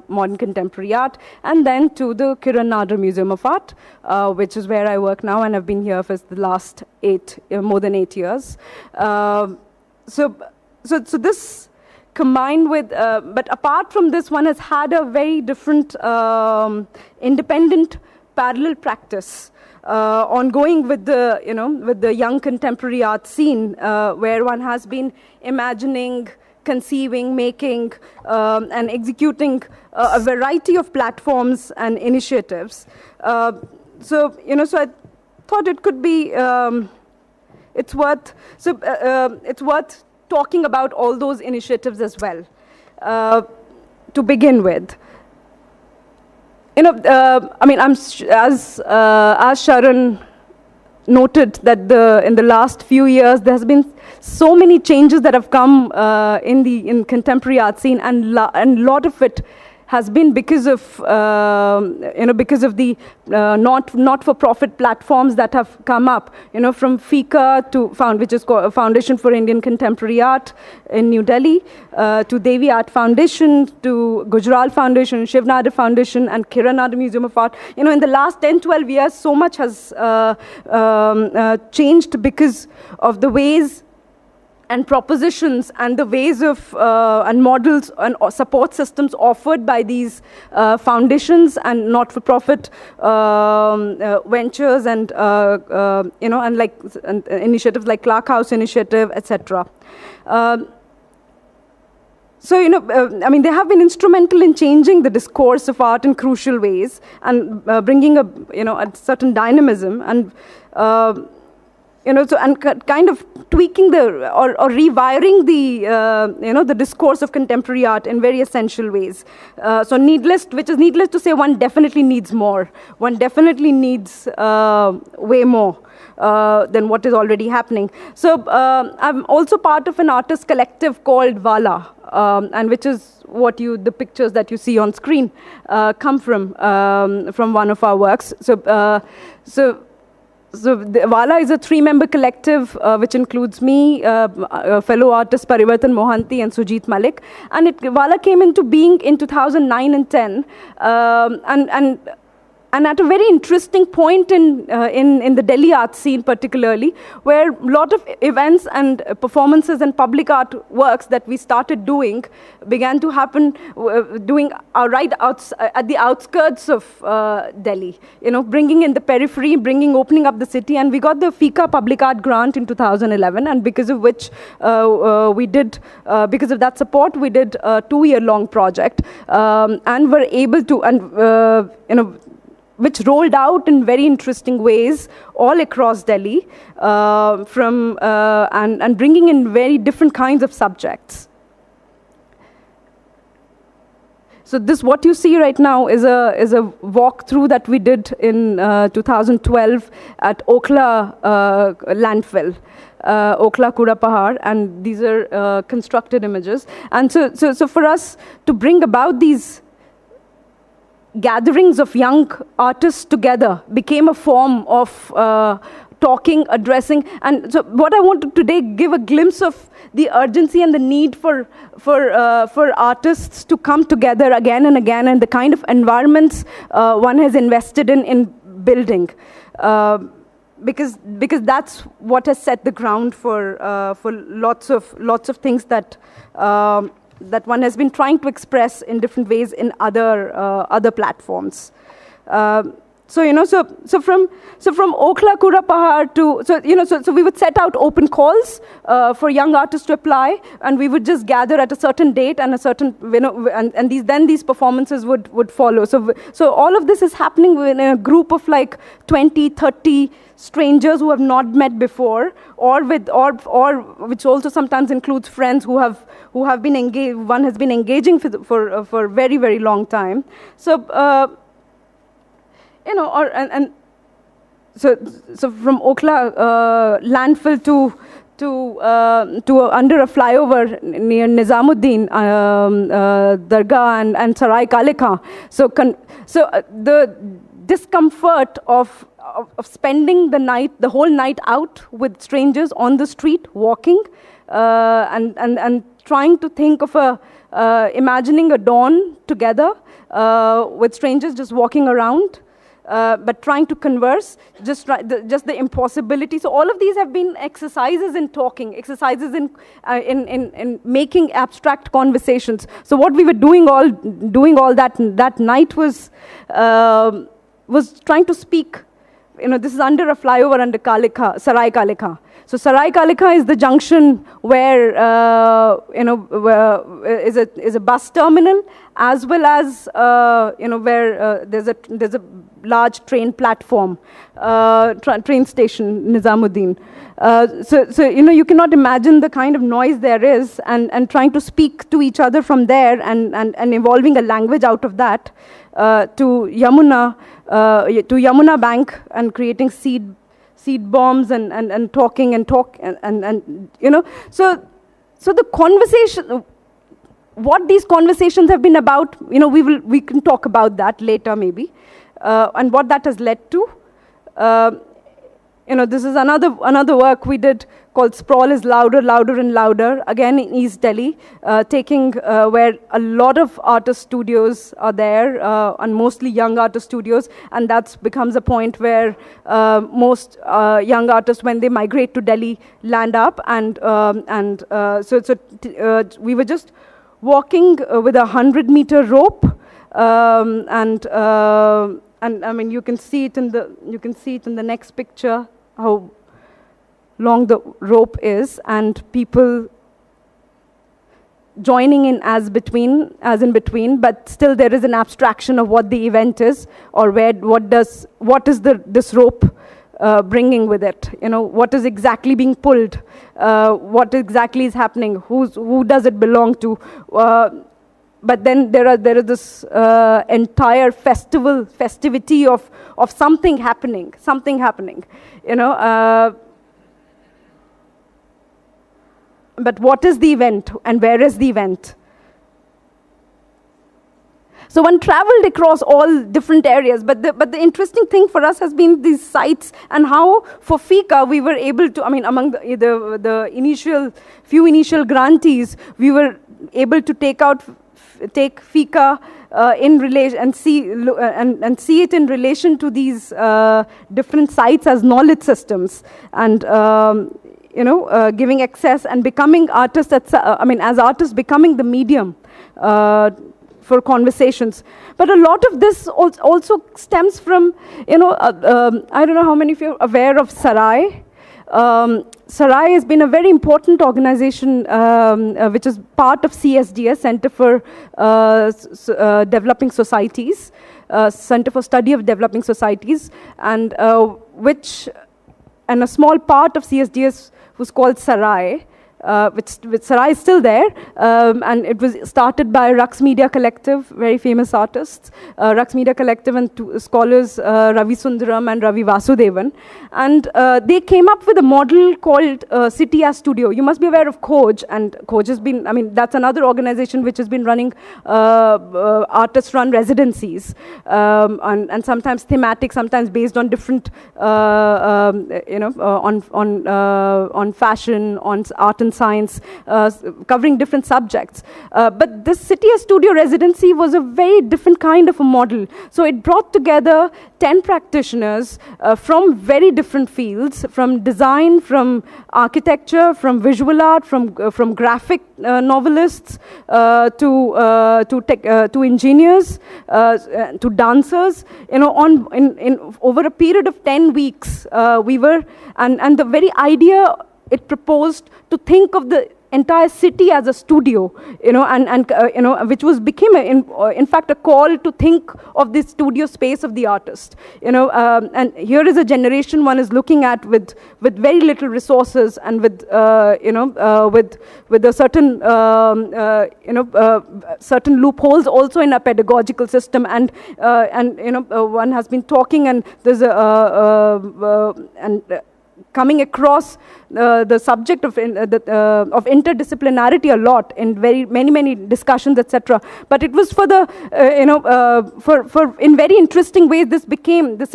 modern contemporary art, and then to the Kiran Nadar Museum of Art, which is where I work now, and I've been here for the last more than 8 years. So this combined with, but apart from this, one has had a very different independent parallel practice ongoing with the young contemporary art scene, where one has been imagining, conceiving, making, and executing a variety of platforms and initiatives. So I thought it could be, it's worth talking about all those initiatives as well. To begin with, I mean, as Sharon noted that in the last few years there has been so many changes that have come in contemporary art scene, and a lot of it has been because of the not-for-profit platforms that have come up, from FICA which is called Foundation for Indian Contemporary Art in New Delhi, to Devi Art Foundation, to Gujral Foundation, Shiv Nadar Foundation, and Kiran Nadar Museum of Art. In the last 10-12 years, so much has changed because of the ways and propositions and the ways of and models and support systems offered by these foundations and not-for-profit ventures and and initiatives like Clark House Initiative, etc. So, I mean, they have been instrumental in changing the discourse of art in crucial ways and bringing a certain dynamism and kind of tweaking or rewiring the discourse of contemporary art in very essential ways. Which is needless to say, one definitely needs more. One definitely needs way more than what is already happening. So I'm also part of an artist collective called Vala, and which is what the pictures that you see on screen come from one of our works. So Vala is a 3-member collective which includes me, fellow artists Parivartan Mohanty and Sujit Malik. And Vala came into being in 2009 and 10, and at a very interesting point in the Delhi art scene particularly, where a lot of events and performances and public art works that we started doing began to happen right at the outskirts of Delhi, bringing in the periphery, opening up the city. And we got the FICA Public Art Grant in 2011, and because of which because of that support, we did a 2-year-long project, and were able to, which rolled out in very interesting ways all across Delhi, and bringing in very different kinds of subjects. So what you see right now is a walkthrough that we did in 2012 at Okhla landfill. Okhla Kura Pahar, and these are constructed images. And so for us to bring about these gatherings of young artists together became a form of talking, addressing. And so what I want to today give a glimpse of the urgency and the need for artists to come together again and again, and the kind of environments one has invested in building. Because that's what has set the ground for lots of things that one has been trying to express in different ways in other platforms. So from Okhla Kura Pahar to so we would set out open calls for young artists to apply, and we would just gather at a certain date and a certain and these performances would follow. So all of this is happening in a group of like 20-30 strangers who have not met before, or which also sometimes includes friends who have been engaged. One has been engaging for a very, very long time. So. So from Okhla landfill to under a flyover near Nizamuddin Dargah and Sarai Kale Khan. So the discomfort of spending the whole night out with strangers on the street, walking, and trying to think of imagining a dawn together with strangers just walking around, but trying to converse, just the impossibility. So all of these have been exercises in talking, exercises in making abstract conversations. So what we were doing all that night was trying to speak. This is under a flyover under Sarai Kalika. So Sarai Kalika is the junction where is a bus terminal, as well as where there's a large train platform, train station, Nizamuddin. So you cannot imagine the kind of noise there is, and trying to speak to each other from there, and evolving a language out of that to Yamuna bank, and creating seed bombs and talking and so the conversation, what these conversations have been about, we can talk about that later maybe, and what that has led to. This is another work we did called Sprawl is Louder, Louder and Louder, again in East Delhi, taking where a lot of artist studios are there, and mostly young artist studios, and that becomes a point where most young artists, when they migrate to Delhi, land up, and we were just walking with a 100-meter rope, and I mean you can see it in the next picture how long the rope is, and people joining in as in between, but still there is an abstraction of what the event is, or what is this rope bringing with it? What is exactly being pulled? What exactly is happening? Who does it belong to? But then there is this entire festivity of something happening. But what is the event, and where is the event? So one traveled across all different areas, but the interesting thing for us has been these sites, and how for FICA we were able to, among the few initial grantees, we were able to take FICA in relation and see it in relation to these different sites as knowledge systems, and giving access and becoming artists. As artists, becoming the medium for conversations. But a lot of this also stems from, I don't know how many of you are aware of Sarai. Sarai has been a very important organization, which is part of CSDS, Center for Developing Societies, Center for Study of Developing Societies, and a small part of CSDS was called Sarai, which Sarai is still there, and it was started by Rux Media Collective, very famous artists, Rux Media Collective, and two scholars, Ravi Sundaram and Ravi Vasudevan, and they came up with a model called City as Studio. You must be aware of Khoj, and Khoj has been, that's another organization which has been running artist-run residencies, and sometimes thematic, sometimes based on different, on fashion, on art and science, covering different subjects. But this City as Studio residency was a very different kind of a model. So it brought together 10 practitioners from very different fields, from design, from architecture, from visual art, from graphic novelists, to engineers, to dancers. Over a period of 10 weeks, we were, and the very idea it proposed to think of the entire city as a studio, which became in fact a call to think of the studio space of the artist, and here is a generation one is looking at with very little resources, and with a certain certain loopholes also in a pedagogical system, and one has been talking, and there's coming across the subject of interdisciplinarity a lot in many discussions, etc. But it was for the for in very interesting ways. The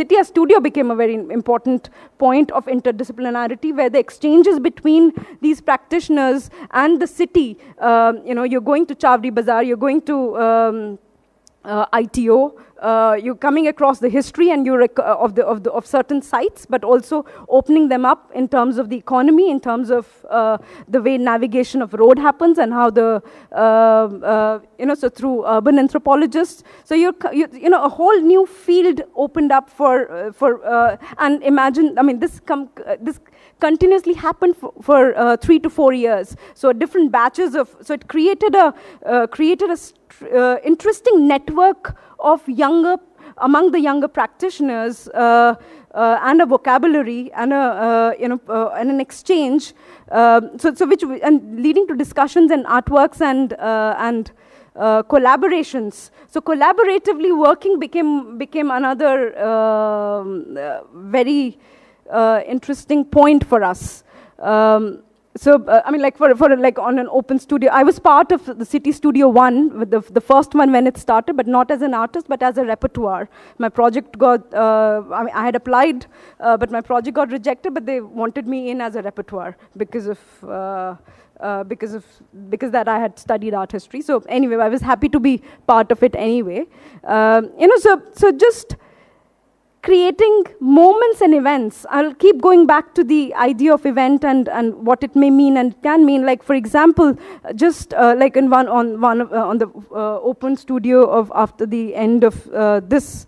City as Studio became a very important point of interdisciplinarity, where the exchanges between these practitioners and the city. You're going to Chavdi Bazaar, you're going to ITO. You're coming across the history and of certain sites, but also opening them up in terms of the economy, in terms of the way navigation of road happens, and how so through urban anthropologists. So a whole new field opened up for and imagine. I mean, this continuously happened for 3 to 4 years. So different batches of. So it created a interesting network of among the younger practitioners, and a vocabulary and and an exchange, which leading to discussions and artworks and collaborations. So collaboratively working became another very interesting point for us. I mean, like for on an open studio, I was part of the City Studio 1, with the first one when it started, but not as an artist, but as a repertoire. My project got, I had applied, but my project got rejected, but they wanted me in as a repertoire because that I had studied art history. So anyway, I was happy to be part of it anyway. So just creating moments and events. I'll keep going back to the idea of event and what it may mean and can mean. Like, for example, just like on the open studio of after the end of the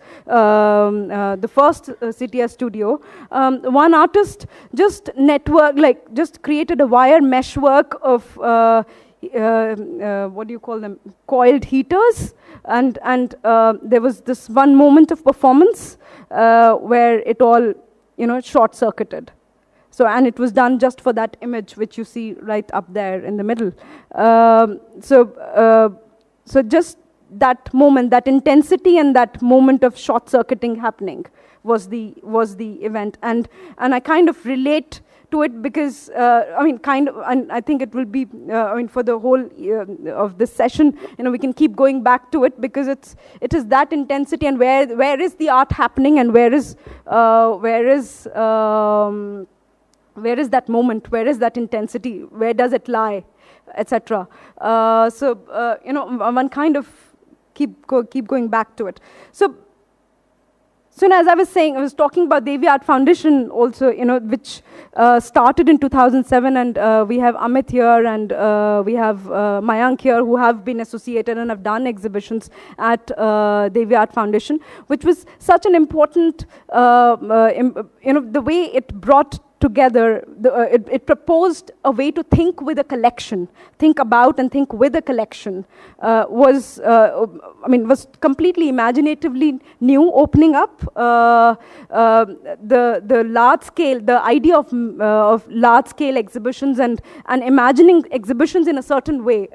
first City as Studio, one artist just created a wire meshwork of what do you call them? Coiled heaters, and there was this one moment of performance where it all, short-circuited. So, and it was done just for that image, which you see right up there in the middle. So just that moment, that intensity, and that moment of short-circuiting happening was the event, and I kind of relate to it because and I think it will be for the whole of this session, we can keep going back to it because it is that intensity, and where is the art happening, and where is that moment, where is that intensity, where does it lie, etc. One kind of keep going back to it. So as I was saying, I was talking about Devi Art Foundation also, which started in 2007, and we have Amit here, and we have Mayank here, who have been associated and have done exhibitions at Devi Art Foundation, which was such an important, the way it brought together, it proposed a way to think with a collection, think about and think with a collection, was completely imaginatively new, opening up the large scale, the idea of large scale exhibitions and imagining exhibitions in a certain way,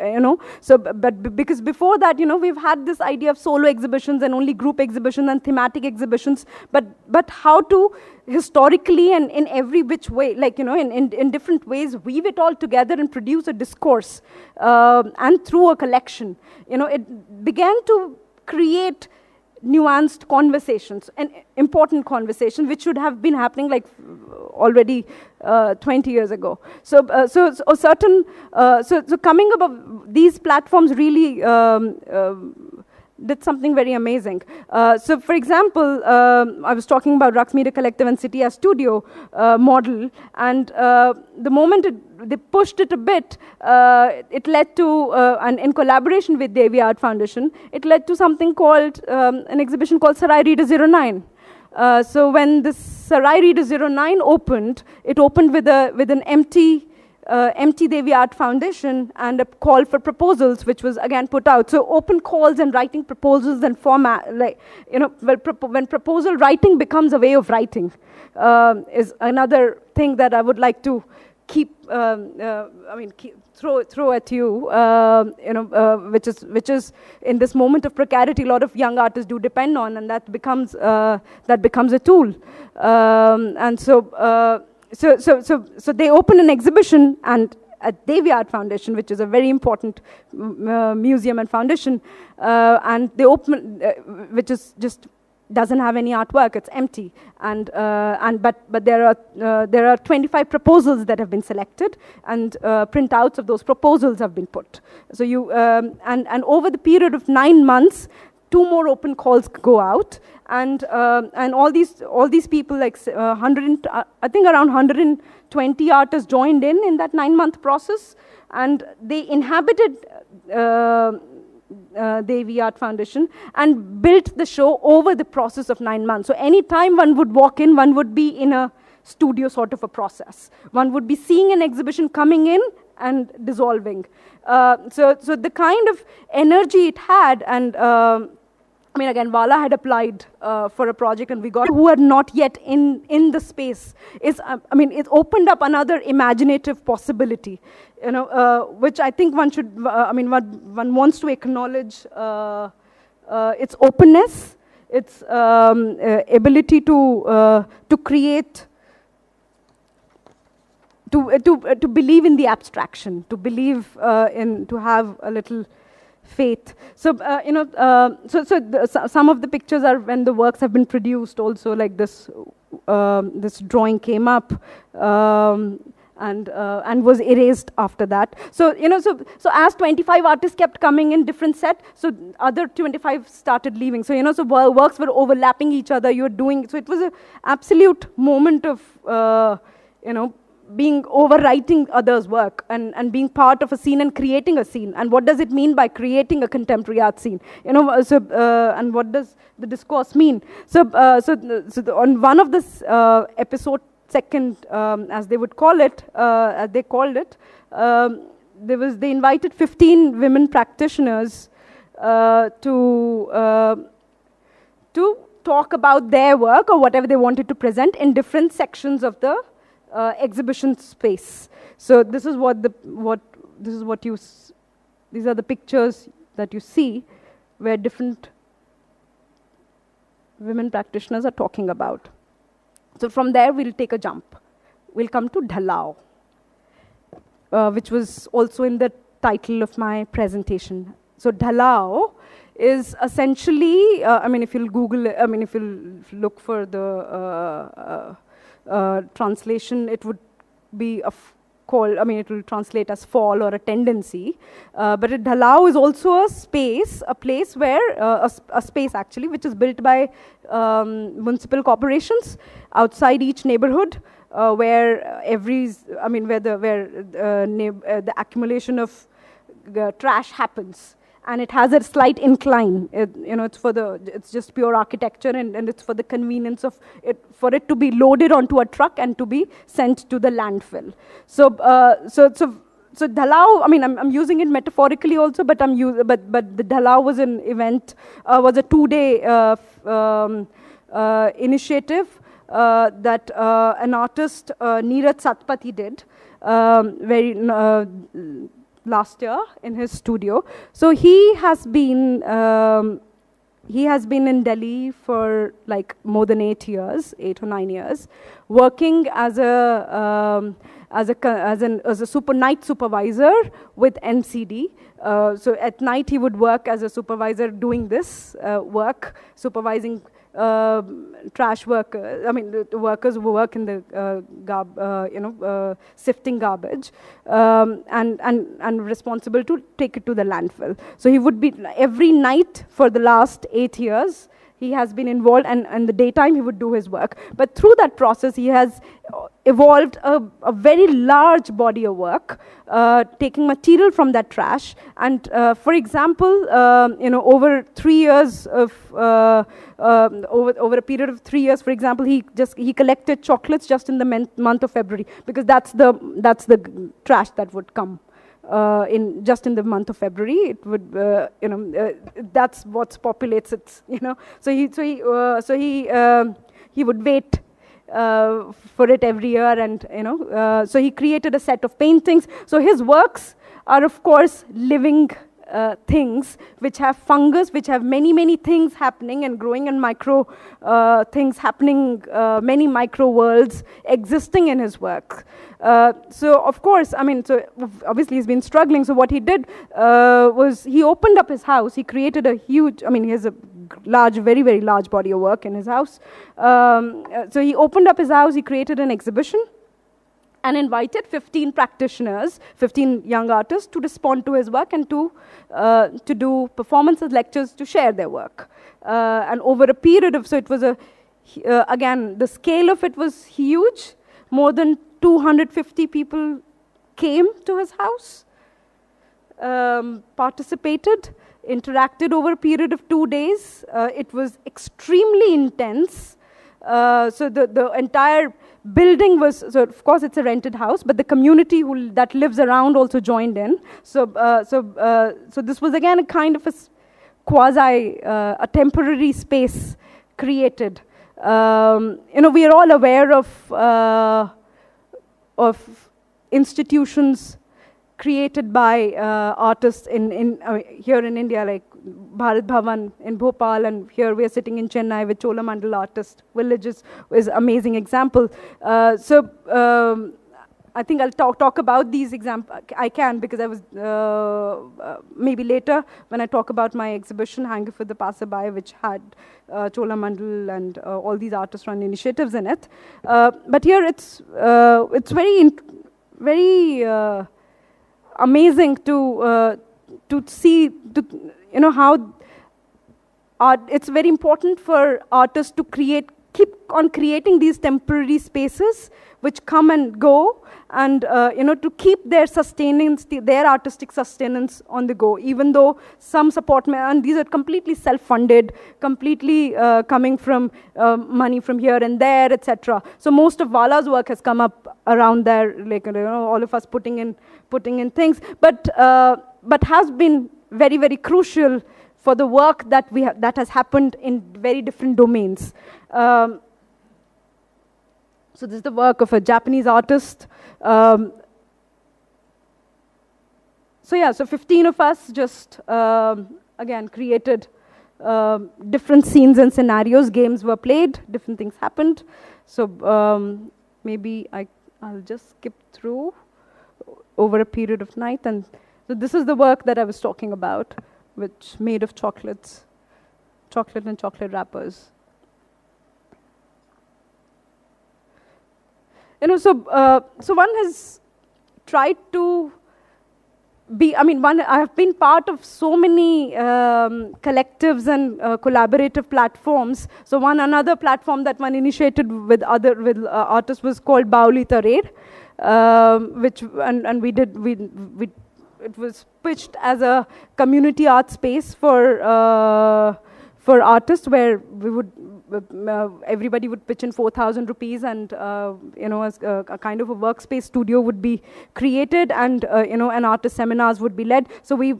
So, but because before that, we've had this idea of solo exhibitions and only group exhibitions and thematic exhibitions, but how to historically and in every which way, in different ways, weave it all together and produce a discourse, and through a collection, it began to create nuanced conversations, and important conversations, which should have been happening already 20 years ago. So coming up of these platforms really did something very amazing. So, for example, I was talking about Rux Media Collective and City as Studio model, and the moment they pushed it a bit, it led to, and in collaboration with Devi Art Foundation, it led to something called, an exhibition called Sarai Reader 09. So when this Sarai Reader 09 opened, it opened with an empty Devi Art Foundation and a call for proposals, which was again put out. So open calls and writing proposals and format, when proposal writing becomes a way of writing, is another thing that I would like to keep throw at you, which is in this moment of precarity, a lot of young artists do depend on, and that becomes a tool, and so. so they opened an exhibition and at Devi Art Foundation, which is a very important museum and foundation, and they opened, which is just doesn't have any artwork; it's empty. But there are 25 proposals that have been selected, and printouts of those proposals have been put. So and over the period of 9 months, 2 more open calls go out, and all these people, like 100, I think around 120 artists joined in that 9-month process, and they inhabited Devi Art Foundation and built the show over the process of 9 months. So any time one would walk in, one would be in a studio sort of a process. One would be seeing an exhibition coming in and dissolving. So the kind of energy it had, and I mean, again, Vala had applied for a project, and we got who are not yet in the space. I mean, it opened up another imaginative possibility, which I think one should. I mean, one wants to acknowledge its openness, its ability to create. To believe in the abstraction, to believe to have a little faith. So some of the pictures are when the works have been produced. Also, like this drawing came up and was erased after that. So so as 25 artists kept coming in different set, so other 25 started leaving. So so works were overlapping each other. You're doing, so it was an absolute moment of being overwriting others' work and being part of a scene and creating a scene. And what does it mean by creating a contemporary art scene? And what does the discourse mean? So on one of this episode, second, as they would call it, as they called it, they invited 15 women practitioners to talk about their work or whatever they wanted to present in different sections of the exhibition space. So this is these are the pictures that you see where different women practitioners are talking about. So from there we'll take a jump. We'll come to Dhalao, which was also in the title of my presentation. So Dhalao is essentially, I mean, if you'll Google, I mean, if you'll look for the translation, it would be it will translate as fall or a tendency. But a Dhalao is also a place where, a space actually, which is built by municipal corporations outside each neighborhood, where the accumulation of trash happens. And it has a slight incline. It's just pure architecture, and it's for the convenience of it, for it to be loaded onto a truck and to be sent to the landfill. So Dhalao, I mean, I'm using it metaphorically also, but the Dhalao was an event, was a 2-day initiative that an artist, Neeraj Satpathy, did last year in his studio. So he has been in Delhi for like more than 8 or 9 years, working as a night supervisor with NCD. So at night he would work as a supervisor doing this work, supervising trash workers. I mean, the workers who work in the sifting garbage, and responsible to take it to the landfill. So he would be every night for the last 8 years. He has been involved, and in the daytime he would do his work. But through that process, he has evolved a very large body of work, taking material from that trash. And for example, over 3 years of over a period of 3 years, for example, he collected chocolates just in the month of February, because that's the trash that would come. In the month of February, it would, that's what populates it, So he would wait for it every year, and so he created a set of paintings. So his works are, of course, living things, which have fungus, which have many, many things happening and growing, and micro things happening, many micro worlds existing in his work. So of course, I mean, so obviously he's been struggling. So what he did was he opened up his house. He created a huge, I mean, he has a large, very, very large body of work in his house. So he opened up his house, he created an exhibition, and invited 15 practitioners, 15 young artists, to respond to his work and to do performances, lectures, to share their work. And over a period of, so it was again, the scale of it was huge. More than 250 people came to his house, participated, interacted over a period of 2 days. It was extremely intense. So the entire building was, so of course it's a rented house, but the community that lives around also joined in. So this was again a kind of a quasi, a temporary space created. We are all aware of institutions created by artists here in India, like Bharat Bhavan in Bhopal, and here we are sitting in Chennai with Cholamandal Artist Villages is amazing example. I think I'll talk about these examples. I can, because I was maybe later when I talk about my exhibition, Hanger for the Passerby, which had Cholamandal and all these artist-run initiatives in it. But here it's very amazing to see, how art. It's very important for artists to keep on creating these temporary spaces which come and go, and to keep their sustenance, their artistic sustenance on the go, even though some support, and these are completely self-funded, completely coming from money from here and there, etc. So most of Vala's work has come up around there, like all of us putting in things, but has been very, very crucial for the work that has happened in very different domains. So this is the work of a Japanese artist. So 15 of us just, again, created different scenes and scenarios. Games were played, different things happened. So maybe I'll just skip through over a period of night. And so this is the work that I was talking about, which made of chocolate and chocolate wrappers. So one has tried to be, I have been part of so many collectives and collaborative platforms. So another platform that one initiated with artists was called Bauli Tarer, which it was pitched as a community art space for artists, where everybody would pitch in 4,000 rupees, and as a kind of a workspace studio would be created, and and artist seminars would be led. So we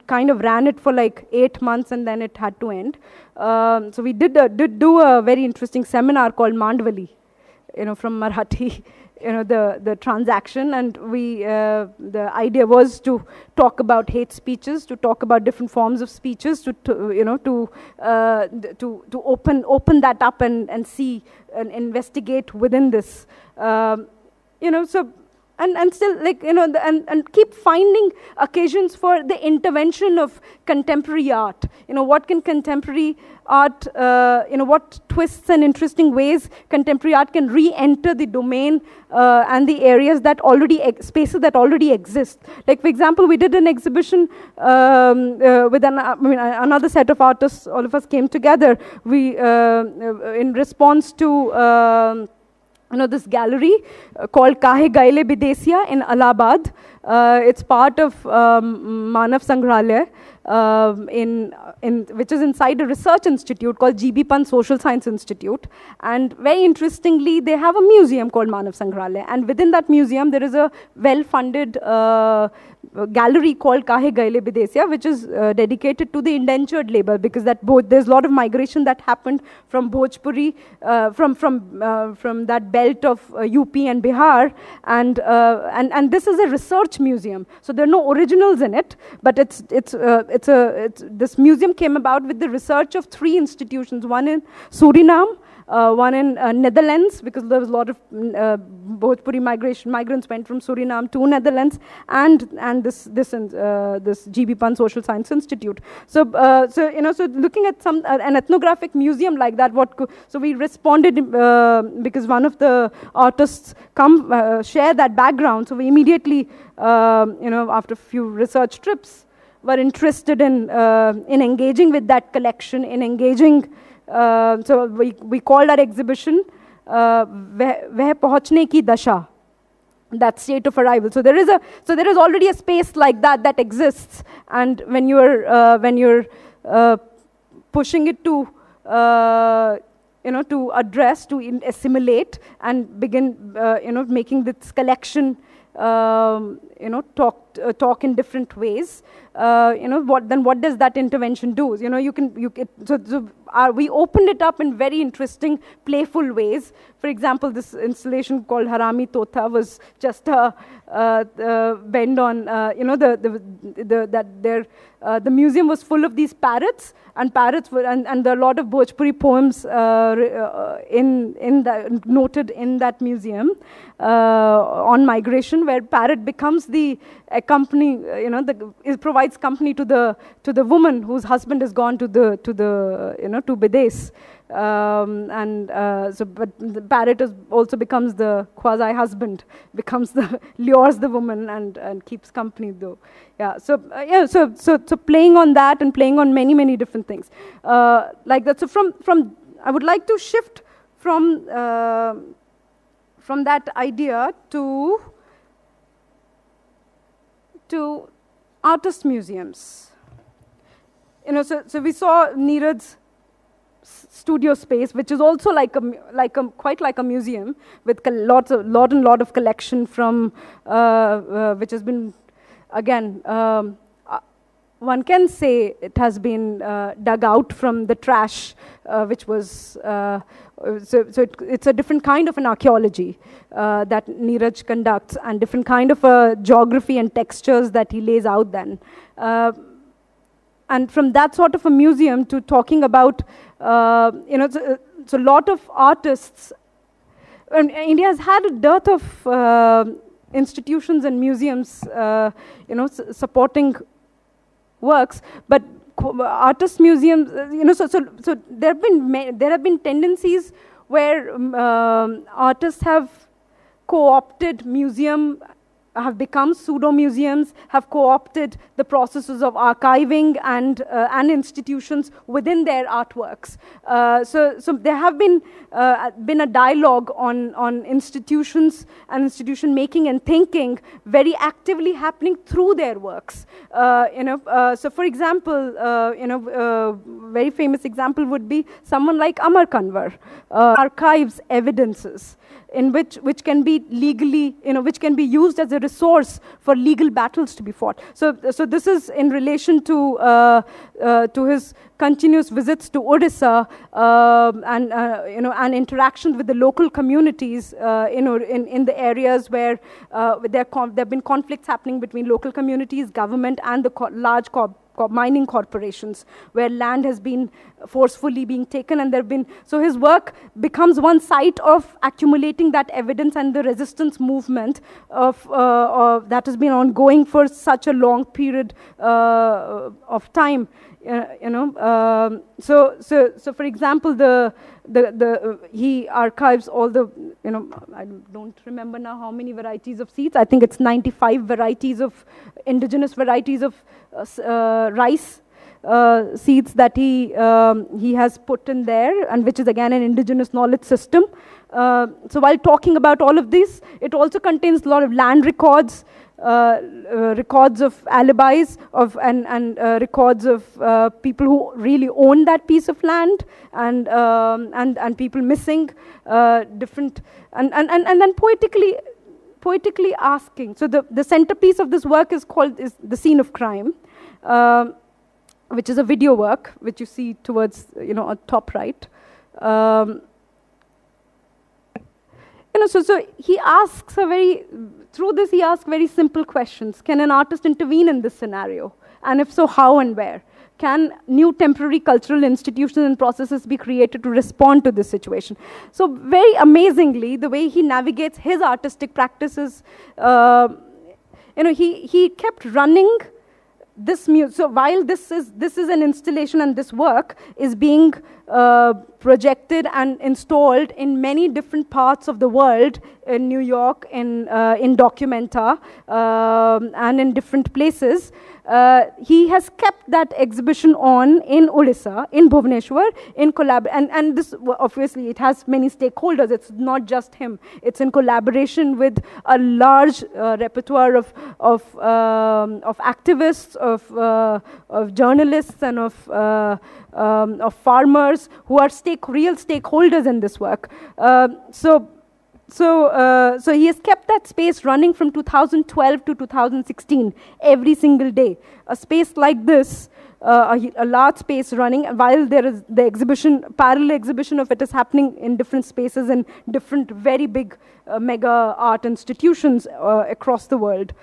kind of ran it for like 8 months, and then it had to end. So we did do a very interesting seminar called Mandvali, from Marathi. The transaction, and the idea was to talk about hate speeches, to talk about different forms of speeches, to open that up and see and investigate within this, so. And still, and keep finding occasions for the intervention of contemporary art. What can contemporary art, what twists and interesting ways contemporary art can re-enter the domain and the areas that spaces that already exist. Like, for example, we did an exhibition with another set of artists. All of us came together. We, in response to this gallery called Kahe Gaile Bidesiya in Allahabad. It's part of Manav Sangrahalaya. which is inside a research institute called GB Pant Social Science Institute. And very interestingly, they have a museum called Manav Sangrahalaya. And within that museum, there is a well-funded gallery called Kahe Gaile Bidesiya, which is dedicated to the indentured labor, because there's a lot of migration that happened from Bhojpuri, from that belt of UP and Bihar, and this is a research museum. So there are no originals in it, but this museum came about with the research of 3 institutions: one in Suriname, one in Netherlands, because there was a lot of Bhojpuri migrants went from Suriname to Netherlands, and this GB Pant Social Science Institute. So looking at an ethnographic museum like that, so we responded because one of the artists share that background. So we immediately, after a few research trips, were interested in engaging with that collection, in engaging. So we called our exhibition "Veh Pahunchne Ki Dasha," that state of arrival. So there is already a space like that exists, and when you're pushing it to to address, to assimilate, and begin making this collection talk in different ways. What does that intervention do? We opened it up in very interesting, playful ways. For example, this installation called Harami Tota was just a bend on, the museum was full of these parrots, and there are a lot of Bhojpuri poems noted in that museum on migration, where parrot becomes the company, it provides company to the woman whose husband has gone to Bides. But the parrot also becomes the quasi-husband, lures the woman and keeps company though. Yeah. So playing on that and playing on many different things like that. So from I would like to shift from that idea to artist museums. So we saw Neeraj's studio space, which is also quite like a museum, with lot of collection from which has been, again, one can say it has been dug out from the trash, which was it's a different kind of an archaeology that Neeraj conducts, and different kind of a geography and textures that he lays out then. And from that sort of a museum to talking about, it's a lot of artists. And India has had a dearth of institutions and museums, supporting works, but artist museums, so there have been tendencies where artists have co-opted have become pseudo-museums, have co-opted the processes of archiving and institutions within their artworks. So there have been a dialogue on institutions and institution making and thinking very actively happening through their works. So for example, very famous example would be someone like Amar Kanwar, archives evidences in which can be legally, which can be used as a resource for legal battles to be fought. So this is in relation to his continuous visits to Odisha and interactions with the local communities in the areas where there have been conflicts happening between local communities, government, and the large mining corporations, where land has been forcefully being taken, and so his work becomes one site of accumulating that evidence and the resistance movement of that has been ongoing for such a long period of time. So for example, he archives all the, I don't remember now how many varieties of seeds. I think it's 95 varieties of indigenous varieties of rice seeds that he has put in there, and which is again an indigenous knowledge system. So while talking about all of this, it also contains a lot of land records, records of alibis and records of people who really own that piece of land, and people missing, different, and then poetically asking. So the centerpiece of this work is The Scene of Crime, which is a video work, which you see towards, on top right. So he asks through this he asks very simple questions. Can an artist intervene in this scenario? And if so, how and where? Can new temporary cultural institutions and processes be created to respond to this situation? So very amazingly, the way he navigates his artistic practices, he kept running this so while this is an installation, and this work is being projected and installed in many different parts of the world, in New York, in Documenta, and in different places. He has kept that exhibition on in Odisha, in Bhubaneswar, in and this, obviously, it has many stakeholders. It's not just him. It's in collaboration with a large repertoire of activists, of journalists, and of farmers who are real stakeholders in this work. So he has kept that space running from 2012 to 2016, every single day. A space like this, a large space running, while there is the exhibition, parallel exhibition of it is happening in different spaces in different very big mega art institutions across the world.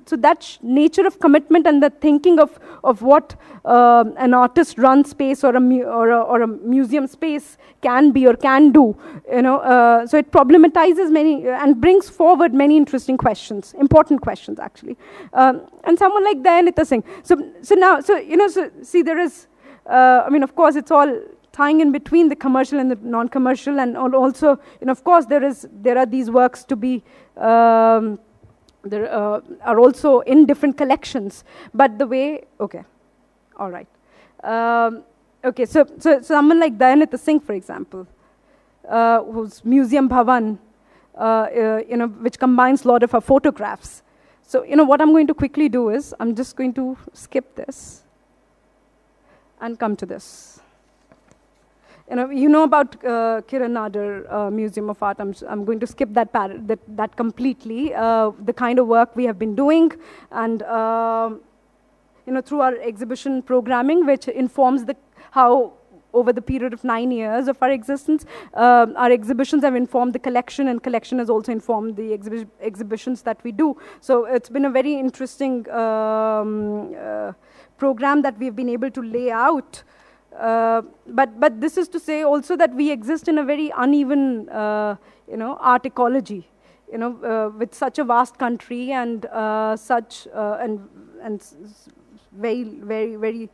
So that nature of commitment and the thinking of what an artist-run space or a museum space can be or can do, so it problematizes many and brings forward many interesting questions, important questions actually. And someone like Dayanita Singh. So see, there is, of course, it's all tying in between the commercial and the non-commercial, and also, of course, there are these works to be. There are also in different collections, but the way, okay, all right. Okay, so someone like Dayanita Singh, for example, whose Museum Bhavan, which combines a lot of her photographs. So, what I'm going to quickly do is, I'm just going to skip this and come to this. About Kiran Nadar Museum of Art. I'm going to skip that completely. The kind of work we have been doing, and through our exhibition programming, which informs how over the period of 9 years of our existence, our exhibitions have informed the collection, and collection has also informed the exhibitions that we do. So it's been a very interesting program that we've been able to lay out. But this is to say also that we exist in a very uneven, art ecology, with such a vast country and such and very, very, very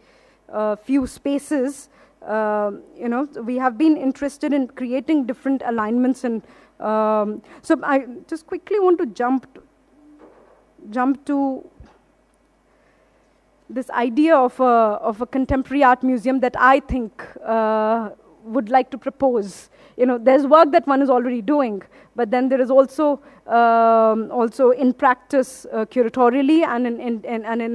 few spaces. We have been interested in creating different alignments, and so I just quickly want to jump to this idea of a contemporary art museum that I think would like to propose. There's work that one is already doing, but then there is also in practice, curatorially and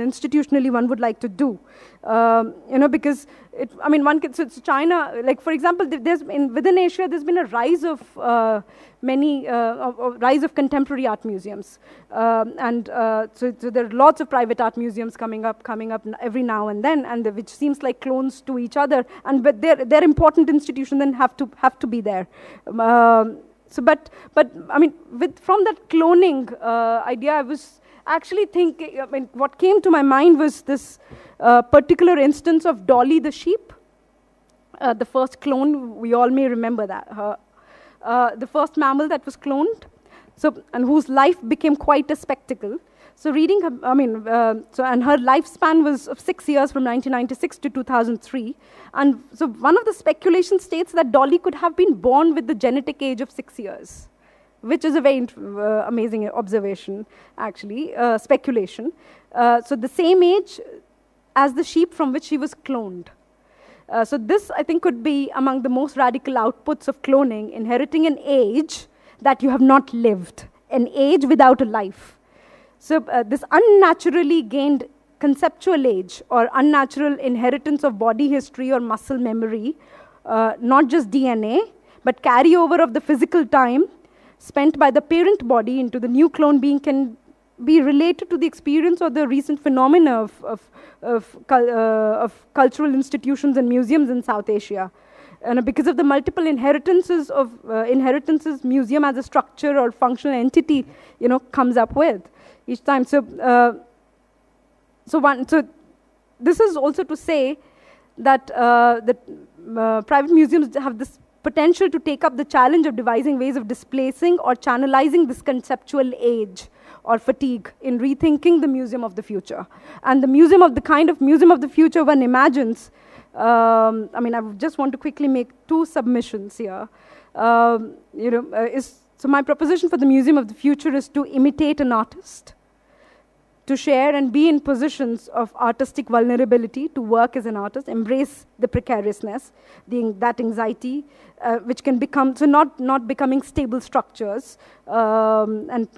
institutionally, one would like to do. Because one can, so it's China, like for example, within Asia, there's been a rise of rise of contemporary art museums, so there are lots of private art museums coming up every now and then, and which seems like clones to each other, but they're important institutions and have to be there. But from that cloning idea, I was actually thinking. What came to my mind was this particular instance of Dolly the sheep, the first clone. We all may remember that. The first mammal that was cloned, and whose life became quite a spectacle. So reading her, and her lifespan was of 6 years, from 1996 to 2003. And so one of the speculations states that Dolly could have been born with the genetic age of 6 years, which is a very amazing observation, actually, speculation. So the same age as the sheep from which she was cloned. So this, I think, could be among the most radical outputs of cloning, inheriting an age that you have not lived an age without a life. So this unnaturally gained conceptual age or unnatural inheritance of body history or muscle memory, not just DNA, but carryover of the physical time spent by the parent body into the new clone being can be related to the experience or the recent phenomena of cultural institutions and museums in South Asia. And because of the multiple inheritances museum as a structure or functional entity, comes up with each time. So this is also to say that private museums have this potential to take up the challenge of devising ways of displacing or channelizing this conceptual age or fatigue in rethinking the museum of the future. And the kind of museum of the future one imagines, I just want to quickly make two submissions here. So my proposition for the museum of the future is to imitate an artist, to share and be in positions of artistic vulnerability, to work as an artist, embrace the precariousness, that anxiety, which can become, so not becoming stable structures, and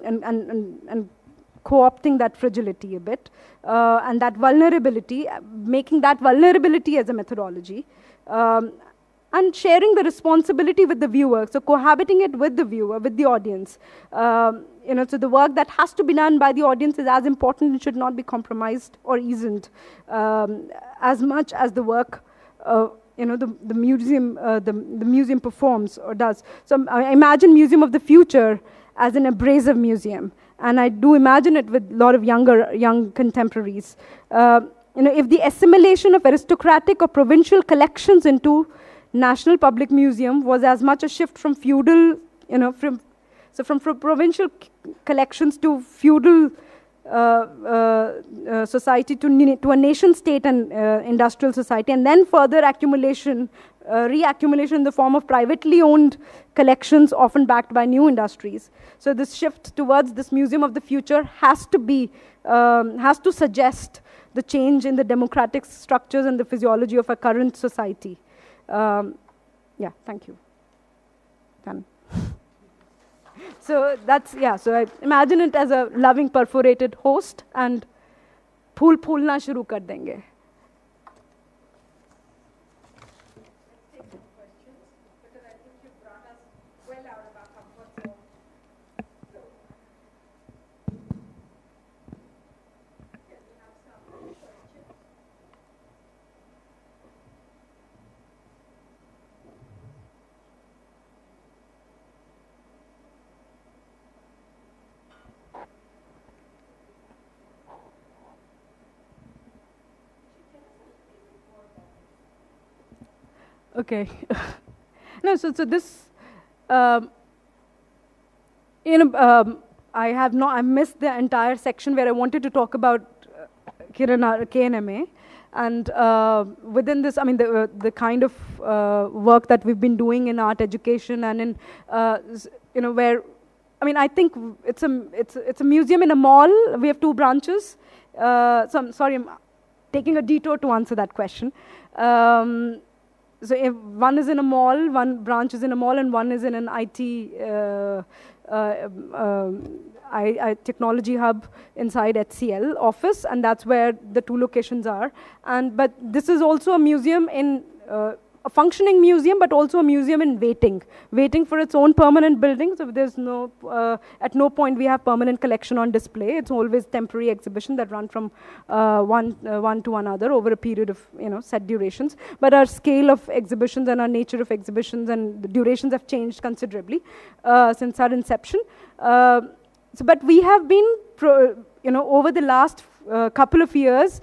co-opting that fragility a bit, and that vulnerability, making that vulnerability as a methodology, and sharing the responsibility with the viewer, so cohabiting it with the viewer, with the audience. So the work that has to be done by the audience is as important and should not be compromised or eased as much as the work the museum performs or does. So I imagine Museum of the Future as an abrasive museum, and I do imagine it with a lot of young contemporaries. If the assimilation of aristocratic or provincial collections into National Public Museum was as much a shift from feudal, from provincial collections to feudal society to a nation state and industrial society, and then further reaccumulation in the form of privately owned collections, often backed by new industries. So this shift towards this museum of the future has to suggest the change in the democratic structures and the physiology of our current society. Thank you. Done. So so I imagine it as a loving perforated host, and फूल फूलना शुरू कर देंगे. Okay. No, so this, I missed the entire section where I wanted to talk about KNMA, and within this, the kind of work that we've been doing in art education and in, where, I think it's a museum in a mall. We have two branches. So I'm sorry, I'm taking a detour to answer that question. So if one is in a mall, one branch is in a mall, and one is in an IT technology hub inside HCL office, and that's where the two locations are. But this is also a museum in a functioning museum, but also a museum in waiting for its own permanent building. So there's at no point we have permanent collection on display. It's always temporary exhibition that run from one to another over a period of set durations. But our scale of exhibitions and our nature of exhibitions and the durations have changed considerably since our inception. But we have been, over the last couple of years,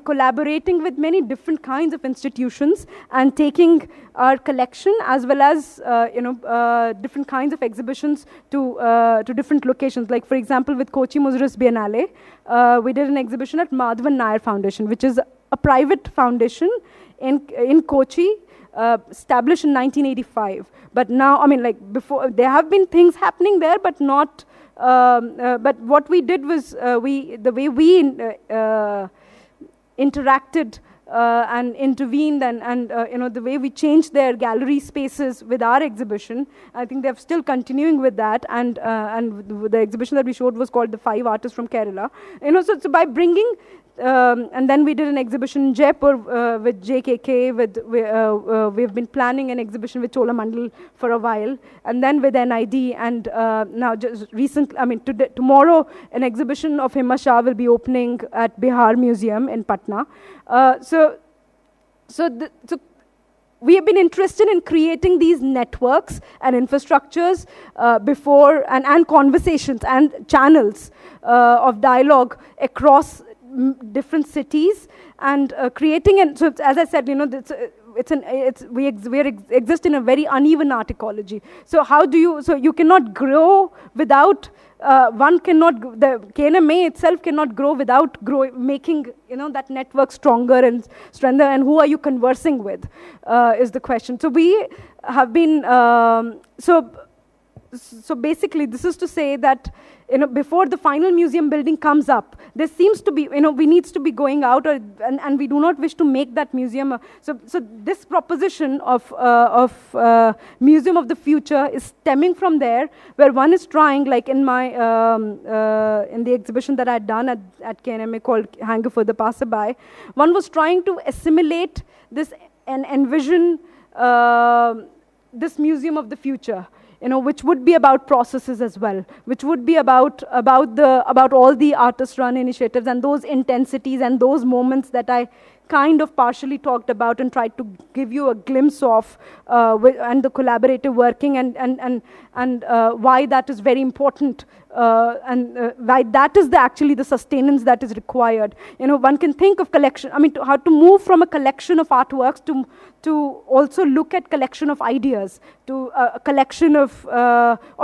collaborating with many different kinds of institutions and taking our collection as well as different kinds of exhibitions to different locations. Like, for example, with Kochi Muziris Biennale, we did an exhibition at Madhavan Nair Foundation, which is a private foundation in Kochi, established in 1985. But now, before, there have been things happening there, but not. But what we did was the way we interacted and intervened, and the way we changed their gallery spaces with our exhibition. I think they're still continuing with that, and the exhibition that we showed was called The 5 Artists from Kerala. So by bringing and then we did an exhibition in Jaipur with JKK. We've been planning an exhibition with Cholamandal for a while, and then with NID, and now just recently, tomorrow, an exhibition of Himma Shah will be opening at Bihar Museum in Patna. So we have been interested in creating these networks and infrastructures before, and conversations and channels of dialogue across different cities, and creating, and so as I said, we exist in a very uneven art ecology. So how do you? So you cannot grow without. One cannot. The KNMA itself cannot grow without making that network stronger and strengthen. And who are you conversing with? Is the question. So we have been So basically, this is to say that before the final museum building comes up, there seems to be we needs to be going out, and we do not wish to make that museum. So this proposition of museum of the future is stemming from there, where one is trying, like in my in the exhibition that I had done at KNMA called Hanger for the Passerby, one was trying to assimilate this and envision this museum of the future. Which would be about processes as well, which would be about all the artist-run initiatives and those intensities and those moments that I kind of partially talked about and tried to give you a glimpse of, and the collaborative working and why that is very important, and why that is actually the sustenance that is required. One can think of collection. How to move from a collection of artworks to also look at collection of ideas, to a collection of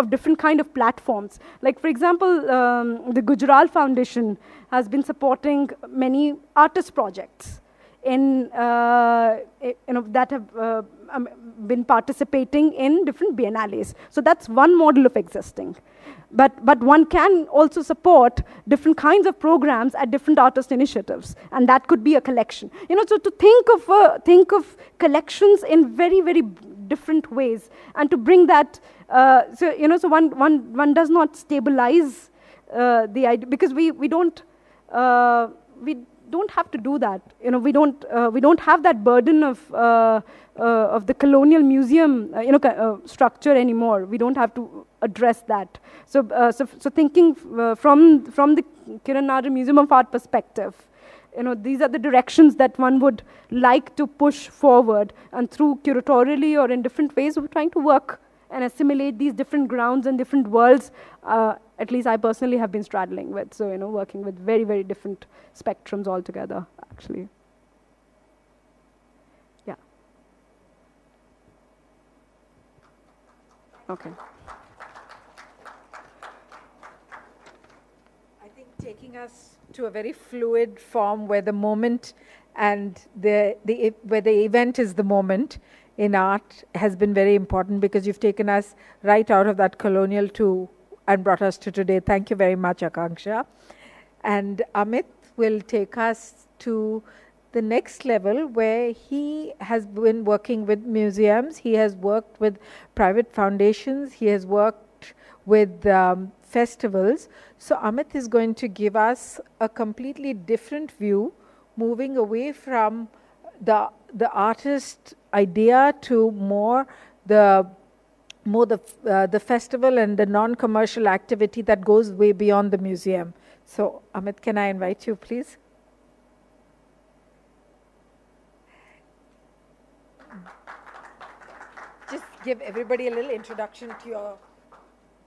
different kind of platforms. Like, for example, the Gujaral Foundation has been supporting many artist projects that have been participating in different biennales. So that's one model of existing. But one can also support different kinds of programs at different artist initiatives, and that could be a collection. So to think of collections in very, very different ways, and to bring that. So one does not stabilize the idea, because we don't have to do that. We don't have that burden of the colonial museum structure anymore. We don't have to address that. So thinking from the Kiran Nadar Museum of Art perspective, these are the directions that one would like to push forward, and through curatorially or in different ways, we're trying to work and assimilate these different grounds and different worlds. At least I personally have been straddling with. So, working with very, very different spectrums altogether, actually. Yeah. Okay. I think taking us to a very fluid form where the moment and where the event is the moment in art has been very important, because you've taken us right out of that colonial and brought us to today. Thank you very much, Akanksha. And Amit will take us to the next level, where he has been working with museums, he has worked with private foundations, he has worked with festivals. So Amit is going to give us a completely different view, moving away from the artist idea to more the festival and the non-commercial activity that goes way beyond the museum. So, Amit, can I invite you, please? Just give everybody a little introduction to your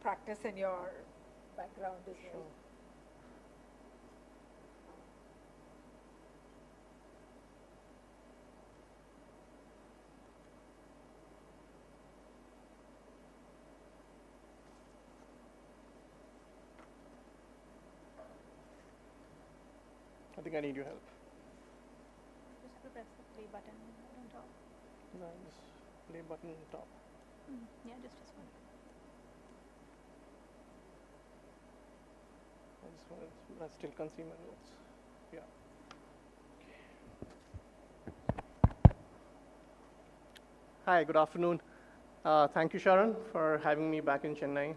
practice and your background as well. I think I need your help. Just have to press the play button on top. No, this play button top. Yeah, just this one. I still can't see my notes. Yeah. Hi, good afternoon. Thank you, Sharon, for having me back in Chennai.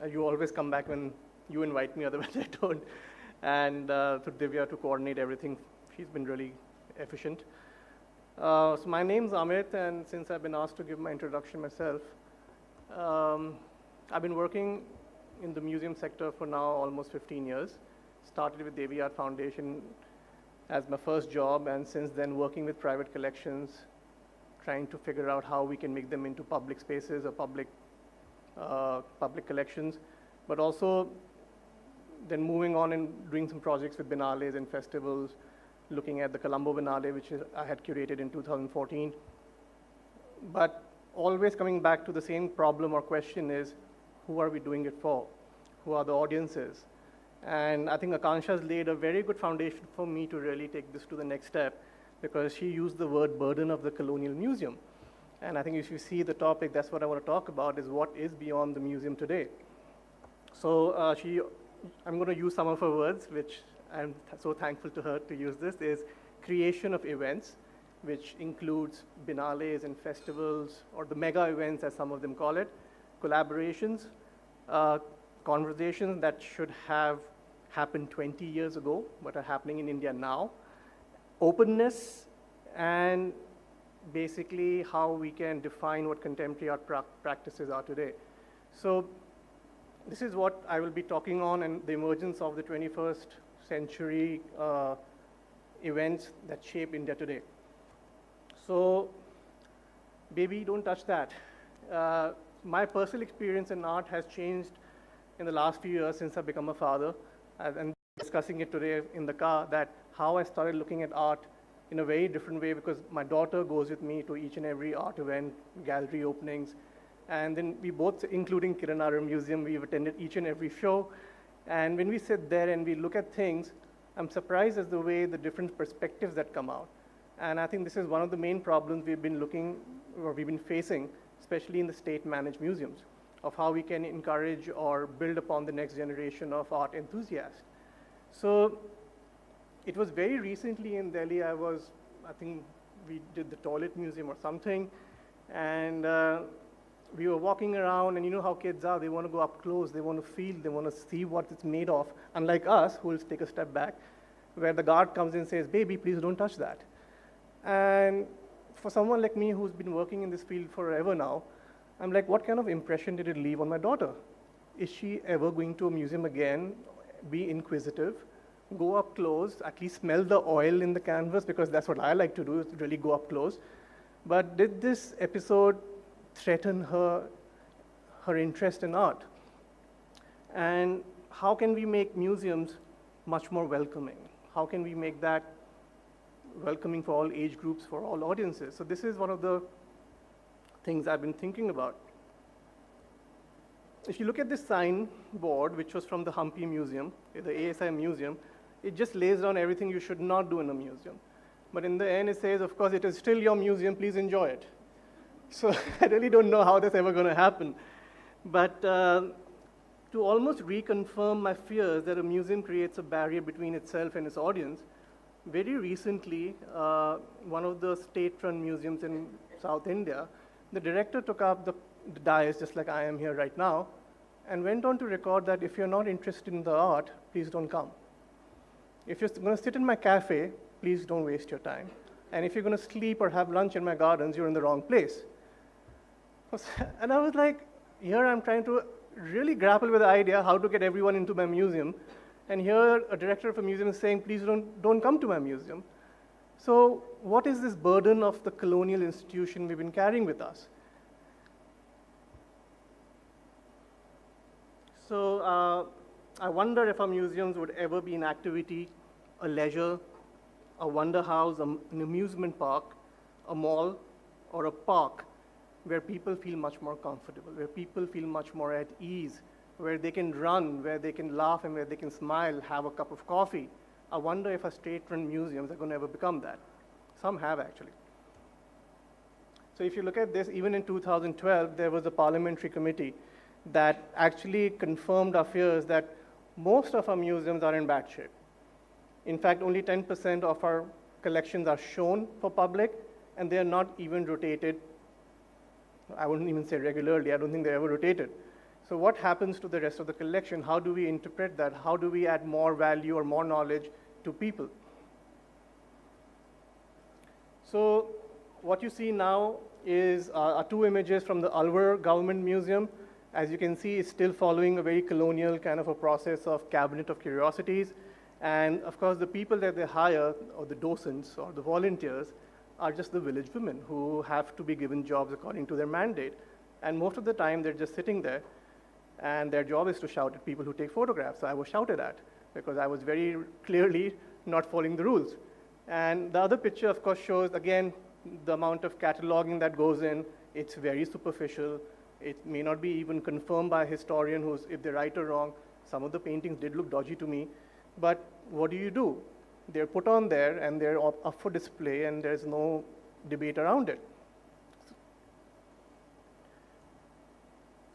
You always come back when you invite me, otherwise I don't. And to Divya to coordinate everything. She's been really efficient. So my name's Amit, and since I've been asked to give my introduction myself, I've been working in the museum sector for now almost 15 years. Started with Devi Art Foundation as my first job, and since then working with private collections, trying to figure out how we can make them into public spaces or public collections, but also then moving on and doing some projects with biennales and festivals, looking at the Colombo Biennale, which I had curated in 2014. But always coming back to the same problem or question is, who are we doing it for? Who are the audiences? And I think Akansha has laid a very good foundation for me to really take this to the next step, because she used the word burden of the colonial museum. And I think if you see the topic, that's what I want to talk about, is what is beyond the museum today. So I'm going to use some of her words, which I'm so thankful to her to use this, is creation of events, which includes biennales and festivals, or the mega events as some of them call it, collaborations, conversations that should have happened 20 years ago, but are happening in India now, openness, and basically how we can define what contemporary art practices are today. So this is what I will be talking on, and the emergence of the 21st century events that shape India today. So, baby, don't touch that. My personal experience in art has changed in the last few years since I've become a father, and discussing it today in the car, that how I started looking at art in a very different way, because my daughter goes with me to each and every art event, gallery openings, and then we both, including Kiran Museum, we've attended each and every show. And when we sit there and we look at things, I'm surprised at the way the different perspectives that come out. And I think this is one of the main problems we've been facing, especially in the state-managed museums, of how we can encourage or build upon the next generation of art enthusiasts. So it was very recently in Delhi, I think we did the toilet museum or something, and we were walking around, and you know how kids are, they want to go up close, they want to feel, they want to see what it's made of, unlike us, who will take a step back, where the guard comes in and says, baby, please don't touch that. And for someone like me who's been working in this field forever now, I'm like, what kind of impression did it leave on my daughter? Is she ever going to a museum again, be inquisitive, go up close, at least smell the oil in the canvas, because that's what I like to do, is to really go up close. But did this episode threaten her interest in art? And how can we make museums much more welcoming? How can we make that welcoming for all age groups, for all audiences? So this is one of the things I've been thinking about. If you look at this signboard, which was from the Hampi Museum, the ASI Museum, it just lays down everything you should not do in a museum. But in the end, it says, of course, it is still your museum, please enjoy it. So I really don't know how that's ever going to happen. But to almost reconfirm my fears that a museum creates a barrier between itself and its audience, very recently, one of the state-run museums in South India, the director took up the dais, just like I am here right now, and went on to record that if you're not interested in the art, please don't come. If you're going to sit in my cafe, please don't waste your time. And if you're going to sleep or have lunch in my gardens, you're in the wrong place. And I was like, here I'm trying to really grapple with the idea how to get everyone into my museum. And here a director of a museum is saying, please don't come to my museum. So what is this burden of the colonial institution we've been carrying with us? So I wonder if our museums would ever be an activity, a leisure, a wonder house, an amusement park, a mall, or a park where people feel much more comfortable, where people feel much more at ease, where they can run, where they can laugh, and where they can smile, have a cup of coffee. I wonder if our state-run museums are going to ever become that. Some have, actually. So if you look at this, even in 2012, there was a parliamentary committee that actually confirmed our fears that most of our museums are in bad shape. In fact, only 10% of our collections are shown for public, and they are not even rotated I wouldn't even say regularly, I don't think they're ever rotated. So what happens to the rest of the collection? How do we interpret that? How do we add more value or more knowledge to people? So what you see now is are two images from the Alwar Government Museum. As you can see, it's still following a very colonial kind of a process of cabinet of curiosities. And of course, the people that they hire, or the docents or the volunteers, are just the village women who have to be given jobs according to their mandate. And most of the time, they're just sitting there, and their job is to shout at people who take photographs. So I was shouted at because I was very clearly not following the rules. And the other picture, of course, shows, again, the amount of cataloging that goes in. It's very superficial. It may not be even confirmed by a historian who's, if they're right or wrong. Some of the paintings did look dodgy to me. But what do? They're put on there, and they're up for display, and there's no debate around it.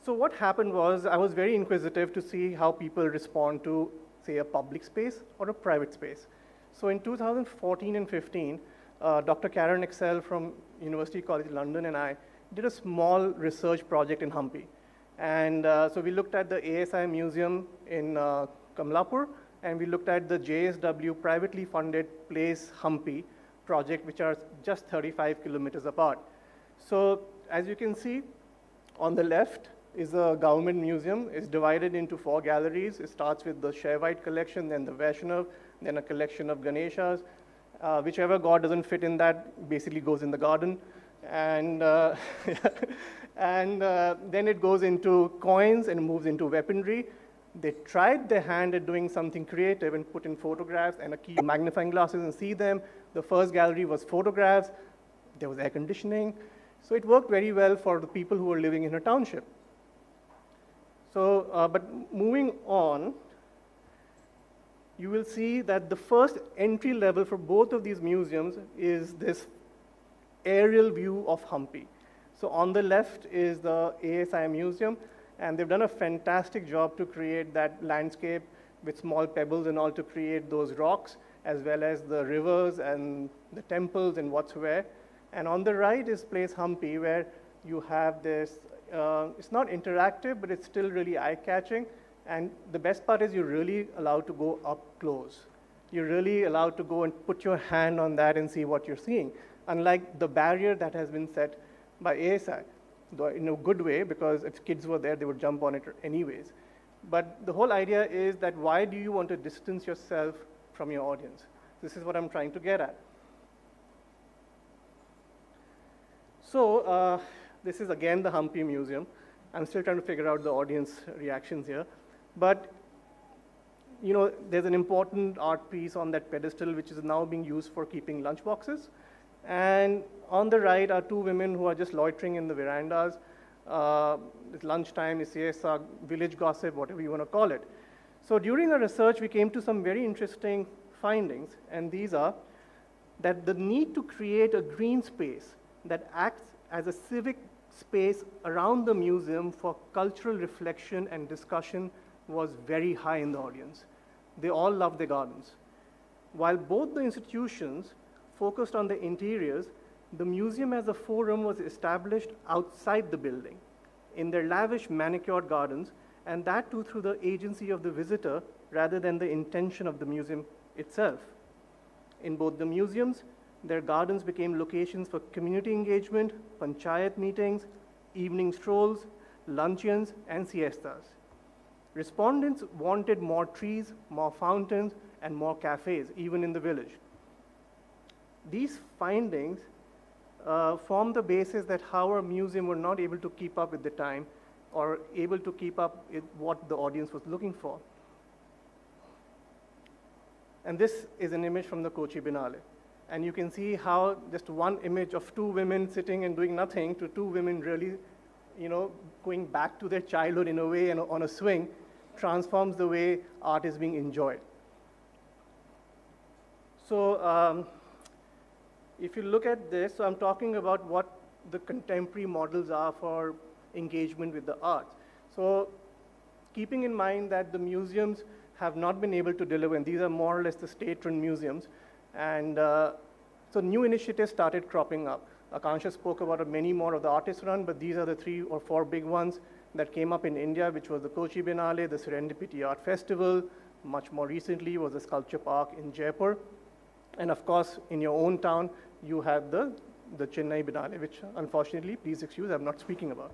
So what happened was, I was very inquisitive to see how people respond to, say, a public space or a private space. So in 2014 and 15, Dr. Karen Excel from University College London and I did a small research project in Hampi. And so we looked at the ASI Museum in Kamlapur, and we looked at the JSW privately funded Place Hampi project, which are just 35 kilometers apart. So as you can see, on the left is a government museum. It's divided into 4 galleries. It starts with the Shaivite collection, then the Vaishnav, then a collection of Ganeshas. Whichever god doesn't fit in that basically goes in the garden. And, then it goes into coins and moves into weaponry. They tried their hand at doing something creative and put in photographs and a key magnifying glasses and see them. The first gallery was photographs. There was air conditioning. So it worked very well for the people who were living in a township. So, but moving on, you will see that the first entry level for both of these museums is this aerial view of Hampi. So on the left is the ASI Museum, and they've done a fantastic job to create that landscape with small pebbles and all to create those rocks, as well as the rivers and the temples and what's where. And on the right is Place Hampi, where you have this, it's not interactive, but it's still really eye-catching. And the best part is you're really allowed to go up close. You're really allowed to go and put your hand on that and see what you're seeing, unlike the barrier that has been set by ASI, though in a good way, because if kids were there, they would jump on it anyways. But the whole idea is that why do you want to distance yourself from your audience? This is what I'm trying to get at. So this is again the Hampi Museum. I'm still trying to figure out the audience reactions here. But you know, there's an important art piece on that pedestal which is now being used for keeping lunch boxes. And on the right are 2 women who are just loitering in the verandas. It's lunchtime, it's siesta, village gossip, whatever you want to call it. So during our research, we came to some very interesting findings, and these are that the need to create a green space that acts as a civic space around the museum for cultural reflection and discussion was very high in the audience. They all loved their gardens. While both the institutions focused on the interiors, the museum as a forum was established outside the building in their lavish manicured gardens, and that too through the agency of the visitor rather than the intention of the museum itself. In both the museums, their gardens became locations for community engagement, panchayat meetings, evening strolls, luncheons, and siestas. Respondents wanted more trees, more fountains, and more cafes, even in the village. These findings form the basis that how our museum were not able to keep up with the time or able to keep up with what the audience was looking for. And this is an image from the Kochi Biennale. And you can see how just one image of 2 women sitting and doing nothing to 2 women really, you know, going back to their childhood in a way and on a swing transforms the way art is being enjoyed. So if you look at this, so I'm talking about what the contemporary models are for engagement with the arts. So keeping in mind that the museums have not been able to deliver, and these are more or less the state-run museums, and so new initiatives started cropping up. Akansha spoke about many more of the artist run, but these are the 3 or 4 big ones that came up in India, which was the Kochi Biennale, the Serendipity Art Festival, much more recently was the Sculpture Park in Jaipur. And of course, in your own town, you had the Chennai Biennale, which unfortunately, please excuse, I'm not speaking about.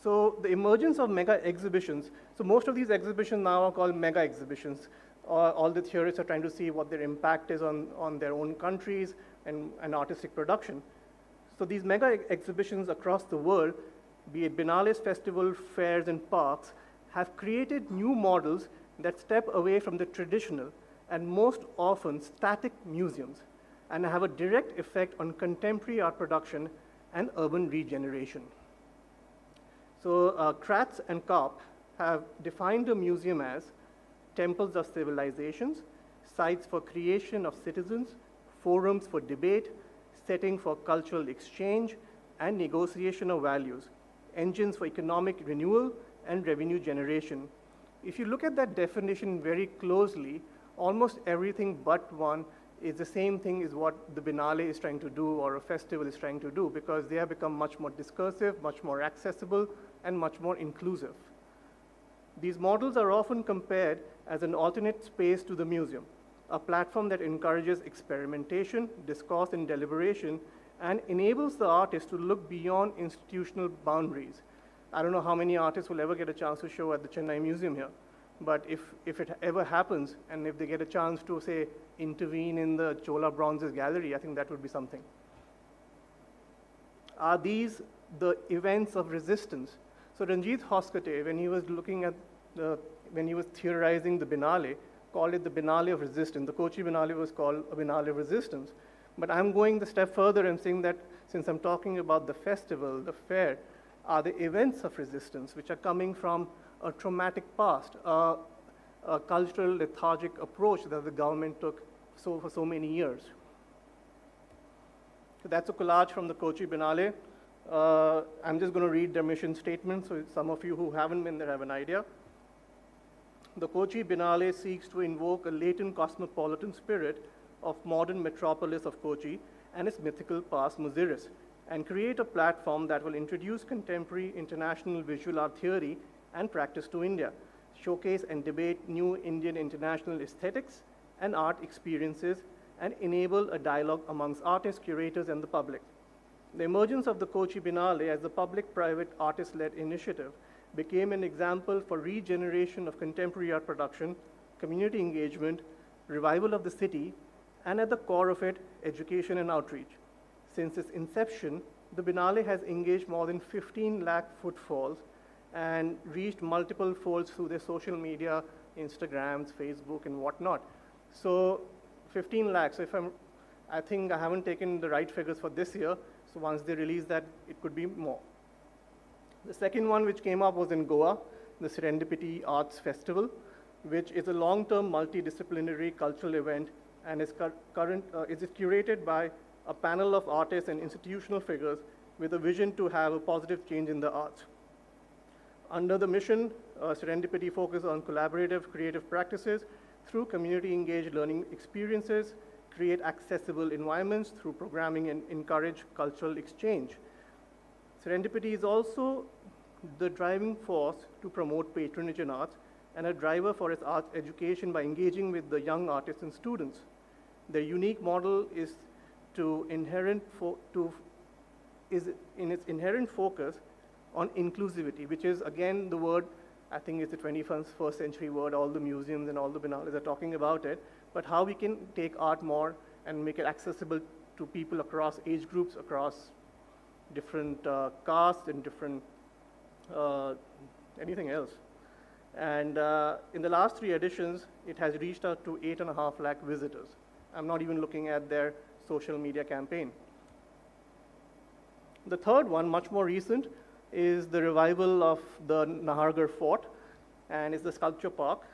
So the emergence of mega exhibitions, so most of these exhibitions now are called mega exhibitions. All the theorists are trying to see what their impact is on their own countries and artistic production. So these mega exhibitions across the world, be it biennales, festivals, fairs, and parks, have created new models that step away from the traditional and most often static museums and have a direct effect on contemporary art production and urban regeneration. So Kratz and Karp have defined a museum as temples of civilizations, sites for creation of citizens, forums for debate, setting for cultural exchange and negotiation of values, engines for economic renewal and revenue generation. If you look at that definition very closely, almost everything but one is the same thing as what the Biennale is trying to do or a festival is trying to do, because they have become much more discursive, much more accessible, and much more inclusive. These models are often compared as an alternate space to the museum, a platform that encourages experimentation, discourse, and deliberation, and enables the artist to look beyond institutional boundaries. I don't know how many artists will ever get a chance to show at the Chennai Museum here, but if it ever happens, and if they get a chance to, say, intervene in the Chola Bronzes gallery, I think that would be something. Are these the events of resistance? So Ranjit Hoskate, when he was looking at when he was theorizing the Biennale, called it the Biennale of Resistance. The Kochi Biennale was called a Biennale of Resistance. But I'm going the step further and saying that since I'm talking about the festival, the fair, are the events of resistance which are coming from a traumatic past, a cultural lethargic approach that the government took for so many years. So that's a collage from the Kochi Biennale. I'm just going to read their mission statement, so some of you who haven't been there have an idea. The Kochi Biennale seeks to invoke a latent cosmopolitan spirit of modern metropolis of Kochi and its mythical past Muziris, and create a platform that will introduce contemporary international visual art theory and practice to India, showcase and debate new Indian international aesthetics and art experiences, and enable a dialogue amongst artists, curators, and the public. The emergence of the Kochi Biennale as a public-private artist-led initiative became an example for regeneration of contemporary art production, community engagement, revival of the city, and at the core of it, education and outreach. Since its inception, the Biennale has engaged more than 15 lakh footfalls and reached multiple folds through their social media, Instagrams, Facebook, and whatnot. So 15 lakhs, so I think I haven't taken the right figures for this year, so once they release that, it could be more. The second one which came up was in Goa, the Serendipity Arts Festival, which is a long-term multidisciplinary cultural event and is curated by a panel of artists and institutional figures with a vision to have a positive change in the arts. Under the mission, Serendipity focuses on collaborative creative practices through community-engaged learning experiences, create accessible environments through programming, and encourage cultural exchange. Serendipity is also the driving force to promote patronage in arts and a driver for its arts education by engaging with the young artists and students. Their unique model is in its inherent focus on inclusivity, which is, again, the word, I think it's the 21st century word, all the museums and all the biennales are talking about it, but how we can take art more and make it accessible to people across age groups, across different castes and different anything else. And in the last 3 editions, it has reached out to 8.5 lakh visitors. I'm not even looking at their social media campaign. The third one, much more recent, is the revival of the Nahargarh Fort, and is the Sculpture Park,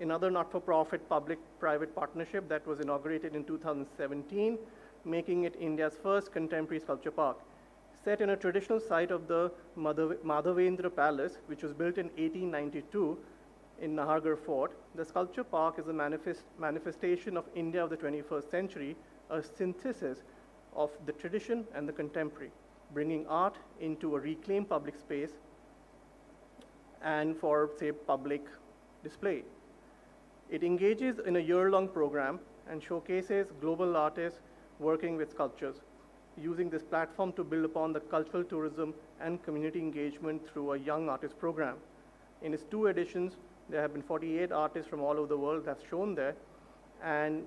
another not-for-profit public-private partnership that was inaugurated in 2017, making it India's first contemporary sculpture park. Set in a traditional site of the Madhavendra Palace, which was built in 1892 in Nahargarh Fort, the Sculpture Park is a manifestation of India of the 21st century, a synthesis of the tradition and the contemporary, bringing art into a reclaimed public space and for, say, public display. It engages in a year-long program and showcases global artists working with sculptures, using this platform to build upon the cultural tourism and community engagement through a young artist program. In its 2 editions, there have been 48 artists from all over the world that's shown there, and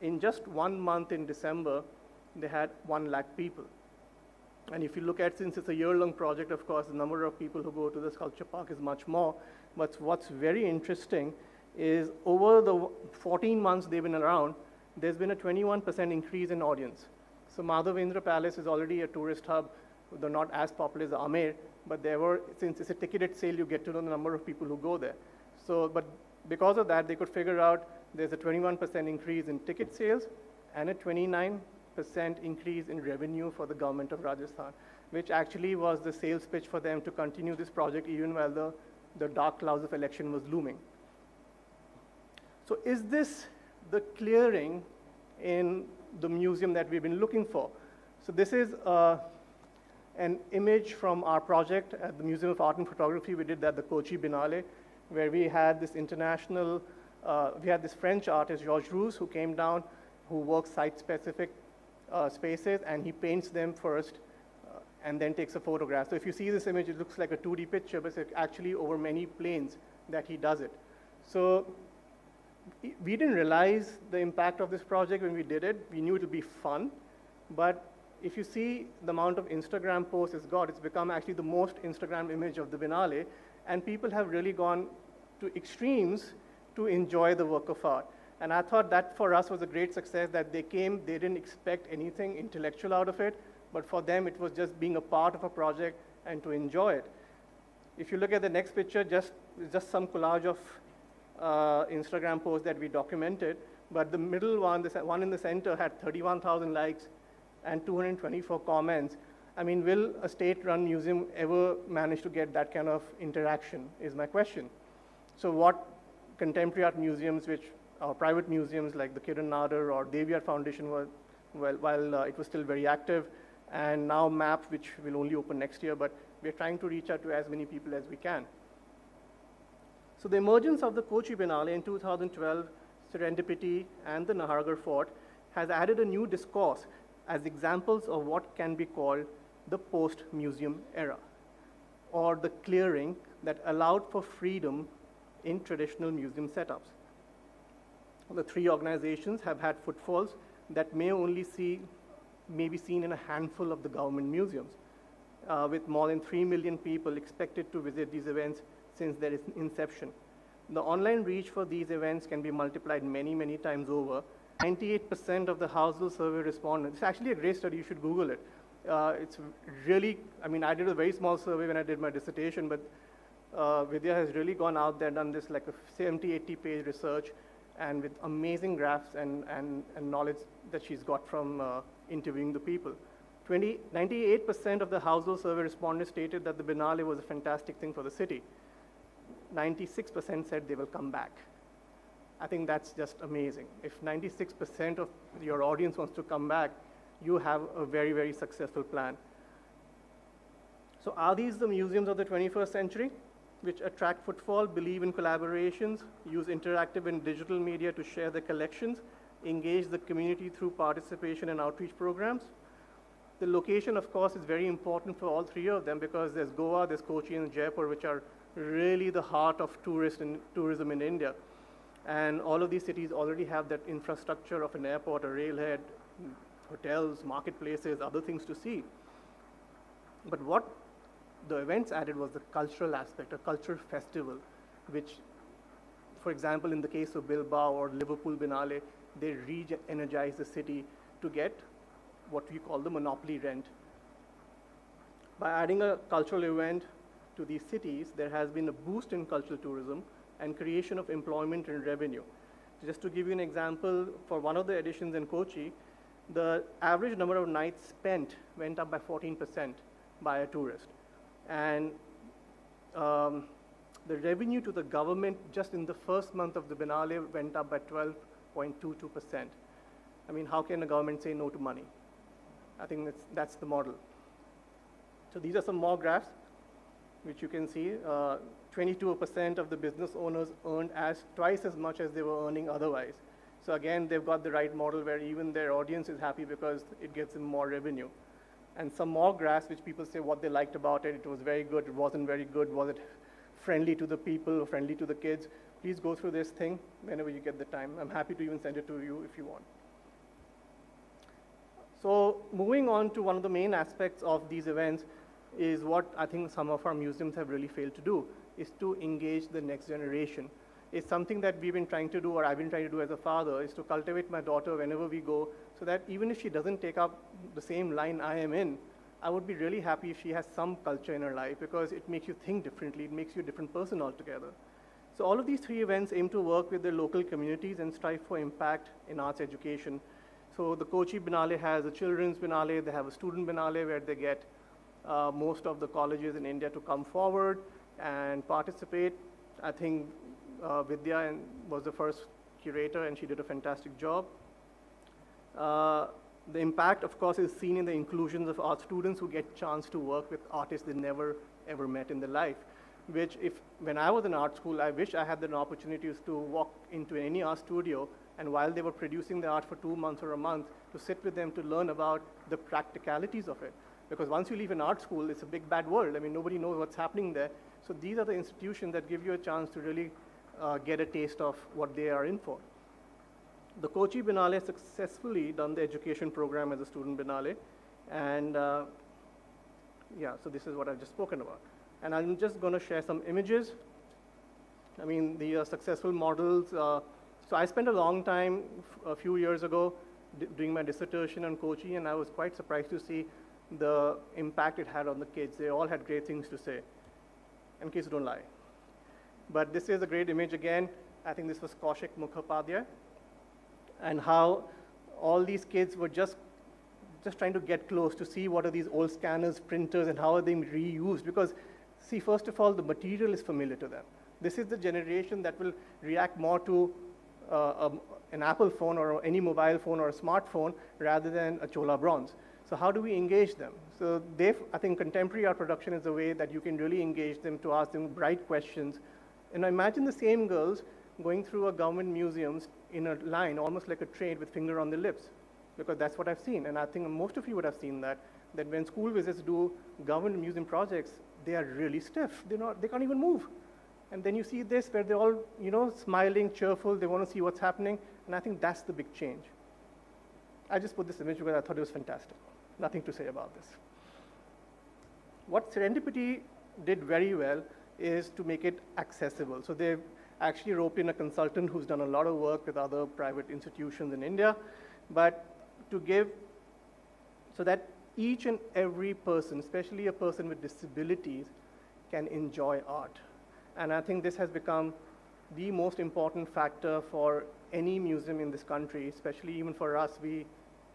in just 1 month in December, they had 1 lakh people. And if you look at, since it's a year-long project, of course, the number of people who go to the sculpture park is much more. But what's very interesting is over the 14 months they've been around, there's been a 21% increase in audience. So Madhavendra Palace is already a tourist hub. They're not as popular as Amer, but there were, since it's a ticketed sale, you get to know the number of people who go there. So, but because of that, they could figure out there's a 21% increase in ticket sales and a 29% increase in revenue for the government of Rajasthan, which actually was the sales pitch for them to continue this project even while the dark clouds of election was looming. So is this the clearing in the museum that we've been looking for? So this is an image from our project at the Museum of Art and Photography. We did that at the Kochi Biennale, where we had this international, we had this French artist, Georges Rousse, who came down, who works site-specific spaces, and he paints them first and then takes a photograph. So if you see this image, it looks like a 2D picture, but it's actually over many planes that he does it. So we didn't realize the impact of this project when we did it. We knew it would be fun, but if you see the amount of Instagram posts it's got, it's become actually the most Instagram image of the Biennale, and people have really gone to extremes to enjoy the work of art. And I thought that for us was a great success, that they came, they didn't expect anything intellectual out of it, but for them it was just being a part of a project and to enjoy it. If you look at the next picture, just some collage of Instagram posts that we documented, but the middle one, the one in the center, had 31,000 likes and 224 comments. I mean, will a state-run museum ever manage to get that kind of interaction, is my question. So what contemporary art museums, which are private museums like the Kiran Nadar or Devi Art Foundation were, while it was still very active, and now MAP, which will only open next year, but we're trying to reach out to as many people as we can. So the emergence of the Kochi Biennale in 2012, Serendipity, and the Nahargarh Fort has added a new discourse as examples of what can be called the post-museum era, or the clearing that allowed for freedom in traditional museum setups. The 3 organizations have had footfalls that may be seen in a handful of the government museums, with more than 3 million people expected to visit these events since their inception. The online reach for these events can be multiplied many, many times over. 98% of the household survey respondents, it's actually a great study, you should Google it. It's really, I mean, I did a very small survey when I did my dissertation, but Vidya has really gone out there, done this like a 70, 80 page research, and with amazing graphs and knowledge that she's got from interviewing the people. 98% of the household survey respondents stated that the Biennale was a fantastic thing for the city. 96% said they will come back. I think that's just amazing. If 96% of your audience wants to come back, you have a very, very successful plan. So are these the museums of the 21st century, which attract footfall, believe in collaborations, use interactive and digital media to share their collections, engage the community through participation and outreach programs? The location, of course, is very important for all 3 of them, because there's Goa, there's Kochi, and Jaipur, which are really the heart of tourism in India. And all of these cities already have that infrastructure of an airport, a railhead, hotels, marketplaces, other things to see. But what the events added was the cultural aspect, a cultural festival, which, for example, in the case of Bilbao or Liverpool Biennale, they re-energize the city to get what we call the monopoly rent. By adding a cultural event to these cities, there has been a boost in cultural tourism and creation of employment and revenue. Just to give you an example, for one of the editions in Kochi, the average number of nights spent went up by 14% by a tourist. And the revenue to the government just in the first month of the Biennale went up by 12.22%. I mean, how can a government say no to money? I think that's the model. So these are some more graphs, which you can see. 22% of the business owners earned twice as much as they were earning otherwise. So again, they've got the right model where even their audience is happy because it gets them more revenue. And some more graphs which people say what they liked about it. It was very good, it wasn't very good, was it friendly to the people, friendly to the kids? Please go through this thing whenever you get the time. I'm happy to even send it to you if you want. So moving on to one of the main aspects of these events is what I think some of our museums have really failed to do, is to engage the next generation. It's something that we've been trying to do, or I've been trying to do as a father, is to cultivate my daughter whenever we go, so that even if she doesn't take up the same line I am in, I would be really happy if she has some culture in her life, because it makes you think differently, it makes you a different person altogether. So all of these three events aim to work with the local communities and strive for impact in arts education. So the Kochi Biennale has a children's Biennale, they have a student Biennale where they get most of the colleges in India to come forward and participate. I think Vidya was the first curator and she did a fantastic job. The impact, of course, is seen in the inclusions of art students who get chance to work with artists they never ever met in their life, which when I was in art school, I wish I had the opportunities to walk into any art studio and while they were producing the art for 2 months or a month, to sit with them to learn about the practicalities of it. Because once you leave an art school, it's a big bad world. I mean, nobody knows what's happening there. So these are the institutions that give you a chance to really get a taste of what they are in for. The Kochi Biennale successfully done the education program as a student Biennale. And yeah, so this is what I've just spoken about. And I'm just going to share some images. I mean, the successful models. So I spent a long time, a few years ago, doing my dissertation on Kochi, and I was quite surprised to see the impact it had on the kids. They all had great things to say, and kids don't lie. But this is a great image again. I think this was Kaushik Mukhopadhyay, and how all these kids were just trying to get close to see what are these old scanners, printers, and how are they reused. Because, see, first of all, the material is familiar to them. This is the generation that will react more to an Apple phone or any mobile phone or a smartphone rather than a Chola bronze. So how do we engage them? So I think contemporary art production is a way that you can really engage them, to ask them bright questions. And imagine the same girls going through a government museums in a line, almost like a train with finger on the lips, because that's what I've seen. And I think most of you would have seen that when school visits do government museum projects, they are really stiff. They can't even move. And then you see this where they're all, smiling, cheerful, they want to see what's happening, and I think that's the big change. I just put this image because I thought it was fantastic. Nothing to say about this. What Serendipity did very well is to make it accessible. So they've actually roped in a consultant who's done a lot of work with other private institutions in India, but to give, so that each and every person, especially a person with disabilities, can enjoy art. And I think this has become the most important factor for any museum in this country, especially even for us.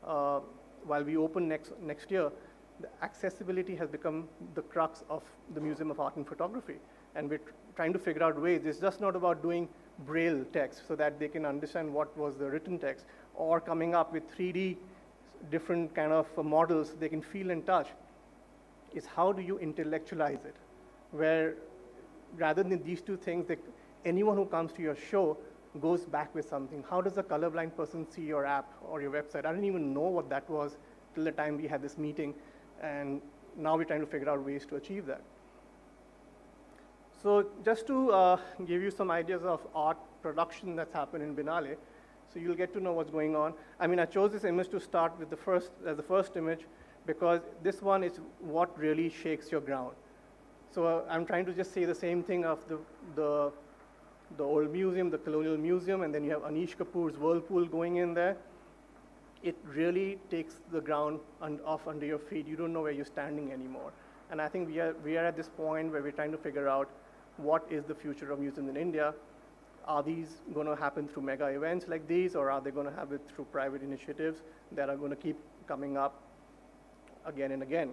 While we open next year, the accessibility has become the crux of the Museum of Art and Photography. And we're trying to figure out ways. It's just not about doing Braille text so that they can understand what was the written text, or coming up with 3D different kind of models so they can feel and touch. It's how do you intellectualize it? Where rather than these two things, anyone who comes to your show goes back with something. How does a colorblind person see your app or your website? I didn't even know what that was till the time we had this meeting, and now we're trying to figure out ways to achieve that. So just to give you some ideas of art production that's happened in Biennale, so you'll get to know what's going on. I mean, I chose this image to start with as the first image, because this one is what really shakes your ground. So I'm trying to just say the same thing of the old museum, the colonial museum, and then you have Anish Kapoor's Whirlpool going in there. It really takes the ground off under your feet. You don't know where you're standing anymore. And I think we are at this point where we're trying to figure out what is the future of museums in India. Are these going to happen through mega events like these, or are they going to have it through private initiatives that are going to keep coming up again and again?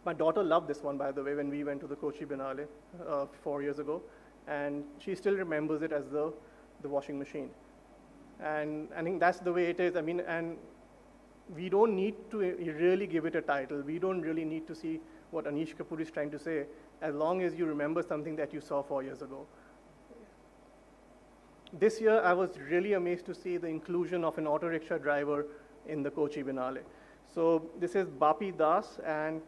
My daughter loved this one, by the way, when we went to the Kochi Biennale 4 years ago, and she still remembers it as the washing machine. And I think that's the way it is. I mean, and we don't need to really give it a title. We don't really need to see what Anish Kapoor is trying to say, as long as you remember something that you saw 4 years ago. This year, I was really amazed to see the inclusion of an auto rickshaw driver in the Kochi Biennale. So this is Bapi Das, and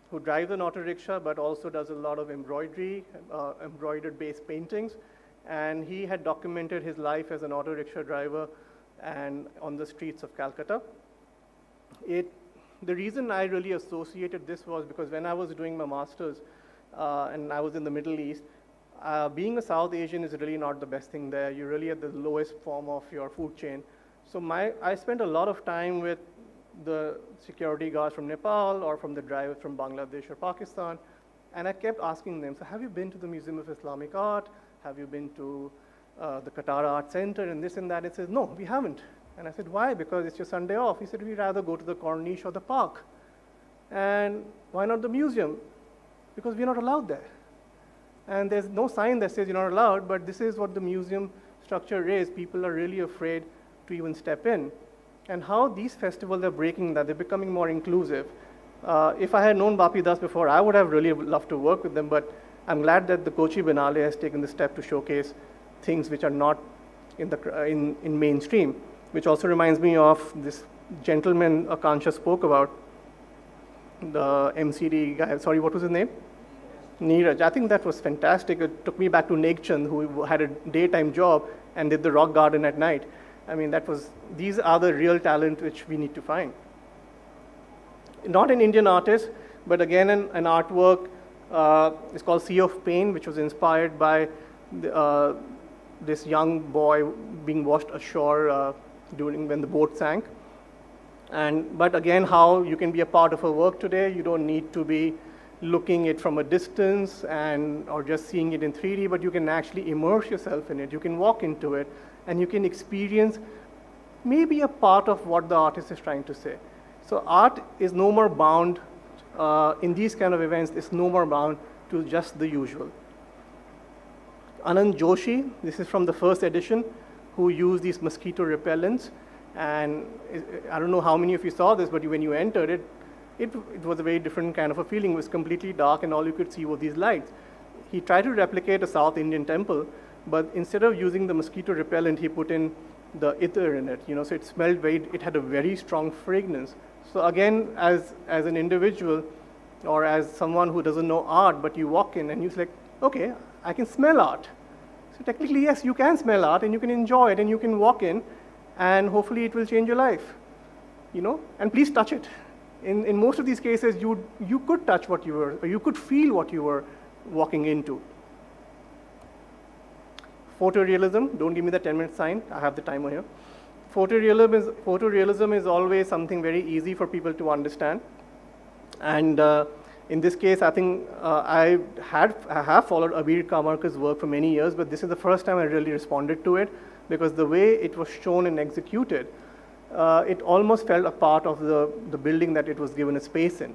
who drives an auto rickshaw, but also does a lot of embroidery, embroidered-based paintings. And he had documented his life as an auto rickshaw driver and on the streets of Calcutta. The reason I really associated this was because when I was doing my master's and I was in the Middle East, being a South Asian is really not the best thing there. You're really at the lowest form of your food chain. So I spent a lot of time with the security guards from Nepal or from the drivers from Bangladesh or Pakistan, and I kept asking them, so have you been to the Museum of Islamic Art? Have you been to the Qatar Art Center and this and that? It says, no, we haven't. And I said, why? Because it's your Sunday off. He said, we'd rather go to the Corniche or the park. And why not the museum? Because we're not allowed there. And there's no sign that says you're not allowed, but this is what the museum structure is. People are really afraid to even step in. And how these festivals are breaking that, they're becoming more inclusive. If I had known Bapi Das before, I would have really loved to work with them, but I'm glad that the Kochi Biennale has taken the step to showcase things which are not in mainstream, which also reminds me of this gentleman Akansha spoke about, the MCD guy, sorry, what was his name? Neeraj. I think that was fantastic. It took me back to Negchand, who had a daytime job and did the rock garden at night. I mean, these are the real talent which we need to find. Not an Indian artist, but again, an artwork. It's called Sea of Pain, which was inspired by this young boy being washed ashore when the boat sank. But again, how you can be a part of a work today. You don't need to be looking it from a distance or just seeing it in 3D, but you can actually immerse yourself in it. You can walk into it, and you can experience maybe a part of what the artist is trying to say. So art is no more bound, in these kind of events, it's no more bound to just the usual. Anand Joshi, this is from the first edition, who used these mosquito repellents. And I don't know how many of you saw this, but when you entered it, it was a very different kind of a feeling. It was completely dark, and all you could see were these lights. He tried to replicate a South Indian temple, but instead of using the mosquito repellent, he put in the ether in it. So it smelled it had a very strong fragrance. So again, as an individual, or as someone who doesn't know art, but you walk in and you're like, okay, I can smell art. So technically, yes, you can smell art, and you can enjoy it, and you can walk in, and hopefully it will change your life. And please touch it. In most of these cases, you could touch what you were, or you could feel what you were walking into. Photorealism, don't give me the 10-minute sign, I have the timer here. Photorealism is always something very easy for people to understand. And in this case, I think I have followed Abir Kamarkar's work for many years, but this is the first time I really responded to it, because the way it was shown and executed, it almost felt a part of the building that it was given a space in.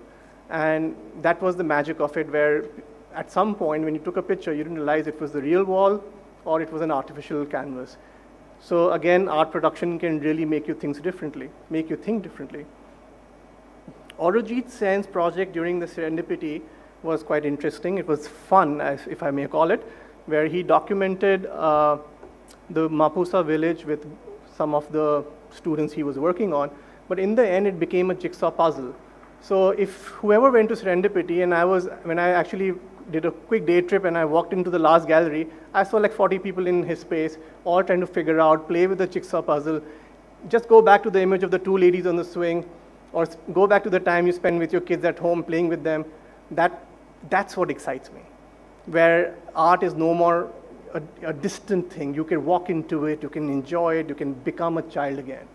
And that was the magic of it, where at some point when you took a picture, you didn't realize it was the real wall or it was an artificial canvas. So again, art production can really make you think differently. Aurojit Sen's project during the Serendipity was quite interesting. It was fun, if I may call it, where he documented the Mapusa village with some of the students he was working on. But in the end, it became a jigsaw puzzle. So if whoever went to Serendipity, and when I actually did a quick day trip and I walked into the last gallery, I saw like 40 people in his space, all trying to figure out, play with the jigsaw puzzle. Just go back to the image of the two ladies on the swing, or go back to the time you spend with your kids at home playing with them. That's what excites me, where art is no more a distant thing. You can walk into it, you can enjoy it, you can become a child again.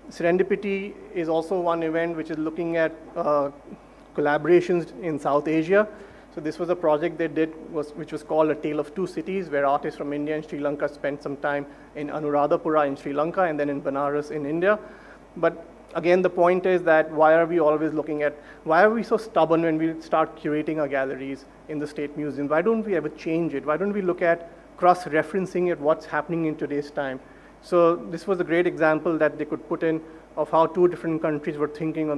Serendipity is also one event which is looking at collaborations in South Asia. So this was a project they did, which was called A Tale of Two Cities, where artists from India and Sri Lanka spent some time in Anuradhapura in Sri Lanka and then in Banaras in India. But again, the point is that why are we so stubborn when we start curating our galleries in the state museums? Why don't we ever change it? Why don't we look at cross-referencing at what's happening in today's time. So this was a great example that they could put in of how two different countries were thinking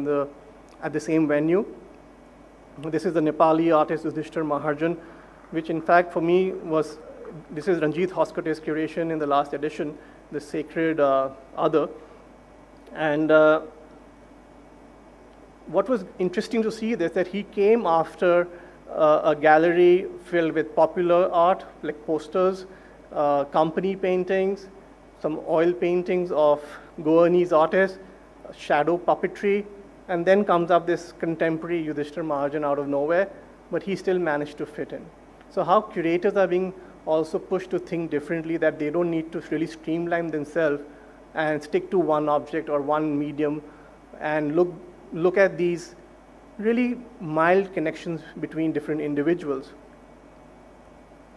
at the same venue. This is the Nepali artist Yudhishthir Maharjan, which in fact for me this is Ranjit Hoskote's curation in the last edition, The Sacred Other. And what was interesting to see is that he came after a gallery filled with popular art, like posters, company paintings, some oil paintings of Goanese artists, shadow puppetry, and then comes up this contemporary Yudhishthir Maharjan out of nowhere, but he still managed to fit in. So how curators are being also pushed to think differently, that they don't need to really streamline themselves and stick to one object or one medium, and look at these really mild connections between different individuals.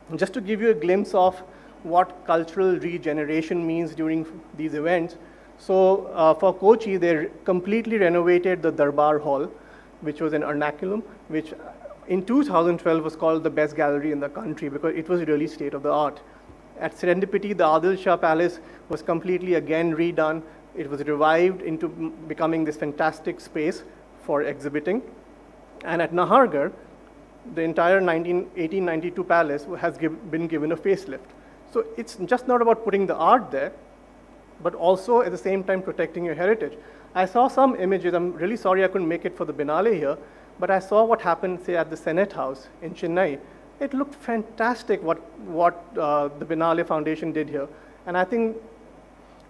And just to give you a glimpse of what cultural regeneration means during these events, so for Kochi, they completely renovated the Darbar Hall, which was an Ernakulam, which in 2012 was called the best gallery in the country because it was really state of the art. At Serendipity, the Adil Shah Palace was completely again redone. It was revived into becoming this fantastic space for exhibiting. And at Nahargarh, the entire 1892 palace has been given a facelift. So it's just not about putting the art there, but also at the same time protecting your heritage. I saw some images, I'm really sorry I couldn't make it for the Biennale here, but I saw what happened, say, at the Senate House in Chennai. It looked fantastic what the Biennale Foundation did here. And I think,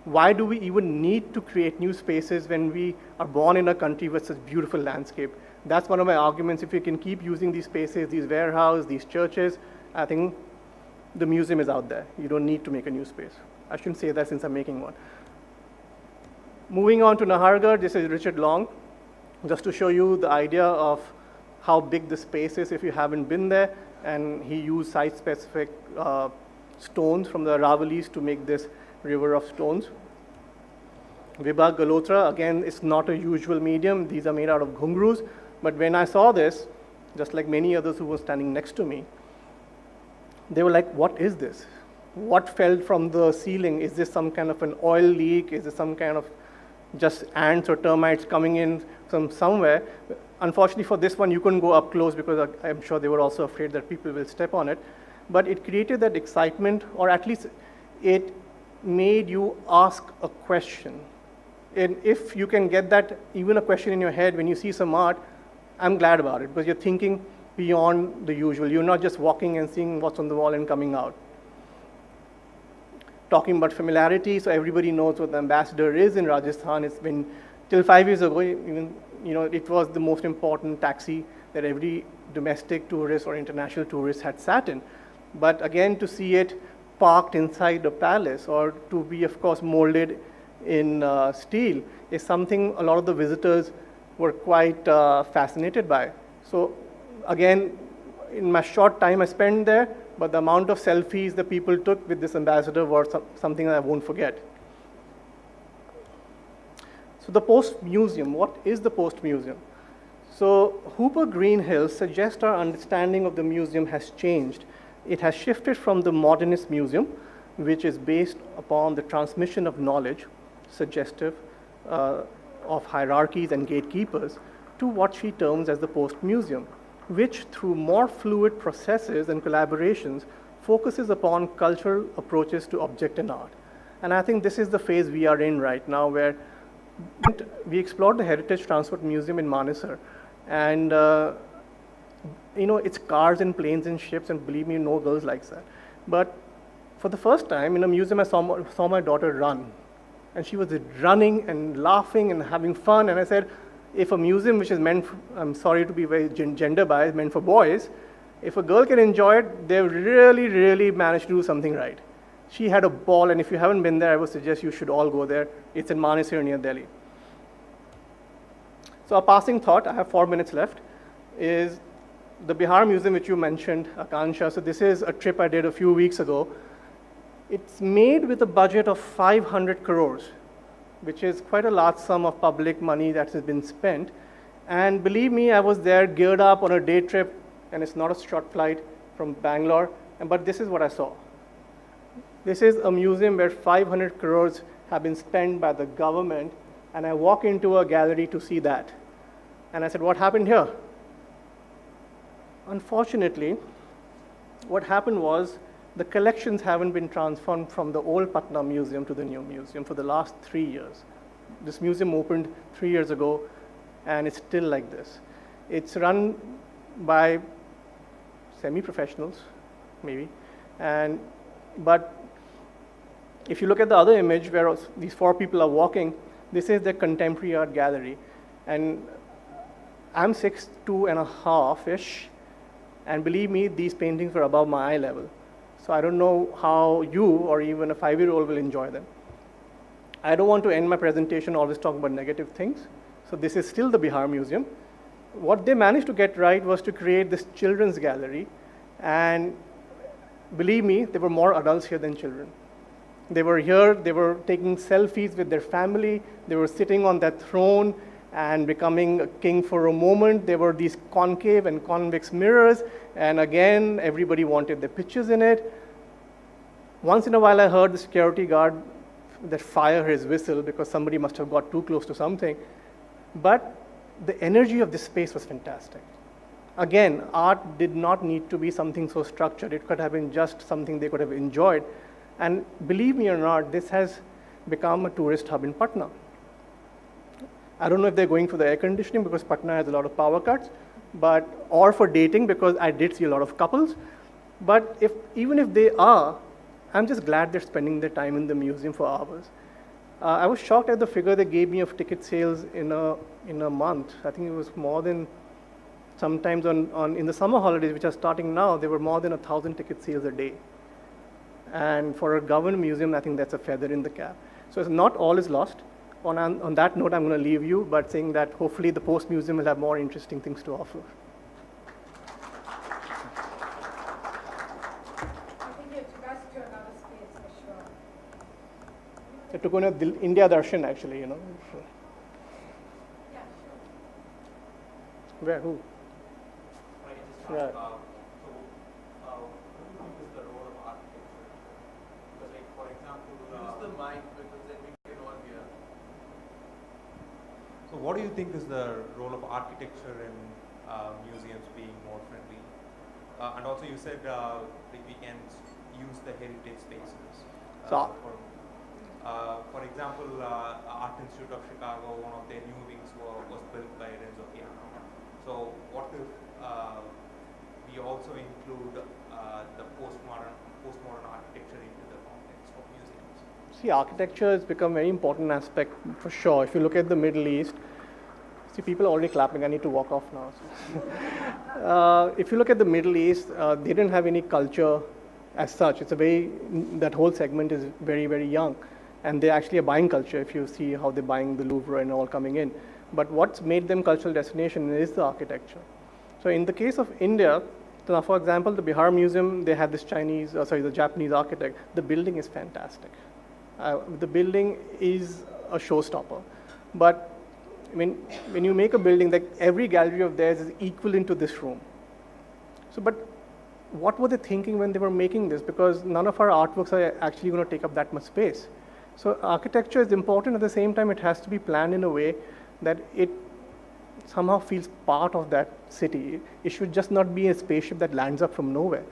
why do we even need to create new spaces when we are born in a country with such beautiful landscape? That's one of my arguments. If you can keep using these spaces, these warehouses, these churches, I think the museum is out there. You don't need to make a new space. I shouldn't say that since I'm making one. Moving on to Nahargarh, this is Richard Long, just to show you the idea of how big the space is if you haven't been there. And he used site-specific stones from the Aravallis to make this river of stones. Vibha Galotra, again, it's not a usual medium. These are made out of ghungroos. But when I saw this, just like many others who were standing next to me, they were like, what is this? What fell from the ceiling? Is this some kind of an oil leak? Is this some kind of just ants or termites coming in from somewhere? Unfortunately for this one, you couldn't go up close because I'm sure they were also afraid that people will step on it. But it created that excitement, or at least it made you ask a question. And if you can get that, even a question in your head when you see some art, I'm glad about it because you're thinking beyond the usual. You're not just walking and seeing what's on the wall and coming out. Talking about familiarity, so everybody knows what the ambassador is in Rajasthan. It's been, till 5 years ago, even, it was the most important taxi that every domestic tourist or international tourist had sat in. But again, to see it parked inside the palace, or to be, of course, molded in steel, is something a lot of the visitors were quite fascinated by. So again, in my short time I spent there, but the amount of selfies the people took with this ambassador was something that I won't forget. So the Post Museum, what is the Post Museum? So Hooper Greenhill suggests our understanding of the museum has changed. It has shifted from the modernist museum, which is based upon the transmission of knowledge, suggestive of hierarchies and gatekeepers, to what she terms as the Post Museum, which through more fluid processes and collaborations focuses upon cultural approaches to object and art. And I think this is the phase we are in right now, where we explored the Heritage Transport Museum in Manesar, and it's cars and planes and ships, and believe me, no girls likes that. But for the first time in a museum, I saw my daughter run, and she was running and laughing and having fun. And I said, if a museum which is meant for, I'm sorry to be very gender biased, meant for boys, if a girl can enjoy it, they've really, really managed to do something right. She had a ball, and if you haven't been there, I would suggest you should all go there. It's in Manesar near Delhi. So a passing thought, I have 4 minutes left, is the Bihar Museum, which you mentioned, Akansha. So this is a trip I did a few weeks ago. It's made with a budget of 500 crores, which is quite a large sum of public money that has been spent. And believe me, I was there geared up on a day trip, and it's not a short flight from Bangalore, but this is what I saw. This is a museum where 500 crores have been spent by the government, and I walk into a gallery to see that. And I said, what happened here? Unfortunately, what happened was the collections haven't been transformed from the old Patna Museum to the new museum for the last 3 years. This museum opened 3 years ago, and it's still like this. It's run by semi-professionals, maybe, but if you look at the other image where these 4 people are walking, this is the contemporary art gallery, and I'm 6'2.5" and believe me, these paintings were above my eye level. So I don't know how you or even a 5-year-old will enjoy them. I don't want to end my presentation always talking about negative things. So this is still the Bihar Museum. What they managed to get right was to create this children's gallery, and believe me, there were more adults here than children. They were here, they were taking selfies with their family, they were sitting on that throne and becoming a king for a moment. There were these concave and convex mirrors, and again, everybody wanted their pictures in it. Once in a while, I heard the security guard that fire his whistle because somebody must have got too close to something. But the energy of this space was fantastic. Again, art did not need to be something so structured. It could have been just something they could have enjoyed. And believe me or not, this has become a tourist hub in Patna. I don't know if they're going for the air conditioning because Patna has a lot of power cuts, or for dating because I did see a lot of couples. But even if they are, I'm just glad they're spending their time in the museum for hours. I was shocked at the figure they gave me of ticket sales in a month. I think it was more than, sometimes in the summer holidays, which are starting now, there were more than 1,000 ticket sales a day. And for a government museum, I think that's a feather in the cap. So it's not all is lost. On that note, I'm going to leave you, but saying that hopefully the Post Museum will have more interesting things to offer. I think it took us to another space for sure. It took on a India Darshan, actually, you know. Yeah, sure. Where, who? Yeah. So what do you think is the role of architecture in museums being more friendly? And also you said we can use the heritage spaces. For example, Art Institute of Chicago, one of their new wings was built by Renzo Piano. So what if we also include the postmodern architecture into the context of museums? See, architecture has become a very important aspect for sure. If you look at the Middle East, see, people are already clapping. I need to walk off now. If you look at the Middle East, they didn't have any culture as such. That whole segment is very, very young. And they actually are buying culture if you see how they're buying the Louvre and all coming in. But what's made them cultural destination is the architecture. So in the case of India, so for example, the Bihar Museum, they have this the Japanese architect. The building is fantastic. The building is a showstopper. But when you make a building, like every gallery of theirs is equivalent to this room. So, but what were they thinking when they were making this? Because none of our artworks are actually going to take up that much space. So architecture is important. At the same time, it has to be planned in a way that it somehow feels part of that city. It should just not be a spaceship that lands up from nowhere.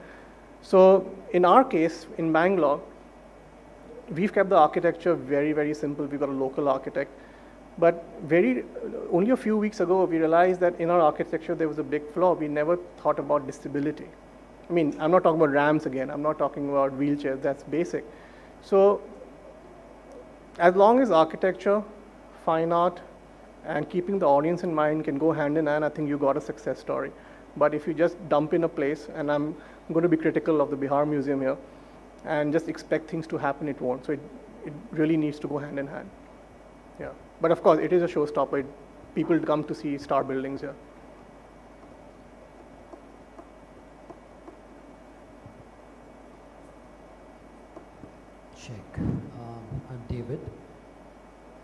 So in our case, in Bangalore, we've kept the architecture very, very simple. We've got a local architect. But only a few weeks ago, we realized that in our architecture, there was a big flaw. We never thought about disability. I mean, I'm not talking about ramps again. I'm not talking about wheelchairs. That's basic. So as long as architecture, fine art, and keeping the audience in mind can go hand in hand, I think you got a success story. But if you just dump in a place, and I'm going to be critical of the Bihar Museum here, and just expect things to happen, it won't. So it really needs to go hand in hand. Yeah. But of course, it is a showstopper. People come to see star buildings here. Check. I'm David.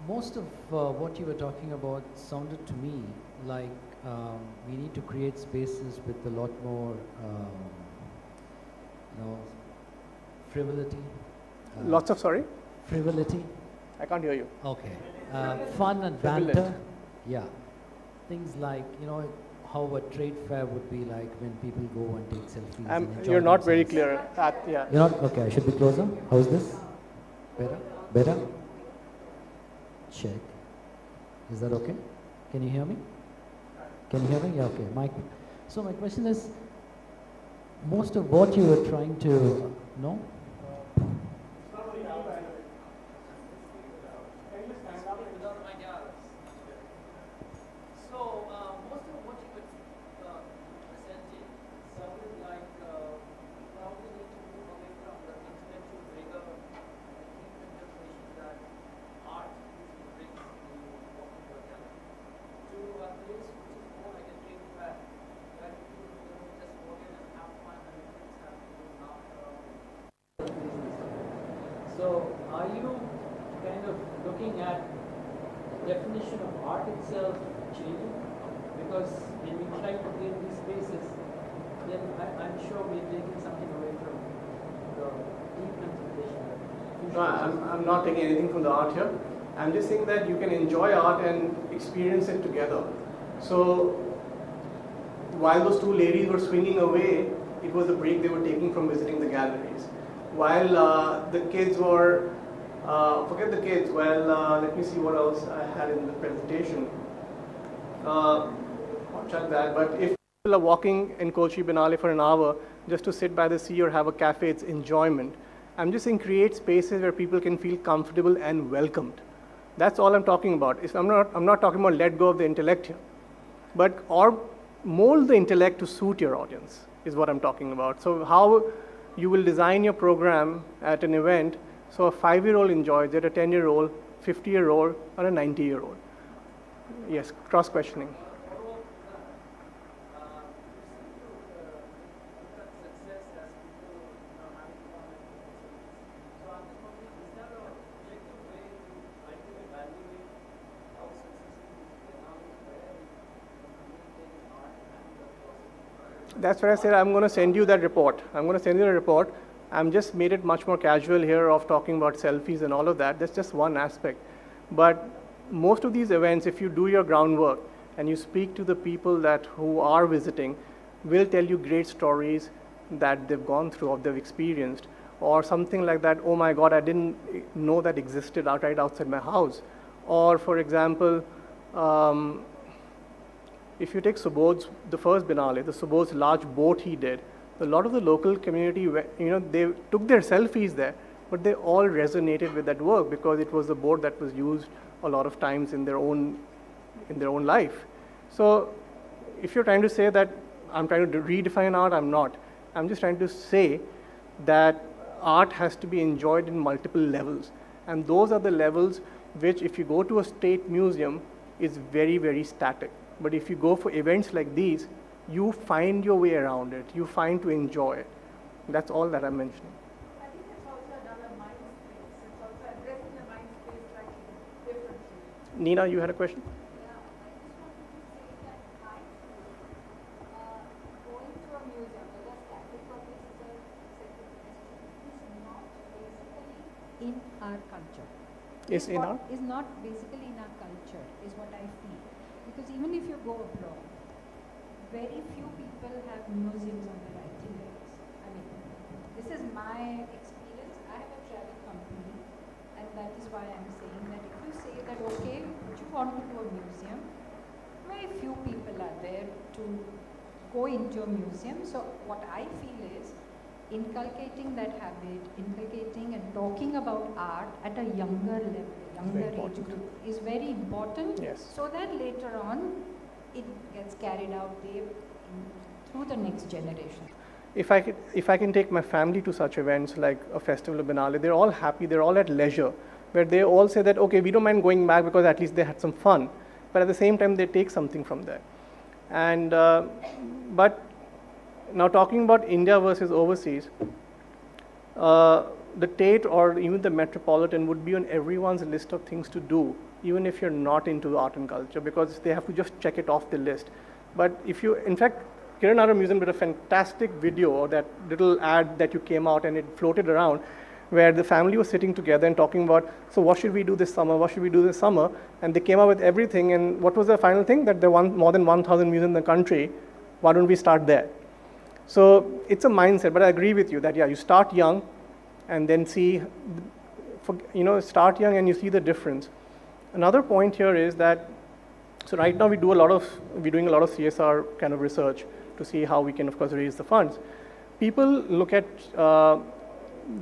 Most of what you were talking about sounded to me like we need to create spaces with a lot more, frivolity, Lots of, sorry? Frivolity. I can't hear you. Okay. Fun and Frivolent. banter. Yeah. Things like, how a trade fair would be like when people go and take selfies. And enjoy You're not very themselves. clear. Yeah. You're not? Okay, I should be closer. How's this? Better? Better? Check. Is that okay? Can you hear me? Can you hear me? Yeah, okay. So my question is, most of what you were trying to know? So, are you kind of looking at the definition of art itself changing? Because when we try to create these spaces, then I'm sure we're taking something away from the deep contemplation. No, I'm not taking anything from the art here. I'm just saying that you can enjoy art and experience it together. So, while those two ladies were swinging away, it was the break they were taking from visiting the galleries. While the kids were, forget the kids, let me see what else I had in the presentation. I'll check that, but if people are walking in Kochi, Benali for an hour just to sit by the sea or have a cafe, it's enjoyment. I'm just saying create spaces where people can feel comfortable and welcomed. That's all I'm talking about. I'm not talking about let go of the intellect here, but or mold the intellect to suit your audience is what I'm talking about. So how you will design your program at an event so a 5-year-old enjoys it, a 10-year-old, 50-year-old, or a 90-year-old. Yes, cross-questioning. That's what I said. I'm going to send you that report. I'm just made it much more casual here of talking about selfies and all of that. That's just one aspect. But most of these events, if you do your groundwork and you speak to the people who are visiting, will tell you great stories that they've gone through or they've experienced, or something like that. Oh my God, I didn't know that existed right outside my house. Or for example, if you take Subodh's, the first Biennale, the Subodh's large boat he did, a lot of the local community, they took their selfies there, but they all resonated with that work because it was the boat that was used a lot of times in their own life. So if you're trying to say that I'm trying to redefine art, I'm not. I'm just trying to say that art has to be enjoyed in multiple levels. And those are the levels which, if you go to a state museum, is very, very static. But if you go for events like these, you find your way around it. You find to enjoy it. That's all that I'm mentioning. I think it's also another mind space. It's also addressing the mind space slightly differently. Nina, you had a question? Yeah, I just wanted to say that going to a museum, whether static or physical, is not basically in our culture. Is not basically in our culture, is what I feel. Because even if you go abroad, very few people have museums on their itineraries. I mean, this is my experience. I have a travel company, and that is why I'm saying that if you say that, okay, would you want to do a museum? Very few people are there to go into a museum. So what I feel is inculcating that habit, inculcating and talking about art at a younger level, younger age group is very important. Yes. So that later on it gets carried out through the next generation. If I can take my family to such events like a festival of Biennale, they're all happy, they're all at leisure, where they all say that, okay, we don't mind going back because at least they had some fun. But at the same time, they take something from there. And, but now talking about India versus overseas, the Tate or even the Metropolitan would be on everyone's list of things to do, even if you're not into art and culture, because they have to just check it off the list. But if you, in fact, Kiran Art Museum did a fantastic video, or that little ad that you came out and it floated around, where the family was sitting together and talking about, so what should we do this summer, what should we do this summer? And they came up with everything, and what was the final thing? That there are more than 1,000 museums in the country, why don't we start there? So it's a mindset, but I agree with you that, yeah, you start young and then see, start young and you see the difference. Another point here is that, so right now we're doing a lot of CSR kind of research to see how we can, of course, raise the funds. People look at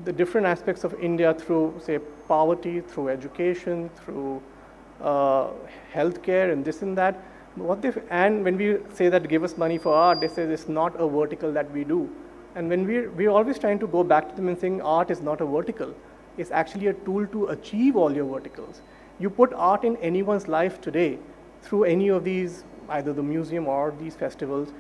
the different aspects of India through, say, poverty, through education, through healthcare and this and that. And when we say that give us money for art, they say it's not a vertical that we do. And when we're always trying to go back to them and saying art is not a vertical. It's actually a tool to achieve all your verticals. You put art in anyone's life today through any of these, either the museum or these festivals,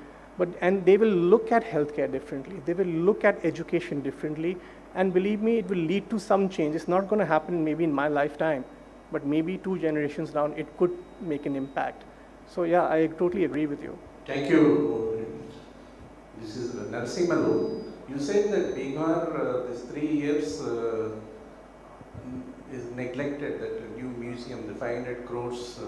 and they will look at healthcare differently. They will look at education differently. And believe me, it will lead to some change. It's not going to happen maybe in my lifetime, but maybe 2 generations down, it could make an impact. So yeah, I totally agree with you. Thank you. This is Narasimhalu. You said that Bihar, this 3 years is neglected, that a new museum, the 500 crores,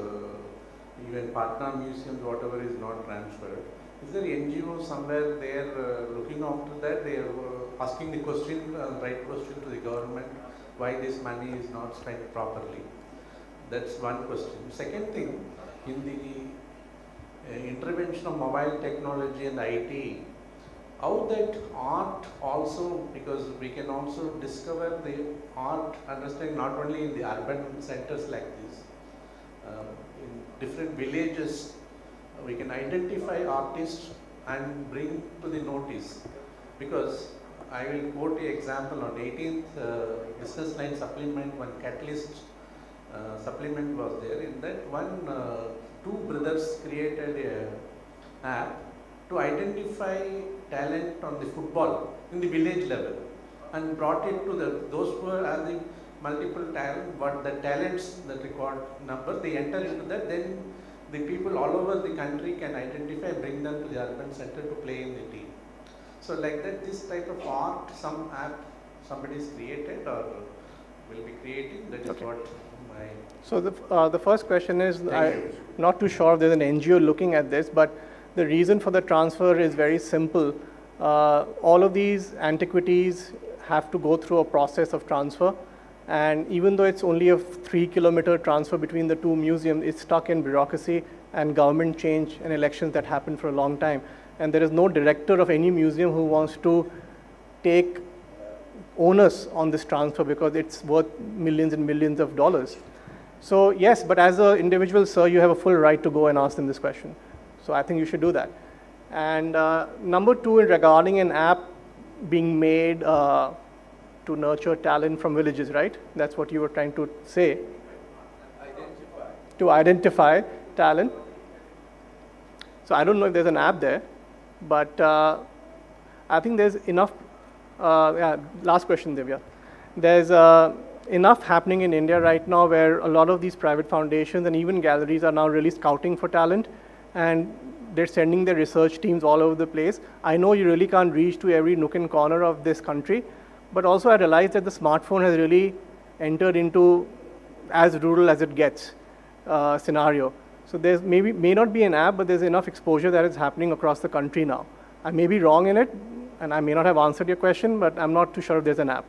even Patna museums, whatever is not transferred. Is there NGO somewhere there looking after that? They are asking the question, right question to the government, why this money is not spent properly. That's one question. Second thing, in the intervention of mobile technology and IT, how that art also, because we can also discover the art, understand not only in the urban centers like this, in different villages, we can identify artists and bring to the notice. Because I will quote an example on 18th Business Line supplement, one Catalyst supplement was there. In that one, 2 brothers created an app to identify talent on the football in the village level and brought it to those who are the multiple talent, what the talents, the record number, they enter into that, then the people all over the country can identify, bring them to the urban center to play in the team. So like that, this type of art, some app somebody is created or will be creating, that is okay. What my... So the first question is, I'm not too sure if there's an NGO looking at this, but the reason for the transfer is very simple. All of these antiquities have to go through a process of transfer. And even though it's only a 3-kilometer transfer between the 2 museums, it's stuck in bureaucracy and government change and elections that happened for a long time. And there is no director of any museum who wants to take onus on this transfer because it's worth millions and millions of dollars. So yes, but as an individual, sir, you have a full right to go and ask them this question. So I think you should do that. And number 2, regarding an app being made to nurture talent from villages, right? That's what you were trying to say. To identify talent. So I don't know if there's an app there, but I think there's enough. Last question, Divya. There's enough happening in India right now where a lot of these private foundations and even galleries are now really scouting for talent, and they're sending their research teams all over the place. I know you really can't reach to every nook and corner of this country, but also I realized that the smartphone has really entered into as rural as it gets scenario. So there's may not be an app, but there's enough exposure that is happening across the country now. I may be wrong in it, and I may not have answered your question, but I'm not too sure if there's an app.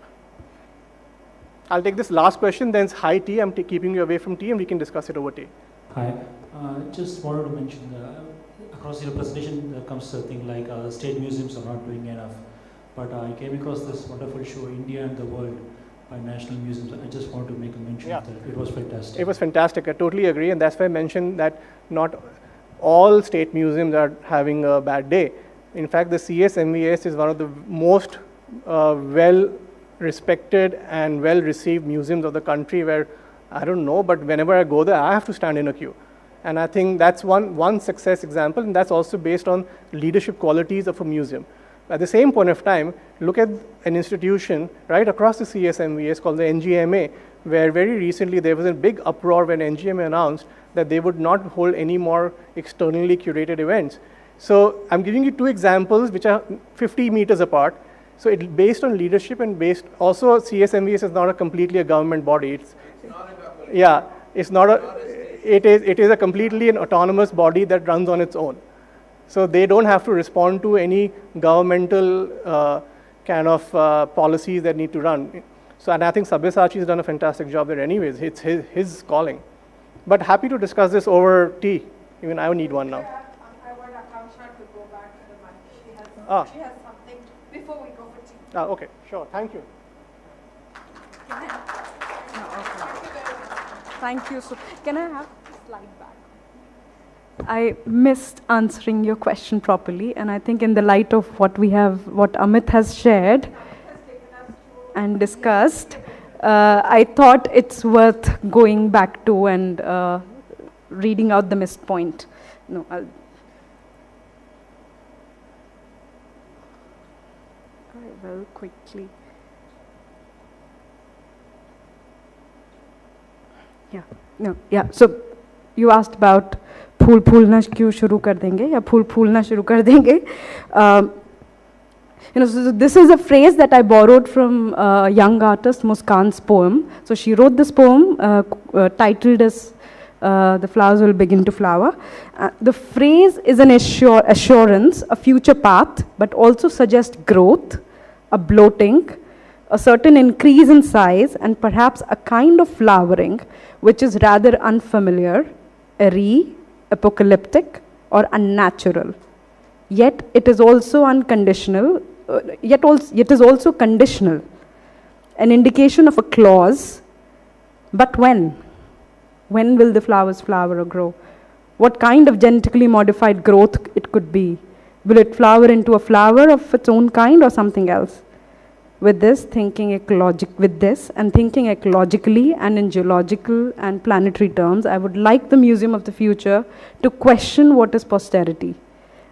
I'll take this last question, then it's high tea. I'm keeping you away from tea, and we can discuss it over tea. Hi. Just wanted to mention, across your presentation there comes a thing like state museums are not doing enough. But I came across this wonderful show, India and the World, by National Museums. I just wanted to make a mention of that. It was fantastic. It was fantastic. I totally agree. And that's why I mentioned that not all state museums are having a bad day. In fact, the CSMVS is one of the most well-respected and well-received museums of the country where, I don't know, but whenever I go there, I have to stand in a queue. And I think that's one success example, and that's also based on leadership qualities of a museum. At the same point of time, look at an institution right across the CSMVS called the NGMA, where very recently there was a big uproar when NGMA announced that they would not hold any more externally curated events. So I'm giving you 2 examples which are 50 meters apart. So it's based on leadership and based, also CSMVS is not a completely a government body. It's not a government. Yeah, it's not it is a completely an autonomous body that runs on its own. So they don't have to respond to any governmental kind of policies that need to run. So, and I think Sabyasachi has done a fantastic job there anyways. It's his calling. But happy to discuss this over tea. Even I need one now. I want Akansha to go back to the mic. She has something before we go for tea. Okay, sure. Thank you. Thank you. So, can I have the slide back? I missed answering your question properly, and I think in the light of what Amit has shared and discussed, I thought it's worth going back to and reading out the missed point. No, I will quickly. So you asked about फूल फूलना क्यों शुरू कर देंगे या फूल फूलना शुरू कर देंगे. So this is a phrase that I borrowed from young artist Muskan's poem. So she wrote this poem titled as "The Flowers Will Begin to Flower." The phrase is an assurance, a future path, but also suggests growth, a bloating, a certain increase in size, and perhaps a kind of flowering which is rather unfamiliar, airy, apocalyptic, or unnatural. Yet it is also unconditional. It is also conditional, an indication of a clause. But when? When will the flowers flower or grow? What kind of genetically modified growth it could be? Will it flower into a flower of its own kind or something else? With this, thinking ecologically and in geological and planetary terms, I would like the Museum of the Future to question what is posterity,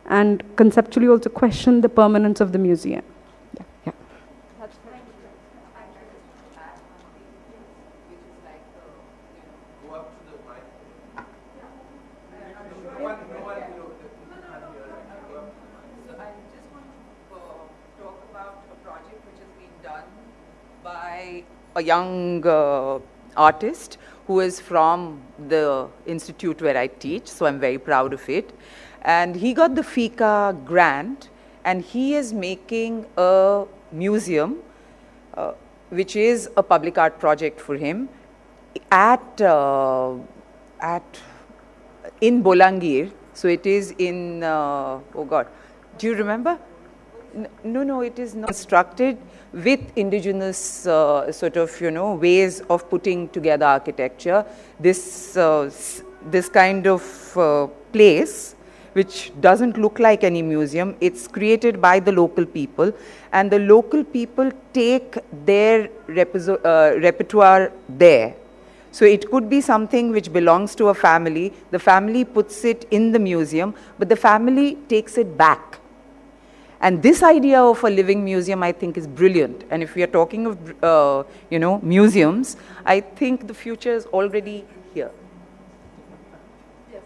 and conceptually also question the permanence of the museum. Yeah. A young artist who is from the institute where I teach, so I'm very proud of it. And he got the FICA grant, and he is making a museum, which is a public art project for him, in Bolangir. So it is in, oh God, do you remember? No, it is not constructed with indigenous sort of, ways of putting together architecture. This kind of place, which doesn't look like any museum, it's created by the local people, and the local people take their repertoire there. So it could be something which belongs to a family. The family puts it in the museum, but the family takes it back. And this idea of a living museum, I think, is brilliant. And if we are talking of, museums, I think the future is already here. Yes,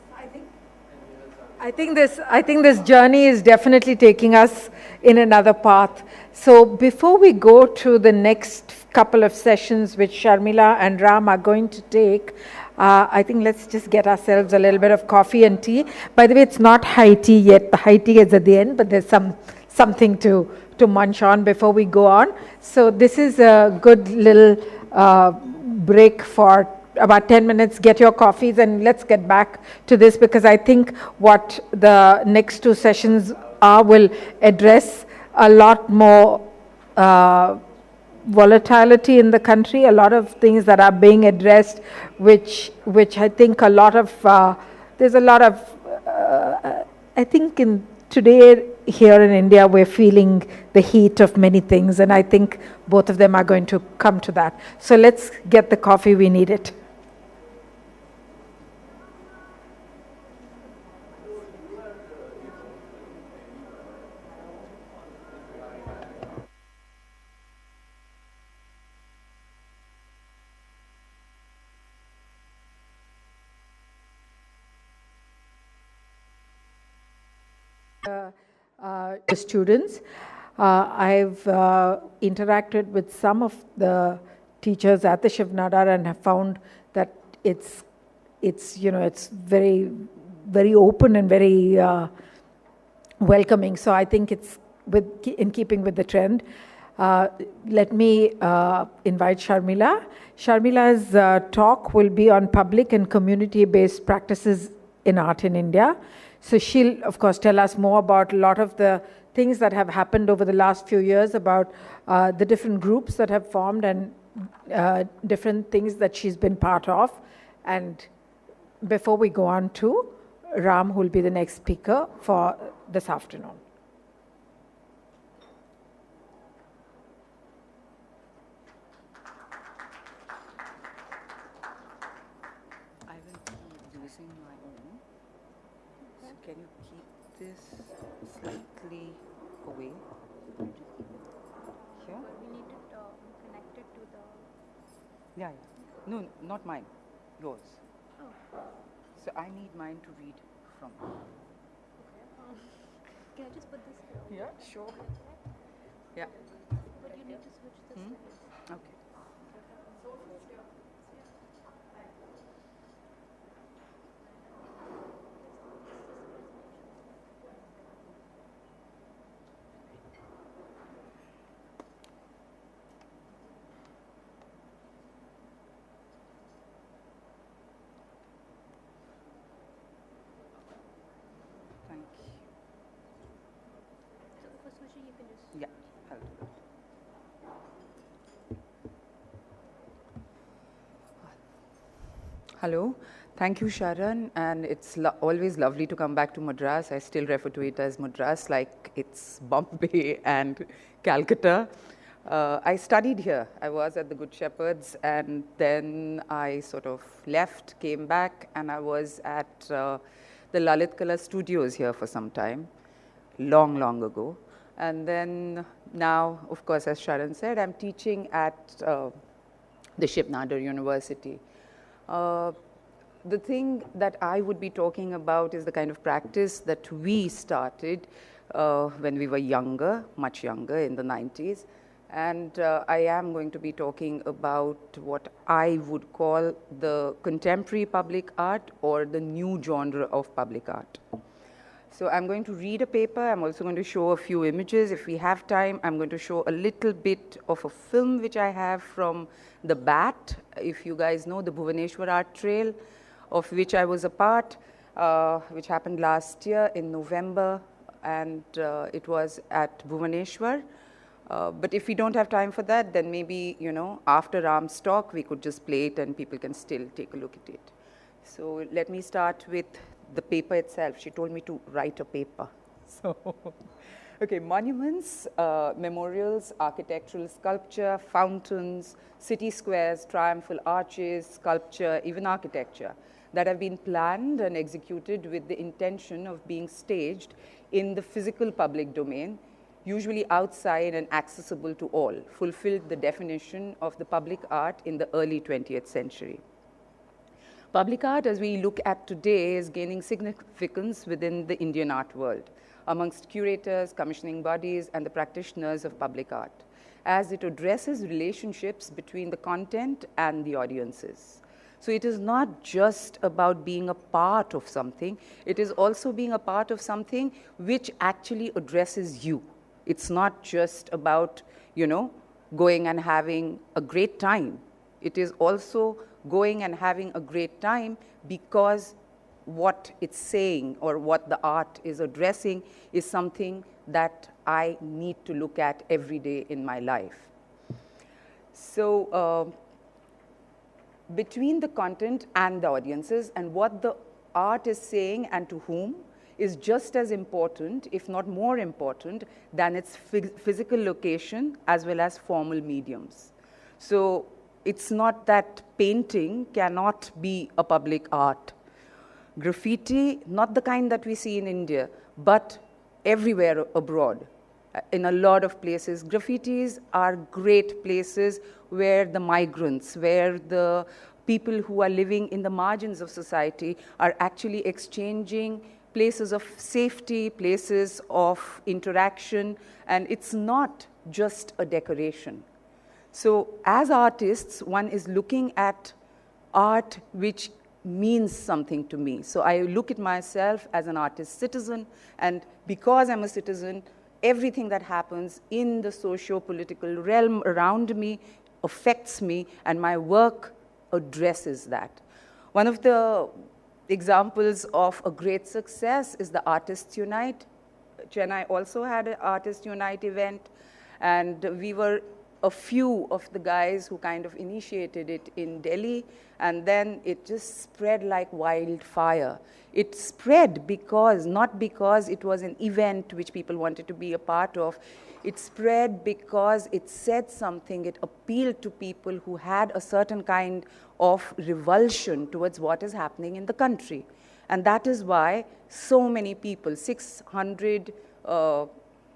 I think this journey is definitely taking us in another path. So before we go to the next couple of sessions, which Sharmila and Ram are going to take, I think let's just get ourselves a little bit of coffee and tea. By the way, it's not high tea yet. The high tea is at the end, but there's something to munch on before we go on. So this is a good little break for about 10 minutes. Get your coffees and let's get back to this, because I think what the next two sessions will address a lot more volatility in the country, a lot of things that are being addressed, which I think a lot of, there's a lot of, I think today here in India, we're feeling the heat of many things, and I think both of them are going to come to that. So let's get the coffee, we need it. The students. I've interacted with some of the teachers at the Shiv Nadar and have found that it's very, very open and very welcoming. So I think it's in keeping with the trend. Let me invite Sharmila. Sharmila's talk will be on public and community-based practices in art in India. So she'll, of course, tell us more about a lot of the things that have happened over the last few years, about the different groups that have formed and different things that she's been part of. And before we go on to Ram, who will be the next speaker for this afternoon. I will be using my own. So can you keep this slightly away? Here? We need to connect it to the... Yeah. No, not mine. Yours. Oh. So I need mine to read from. Okay. Can I just put this here? Yeah, sure. Yeah. But you need to switch the slides. Okay. Thank you. So for switching, you can just... Yeah, I'll do that. Hello, thank you, Sharan, and it's always lovely to come back to Madras. I still refer to it as Madras, like it's Bombay and Calcutta. I studied here. I was at the Good Shepherds, and then I sort of left, came back, and I was at the Lalit Kala Studios here for some time, long, long ago. And then now, of course, as Sharan said, I'm teaching at the Shiv Nadar University. The thing that I would be talking about is the kind of practice that we started when we were younger, much younger, in the 90s. And I am going to be talking about what I would call the contemporary public art or the new genre of public art. So I'm going to read a paper. I'm also going to show a few images. If we have time, I'm going to show a little bit of a film which I have from the BAT, if you guys know, the Bhubaneswar Art Trail, of which I was a part, which happened last year in November, and it was at Bhubaneswar. But if we don't have time for that, then maybe, after Ram's talk, we could just play it and people can still take a look at it. So let me start with the paper itself. She told me to write a paper. So, okay, monuments, memorials, architectural sculpture, fountains, city squares, triumphal arches, sculpture, even architecture that have been planned and executed with the intention of being staged in the physical public domain, usually outside and accessible to all, fulfilled the definition of the public art in the early 20th century. Public art, as we look at today, is gaining significance within the Indian art world, amongst curators, commissioning bodies, and the practitioners of public art, as it addresses relationships between the content and the audiences. So it is not just about being a part of something, it is also being a part of something which actually addresses you. It's not just about, going and having a great time. It is also going and having a great time because what it's saying or what the art is addressing is something that I need to look at every day in my life. So between the content and the audiences and what the art is saying and to whom is just as important, if not more important, than its physical location as well as formal mediums. So it's not that painting cannot be a public art. Graffiti, not the kind that we see in India, but everywhere abroad. In a lot of places, graffitis are great places where the migrants, where the people who are living in the margins of society are actually exchanging places of safety, places of interaction, and it's not just a decoration. So as artists, one is looking at art which means something to me. So I look at myself as an artist citizen, and because I'm a citizen, everything that happens in the socio-political realm around me affects me, and my work addresses that. One of the examples of a great success is the Artists Unite. Chennai also had an Artists Unite event, and we were a few of the guys who kind of initiated it in Delhi, and then it just spread like wildfire. It spread because, not because it was an event which people wanted to be a part of, it spread because it said something, it appealed to people who had a certain kind of revulsion towards what is happening in the country. And that is why so many people, 600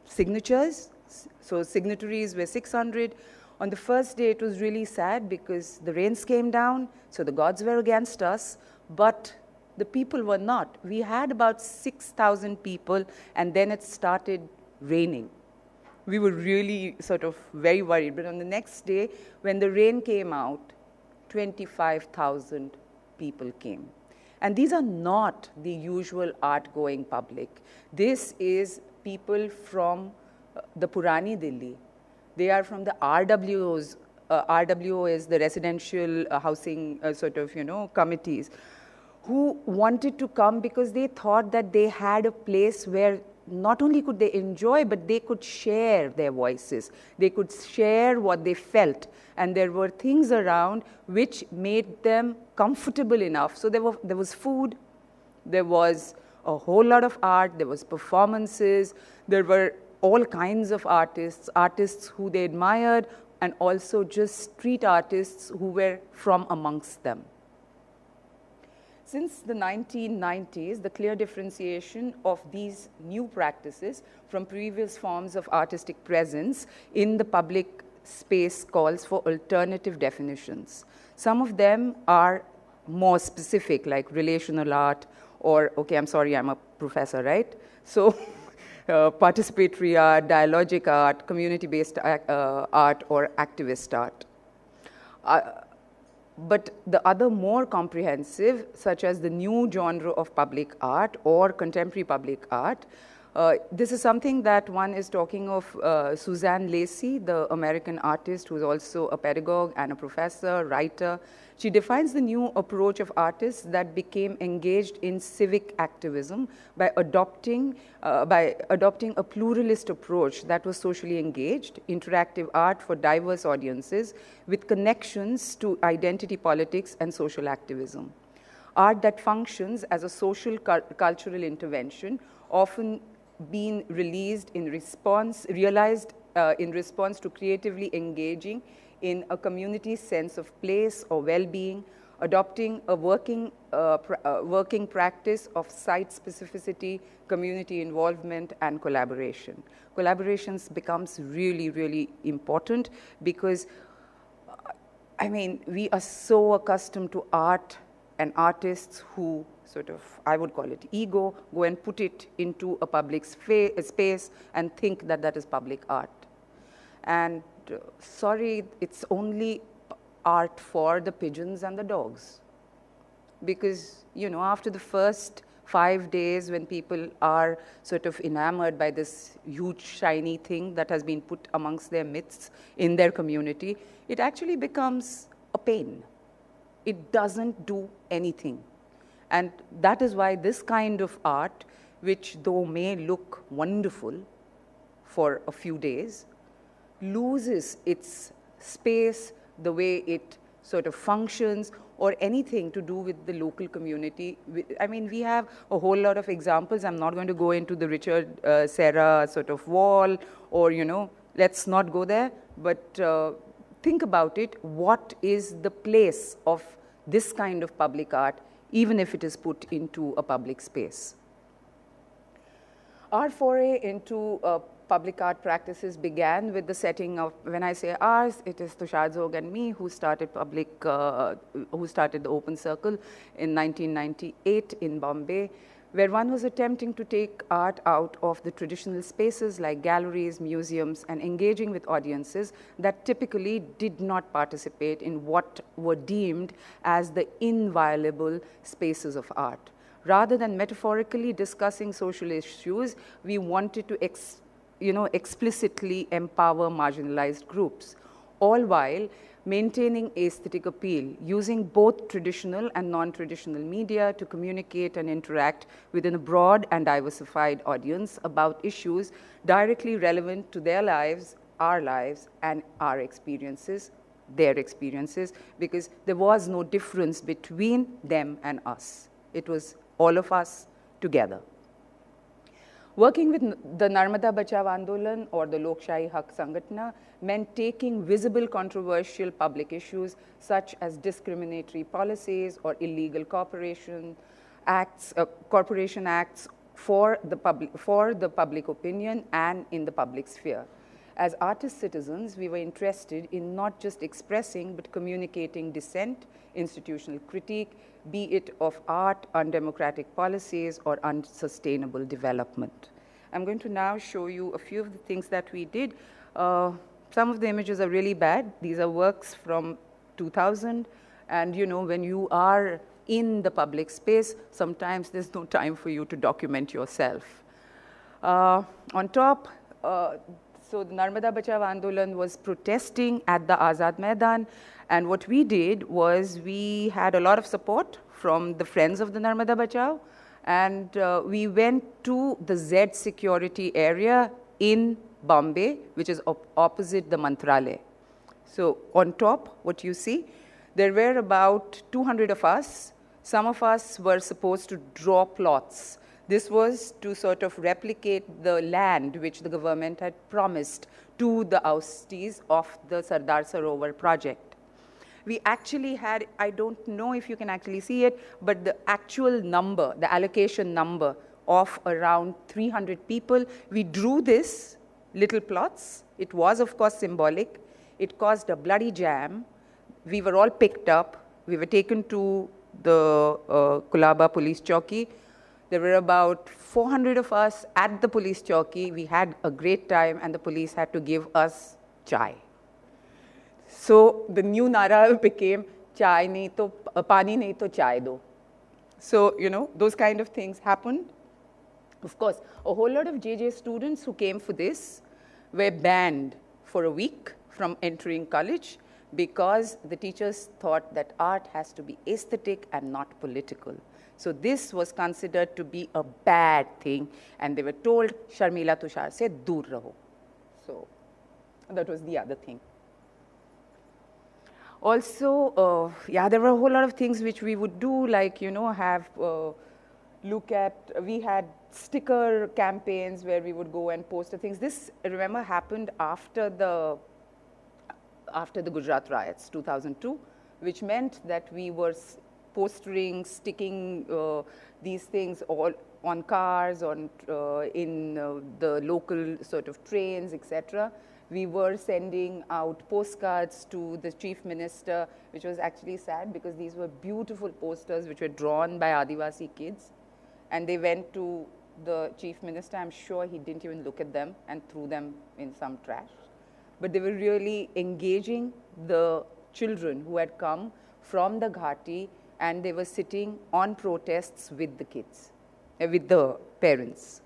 signatures, so signatories were 600. On the first day, it was really sad because the rains came down, so the gods were against us, but the people were not. We had about 6,000 people, and then it started raining. We were really sort of very worried. But on the next day, when the rain came out, 25,000 people came. And these are not the usual art-going public. This is people from the Purani Delhi. They are from the RWOs. RWO is the residential housing committees, who wanted to come because they thought that they had a place where not only could they enjoy, but they could share their voices. They could share what they felt. And there were things around which made them comfortable enough. So there was food, there was a whole lot of art, there was performances, there were all kinds of artists, artists who they admired, and also just street artists who were from amongst them. Since the 1990s, the clear differentiation of these new practices from previous forms of artistic presence in the public space calls for alternative definitions. Some of them are more specific, like relational art, or, okay, I'm sorry, I'm a professor, right? So, participatory art, dialogic art, community-based art, or activist art. But the other more comprehensive, such as the new genre of public art or contemporary public art, this is something that one is talking of Suzanne Lacy, the American artist who is also a pedagogue and a professor, writer. She defines the new approach of artists that became engaged in civic activism by adopting a pluralist approach that was socially engaged, interactive art for diverse audiences with connections to identity politics and social activism. Art that functions as a social cultural intervention, often being realized in response to creatively engaging in a community sense of place or well-being, adopting a working practice of site specificity, community involvement, and collaboration. Collaborations becomes really, really important because, I mean, we are so accustomed to art and artists who sort of, I would call it ego, go and put it into a public space and think that that is public art. And sorry, it's only art for the pigeons and the dogs. Because, you know, after the first 5 days when people are sort of enamored by this huge shiny thing that has been put amongst their midst in their community, it actually becomes a pain. It doesn't do anything. And that is why this kind of art, which though may look wonderful for a few days, loses its space, the way it sort of functions, or anything to do with the local community. I mean, we have a whole lot of examples. I'm not going to go into the Richard Serra sort of wall, or, you know, let's not go there. But think about it. What is the place of this kind of public art, even if it is put into a public space? Our foray into public art practices began with the setting of, when I say ours, it is Tushar Zog and me who started who started the Open Circle in 1998 in Bombay, where one was attempting to take art out of the traditional spaces like galleries, museums, and engaging with audiences that typically did not participate in what were deemed as the inviolable spaces of art. Rather than metaphorically discussing social issues, we wanted to explicitly empower marginalized groups, all while maintaining aesthetic appeal, using both traditional and non-traditional media to communicate and interact within a broad and diversified audience about issues directly relevant to their lives, and our experiences, their experiences, because there was no difference between them and us. It was all of us together. Working with the Narmada Bachao Andolan or the Lok Shahi Haq Sangatna meant taking visible controversial public issues such as discriminatory policies or illegal corporation acts for the public opinion and in the public sphere. As artist citizens, we were interested in not just expressing but communicating dissent, institutional critique, be it of art, undemocratic policies, or unsustainable development. I'm going to now show you a few of the things that we did. Some of the images are really bad. These are works from 2000, and when you are in the public space, sometimes there's no time for you to document yourself. On top, so the Narmada Bachao Andolan was protesting at the Azad Maidan, and what we did was we had a lot of support from the friends of the Narmada Bachao, and we went to the Z security area in Bombay, which is opposite the Mantralaya. So on top, what you see, there were about 200 of us. Some of us were supposed to draw plots. This was to sort of replicate the land which the government had promised to the oustees of the Sardar Sarovar project. We actually had, I don't know if you can actually see it, but the actual number, the allocation number of around 300 people. We drew this little plots. It was, of course, symbolic. It caused a bloody jam. We were all picked up. We were taken to the Kulaba police chowki. There were about 400 of us at the police chowki. We had a great time, and the police had to give us chai. So the new nara became chai nahi to pani nahi to chai do. So those kind of things happened. Of course, a whole lot of JJ students who came for this were banned for a week from entering college because the teachers thought that art has to be aesthetic and not political. So this was considered to be a bad thing, and they were told, Sharmila Tushar se dur raho. So that was the other thing. Also, there were a whole lot of things which we would do, like, have look at, we had sticker campaigns where we would go and post the things. This, remember, happened after the Gujarat riots, 2002, which meant that we were postering, sticking these things all on cars, in the local sort of trains, etc. We were sending out postcards to the chief minister, which was actually sad because these were beautiful posters which were drawn by Adivasi kids. And they went to the chief minister. I'm sure he didn't even look at them and threw them in some trash. But they were really engaging the children who had come from the Ghati, and they were sitting on protests with the kids, with the parents.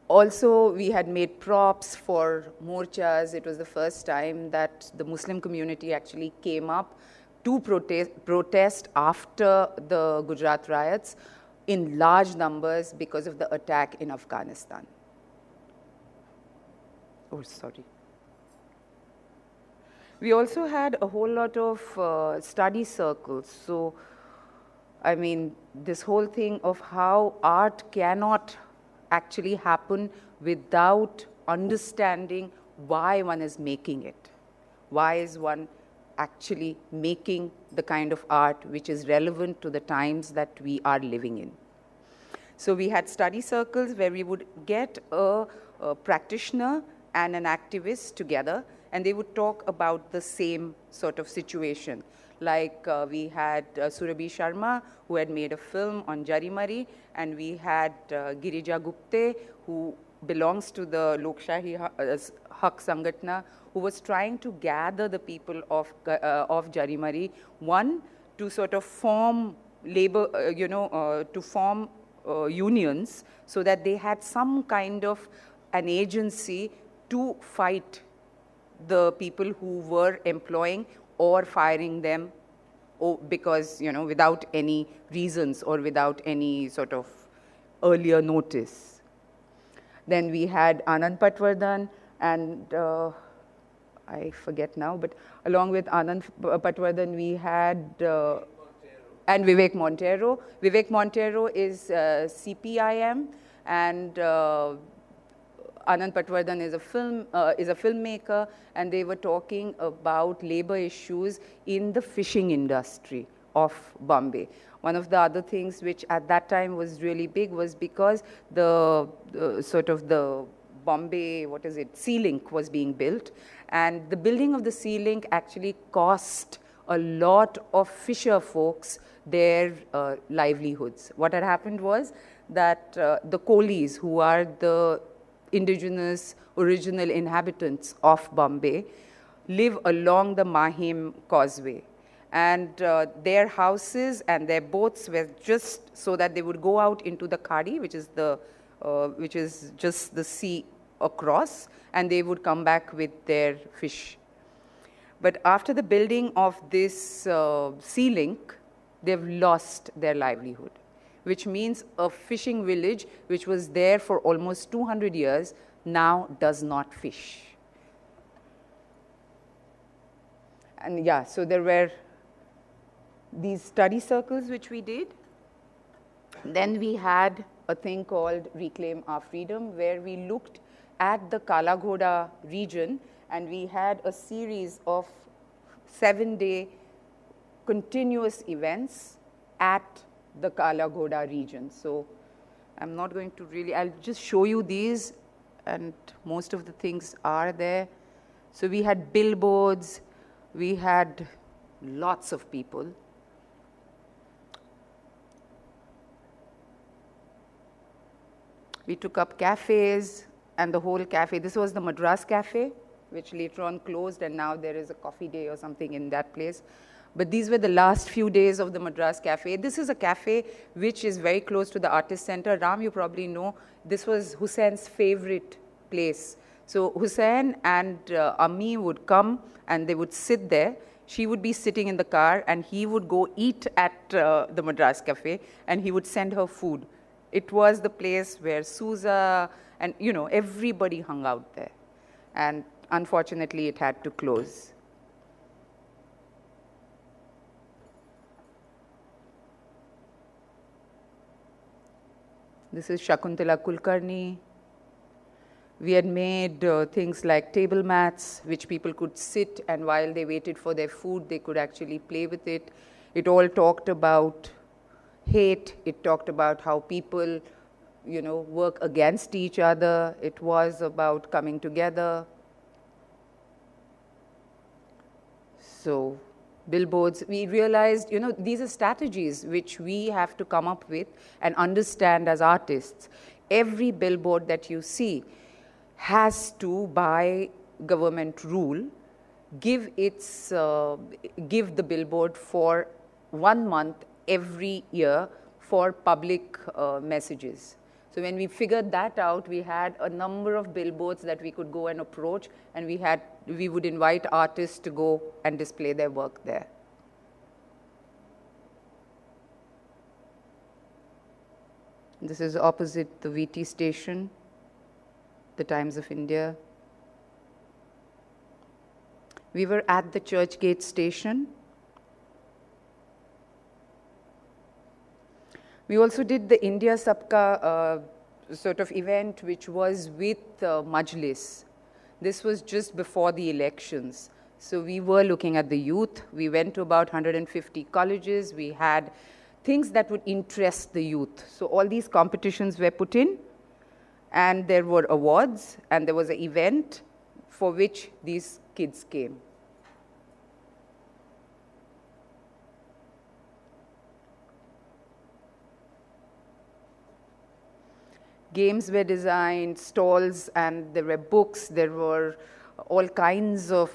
Also, we had made props for morchas. It was the first time that the Muslim community actually came up to protest after the Gujarat riots in large numbers because of the attack in Afghanistan. Oh, sorry. We also had a whole lot of study circles. So, I mean, this whole thing of how art cannot actually happen without understanding why one is making it. Why is one actually making the kind of art which is relevant to the times that we are living in? So we had study circles where we would get a practitioner and an activist together, and they would talk about the same sort of situation. Like we had Surabhi Sharma, who had made a film on Jarimari, and we had Girija Gupte, who belongs to the Lokshahi Haq Sangatna, who was trying to gather the people of Jarimari, one, to sort of form labor, to form unions, so that they had some kind of an agency to fight the people who were employing or firing them, because, without any reasons or without any sort of earlier notice. Then we had Anand Patwardhan, and I forget now, but along with Anand Patwardhan, we had and Vivek Montero. Vivek Montero is CPIM, and Anand Patwardhan is a filmmaker, and they were talking about labor issues in the fishing industry of Bombay. One of the other things which at that time was really big was because the Bombay, Sea Link was being built, and the building of the Sea Link actually cost a lot of fisher folks their livelihoods. What had happened was that the Kolis, who are the indigenous original inhabitants of Bombay, live along the Mahim Causeway, and their houses and their boats were just so that they would go out into the Khadi, which is just the sea across, and they would come back with their fish. But after the building of this sea link, they've lost their livelihood, which means a fishing village which was there for almost 200 years now does not fish. And yeah, so there were these study circles which we did. Then we had a thing called Reclaim Our Freedom, where we looked at the Kala Ghoda region, and we had a series of 7-day continuous events at the Kala Ghoda region. So I'm not going to really, I'll just show you these, and most of the things are there. So we had billboards, we had lots of people. We took up cafes, and the whole cafe, this was the Madras Cafe, which later on closed, and now there is a coffee day or something in that place. But these were the last few days of the Madras Cafe. This is a cafe which is very close to the Artist Center. Ram, you probably know, this was Hussein's favorite place. So Hussein and Ammi would come, and they would sit there. She would be sitting in the car, and he would go eat at the Madras Cafe, and he would send her food. It was the place where Sousa and, everybody hung out there. And unfortunately, it had to close. This is Shakuntala Kulkarni. We had made things like table mats, which people could sit, and while they waited for their food, they could actually play with it. It all talked about hate. It talked about how people, work against each other. It was about coming together. So billboards, we realized, these are strategies which we have to come up with and understand as artists. Every billboard that you see has to, by government rule, give the billboard for 1 month every year for public messages. So when we figured that out, we had a number of billboards that we could go and approach, and we would invite artists to go and display their work there. This is opposite the VT station, the Times of India. We were at the Churchgate station. We also did the India Sabka sort of event, which was with Majlis. This was just before the elections. So we were looking at the youth. We went to about 150 colleges. We had things that would interest the youth. So all these competitions were put in, and there were awards, and there was an event for which these kids came. Games were designed, stalls, and there were books, there were all kinds of,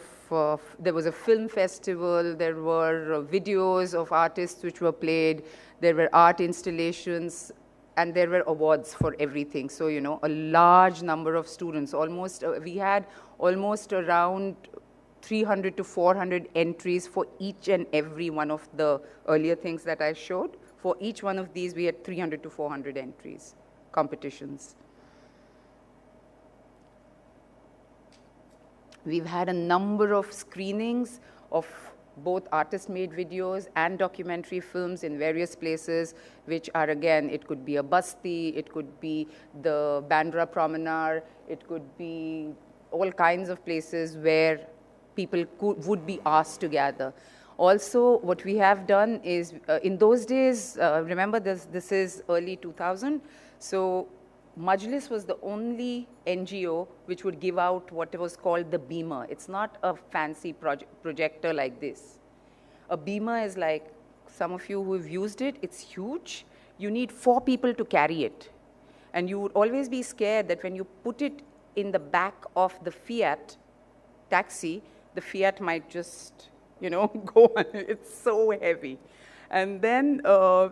there was a film festival, there were videos of artists which were played, there were art installations, and there were awards for everything. So, you know, a large number of students, almost, we had almost around 300 to 400 entries for each and every one of the earlier things that I showed. For each one of these, we had 300 to 400 entries. Competitions. We've had a number of screenings of both artist-made videos and documentary films in various places, which are, again, it could be a Basti, it could be the Bandra Promenade, it could be all kinds of places where people would be asked to gather. Also, what we have done is, in those days, remember this is early 2000, so Majlis was the only NGO which would give out what was called the beamer. It's not a fancy projector like this. A beamer is like, some of you who have used it, it's huge. You need 4 people to carry it. And you would always be scared that when you put it in the back of the Fiat taxi, the Fiat might just, you know, go on. It's so heavy. And then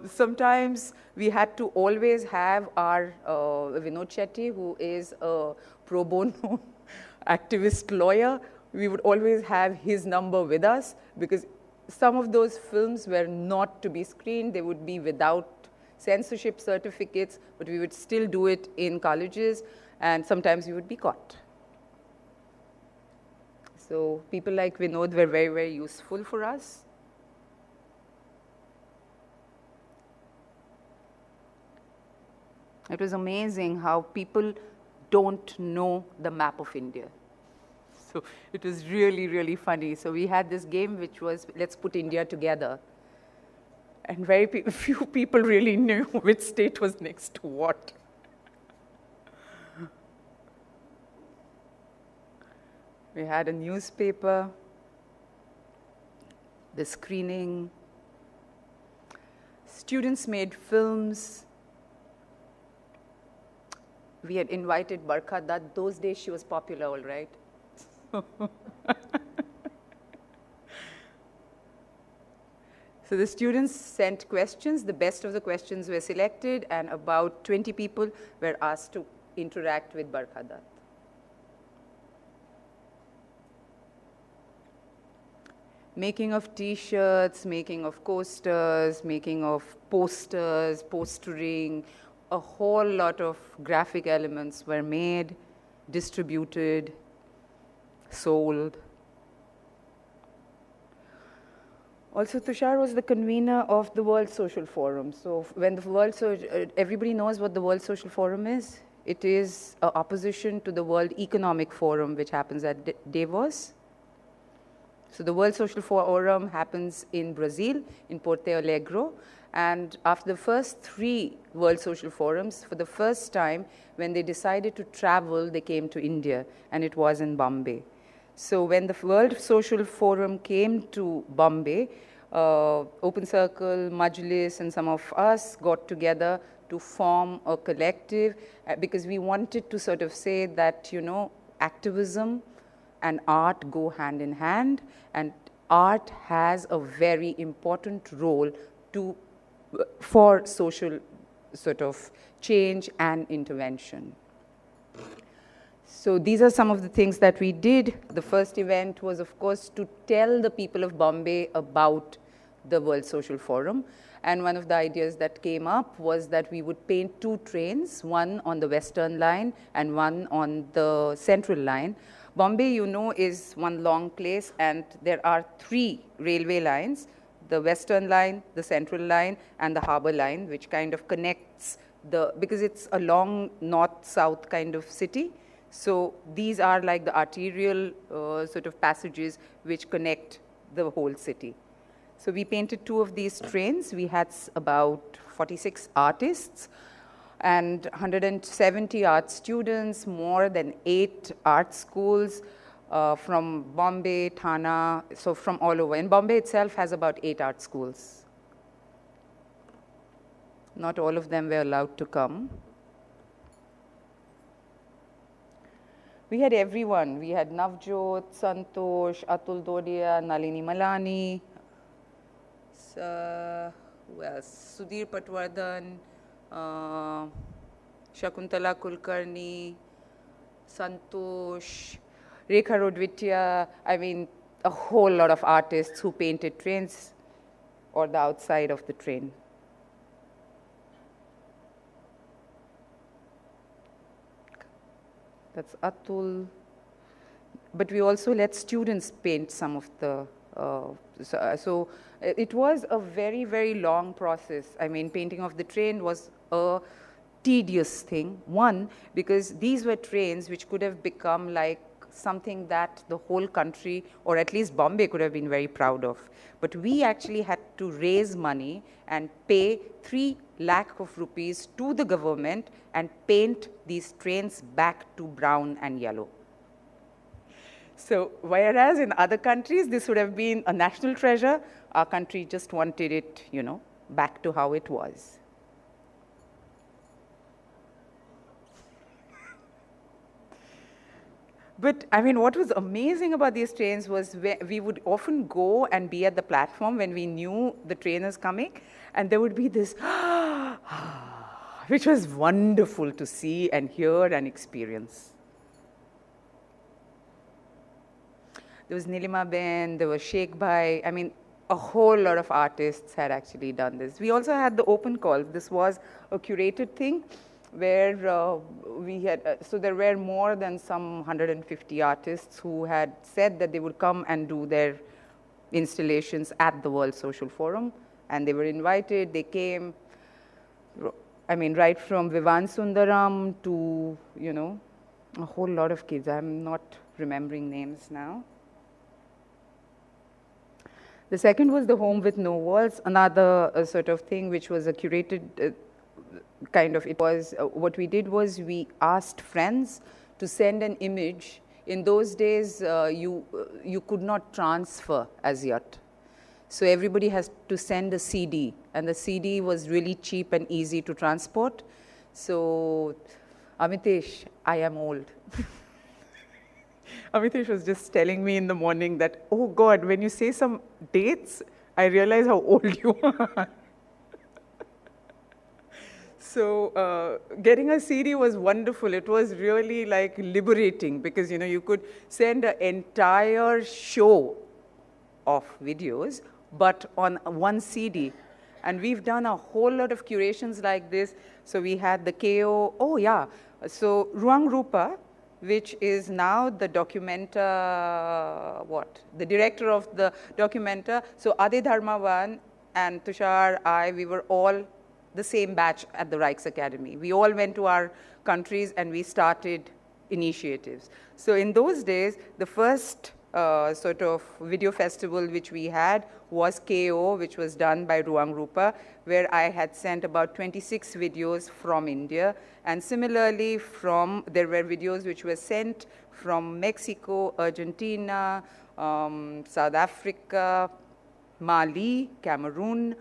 sometimes we had to always have our Vinod Shetty, who is a pro bono activist lawyer. We would always have his number with us, because some of those films were not to be screened. They would be without censorship certificates, but we would still do it in colleges, and sometimes we would be caught. So people like Vinod were very, very useful for us. It was amazing how people don't know the map of India. So it was really, really funny. So we had this game which was, let's put India together. And very few people really knew which state was next to what. We had a newspaper, the screening. Students made films. We had invited Barkha Dutt. Those days she was popular, all right. So the students sent questions. The best of the questions were selected, and about 20 people were asked to interact with Barkha Dutt. Making of T-shirts, making of coasters, making of posters, postering, a whole lot of graphic elements were made, distributed, sold. Also, Tushar was the convener of the World Social Forum. So when the everybody knows what the World Social Forum is. It is an opposition to the World Economic Forum, which happens at Davos. So the World Social Forum happens in Brazil, in Porto Alegre. And after the first 3 World Social Forums, for the first time, when they decided to travel, they came to India, and it was in Bombay. So when the World Social Forum came to Bombay, Open Circle, Majlis, and some of us got together to form a collective, because we wanted to sort of say that, you know, activism and art go hand in hand, and art has a very important role for social sort of change and intervention. So these are some of the things that we did. The first event was, of course, to tell the people of Bombay about the World Social Forum. And one of the ideas that came up was that we would paint 2 trains, one on the Western Line and one on the Central Line. Bombay, you know, is one long place, and there are 3 railway lines: the Western Line, the Central Line, and the Harbour Line, which kind of connects because it's a long north-south kind of city. So these are like the arterial sort of passages which connect the whole city. So we painted 2 of these trains. We had about 46 artists and 170 art students, more than 8 art schools from Bombay, Thana, so from all over. And Bombay itself has about 8 art schools. Not all of them were allowed to come. We had everyone. We had Navjot, Santosh, Atul Dodia, Nalini Malani, who else? Sudhir Patwardhan, Shakuntala Kulkarni, Santosh, Rekha Rodvitya. I mean, a whole lot of artists who painted trains or the outside of the train. That's Atul. But we also let students paint some of the, so it was a very, very long process. I mean, painting of the train was a tedious thing. One, because these were trains which could have become like something that the whole country, or at least Bombay, could have been very proud of. But we actually had to raise money and pay 3 lakh of rupees to the government and paint these trains back to brown and yellow. So whereas in other countries this would have been a national treasure, our country just wanted it, you know, back to how it was. But I mean, what was amazing about these trains was we would often go and be at the platform when we knew the train is coming, and there would be this, which was wonderful to see and hear and experience. There was Nilima Ben, there was Sheikh Bhai. I mean, a whole lot of artists had actually done this. We also had the open call. This was a curated thing where we had, so there were more than some 150 artists who had said that they would come and do their installations at the World Social Forum. And they were invited, they came, I mean, right from Vivan Sundaram to, you know, a whole lot of kids. I'm not remembering names now. The second was the Home with No Walls, another sort of thing which was a curated kind of, it was, what we did was we asked friends to send an image. In those days, you could not transfer as yet. So everybody has to send a CD, and the CD was really cheap and easy to transport. So, Amitesh, I am old. Amitesh was just telling me in the morning that, oh God, when you say some dates, I realize how old you are. So getting a CD was wonderful. It was really like liberating because, you know, you could send an entire show of videos, but on one CD. And we've done a whole lot of curations like this. So we had the KO, oh yeah, so Ruang Rupa, which is now the documenter, the director of the documenter. So Ade Dharmavan and Tushar, we were all the same batch at the Rijks Academy. We all went to our countries and we started initiatives. So in those days, the first sort of video festival which we had was KO, which was done by Ruang Rupa, where I had sent about 26 videos from India. And similarly, there were videos which were sent from Mexico, Argentina, South Africa, Mali, Cameroon,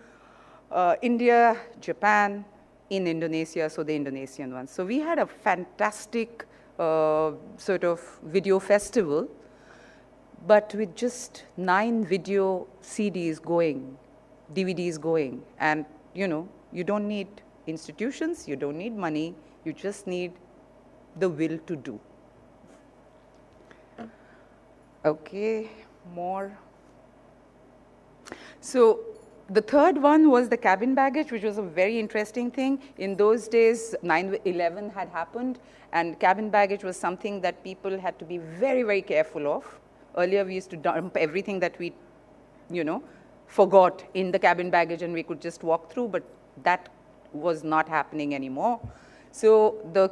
India, Japan, in Indonesia, so the Indonesian ones. So we had a fantastic sort of video festival, but with just 9 video CDs going, DVDs going. And, you know, you don't need institutions, you don't need money, you just need the will to do. Okay, more. So the third one was the cabin baggage, which was a very interesting thing. In those days, 9/11 had happened, and cabin baggage was something that people had to be very, very careful of. Earlier, we used to dump everything that we, you know, forgot in the cabin baggage, and we could just walk through, but that was not happening anymore. So the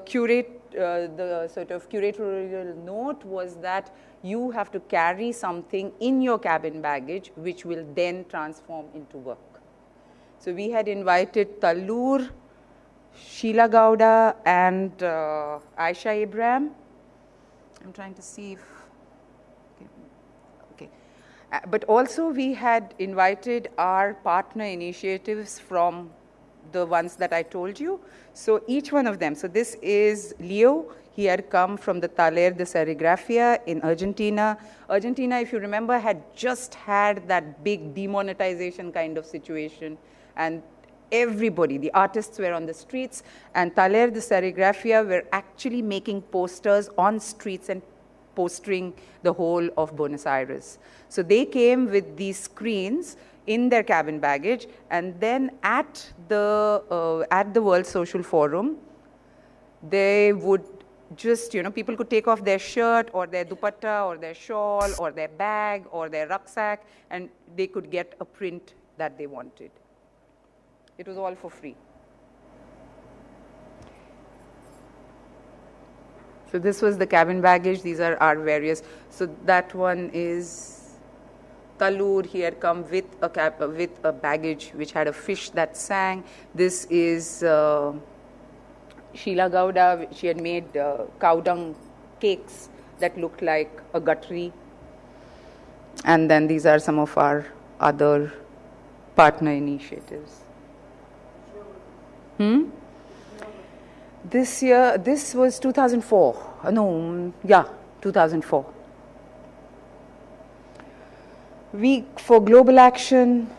the sort of curatorial note was that you have to carry something in your cabin baggage which will then transform into work. So we had invited Talur, Sheila Gowda and Aisha Abraham. I'm trying to see if, okay. But also we had invited our partner initiatives from the ones that I told you. So each one of them, so this is Leo. He had come from the Taller de Serigrafia in Argentina. Argentina, if you remember, had just had that big demonetization kind of situation, and everybody, the artists were on the streets, and Taller de Serigrafia were actually making posters on streets and postering the whole of Buenos Aires. So they came with these screens in their cabin baggage, and then at the World Social Forum, they would just, you know, people could take off their shirt or their dupatta or their shawl or their bag or their rucksack, and they could get a print that they wanted. It was all for free. So this was the cabin baggage. These are our various. So that one is Talur. He had come with a baggage which had a fish that sang. This is Sheila Gowda. She had made cow dung cakes that looked like a guttery. And then these are some of our other partner initiatives. This year, this was 2004. No, yeah, 2004. Week for Global Action.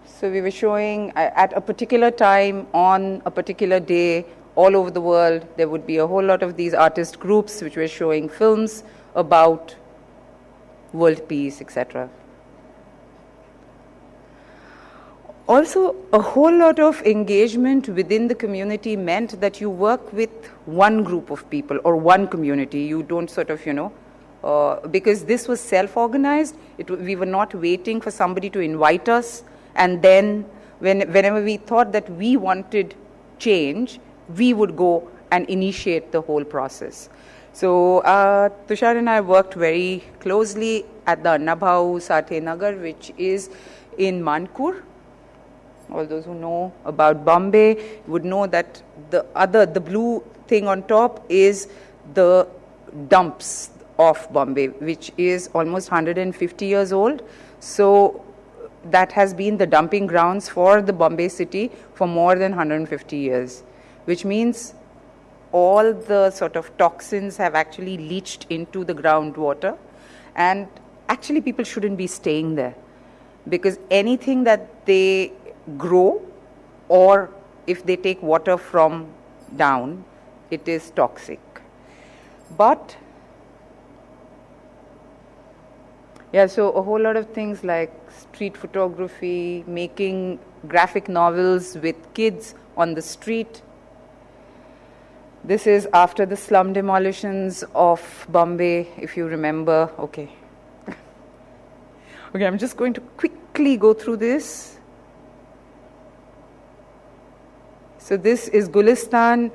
So we were showing at a particular time on a particular day all over the world. There would be a whole lot of these artist groups which were showing films about world peace, etc. Also, a whole lot of engagement within the community meant that you work with one group of people or one community. You don't sort of, you know, because this was self-organized, we were not waiting for somebody to invite us, and then whenever we thought that we wanted change, we would go and initiate the whole process. So Tushar and I worked very closely at the Annabhau Sathe Nagar, which is in Mankur. All those who know about Bombay would know that the blue thing on top is the dumps of Bombay, which is almost 150 years old. So that has been the dumping grounds for the Bombay city for more than 150 years, which means all the sort of toxins have actually leached into the groundwater, and actually people shouldn't be staying there, because anything that they grow, or if they take water from down, it is toxic. But yeah, so a whole lot of things like street photography, making graphic novels with kids on the street. This is after the slum demolitions of Bombay, if you remember. Okay. Okay, I'm just going to quickly go through this. So this is Gulistan.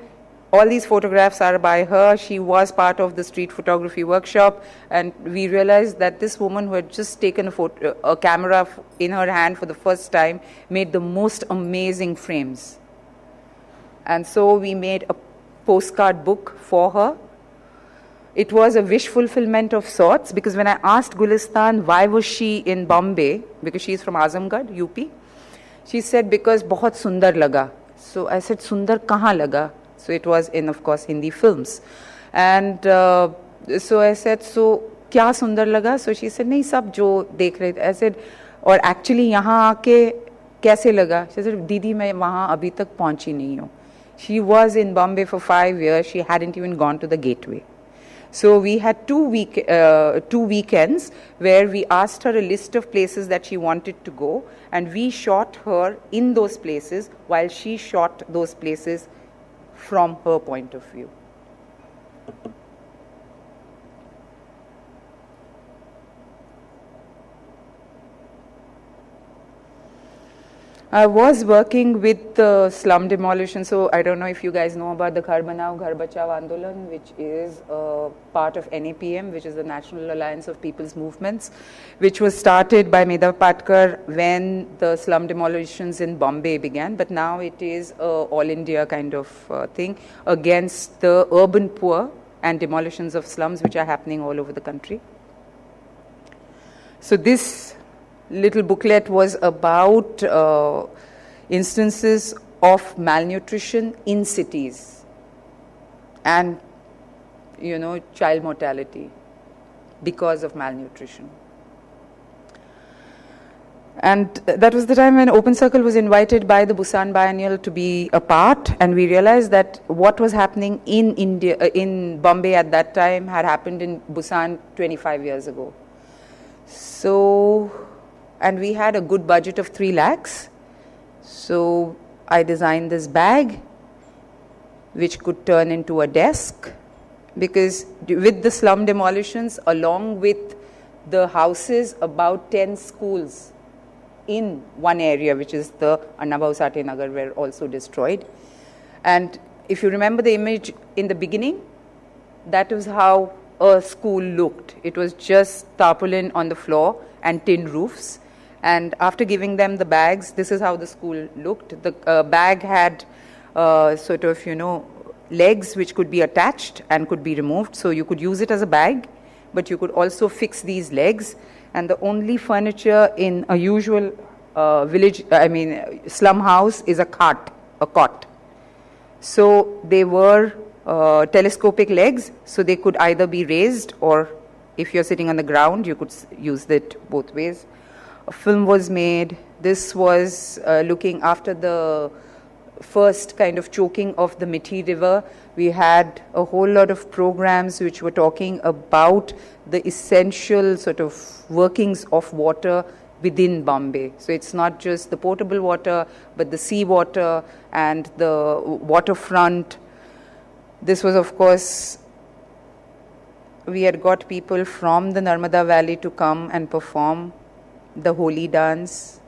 All these photographs are by her. She was part of the street photography workshop, and we realized that this woman who had just taken a camera in her hand for the first time made the most amazing frames. And so we made a postcard book for her. It was a wish fulfillment of sorts, because when I asked Gulistan why was she in Bombay, because she is from Azamgarh, UP, she said because बहुत सुंदर लगा. So I said, Sundar kahan laga? So it was in, of course, Hindi films. And so I said, so kya sundar laga? So she said, nahi, sab jo dekh rahe the. I said, aur actually yahan aake kaise laga? She said, Didi, main wahan abhi tak pahunchi nahi hu. She was in Bombay for 5 years. She hadn't even gone to the gateway. So we had two weekends where we asked her a list of places that she wanted to go, and we shot her in those places while she shot those places from her point of view. I was working with the slum demolition. So I don't know if you guys know about the Ghar Banao Ghar Bachao Andolan, which is part of NAPM, which is the National Alliance of People's Movements, which was started by Medha Patkar when the slum demolitions in Bombay began. But now it is a all India kind of thing against the urban poor and demolitions of slums, which are happening all over the country. So this little booklet was about instances of malnutrition in cities and, child mortality because of malnutrition. And that was the time when Open Circle was invited by the Busan Biennial to be a part, and we realized that what was happening in India, in Bombay at that time, had happened in Busan 25 years ago. So, and we had a good budget of 3 lakhs. So I designed this bag, which could turn into a desk, because with the slum demolitions, along with the houses, about 10 schools in one area, which is the Annabhau Sate Nagar, were also destroyed. And if you remember the image in the beginning, that was how a school looked. It was just tarpaulin on the floor and tin roofs. And after giving them the bags, this is how the school looked. The bag had legs which could be attached and could be removed. So you could use it as a bag, but you could also fix these legs. And the only furniture in a usual slum house is a cot. So they were telescopic legs, so they could either be raised, or if you're sitting on the ground, you could use it both ways. A film was made. This was looking after the first kind of choking of the Mithi River. We had a whole lot of programs which were talking about the essential sort of workings of water within Bombay. So it's not just the potable water, but the sea water and the waterfront. This was, of course, we had got people from the Narmada Valley to come and perform the Holi dance.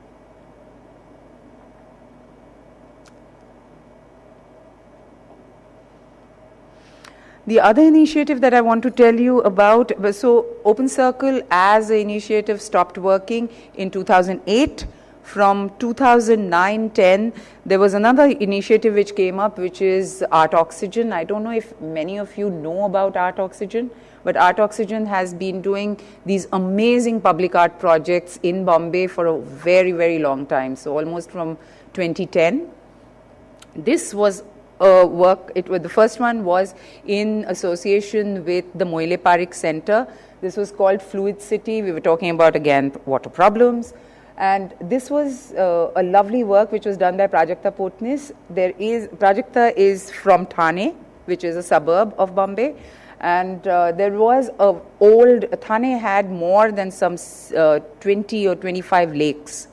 The other initiative that I want to tell you about, so Open Circle as an initiative stopped working in 2008. From 2009-10, there was another initiative which came up, which is Art Oxygen. I don't know if many of you know about Art Oxygen, but Art Oxygen has been doing these amazing public art projects in Bombay for a very, very long time, so almost from 2010. This was the first one was in association with the Moile Parikh Center. This was called Fluid City. We were talking about, again, water problems. And this was a lovely work which was done by Prajakta Potnis. Prajakta is from Thane, which is a suburb of Bombay. And there was Thane had more than some 20 or 25 lakes.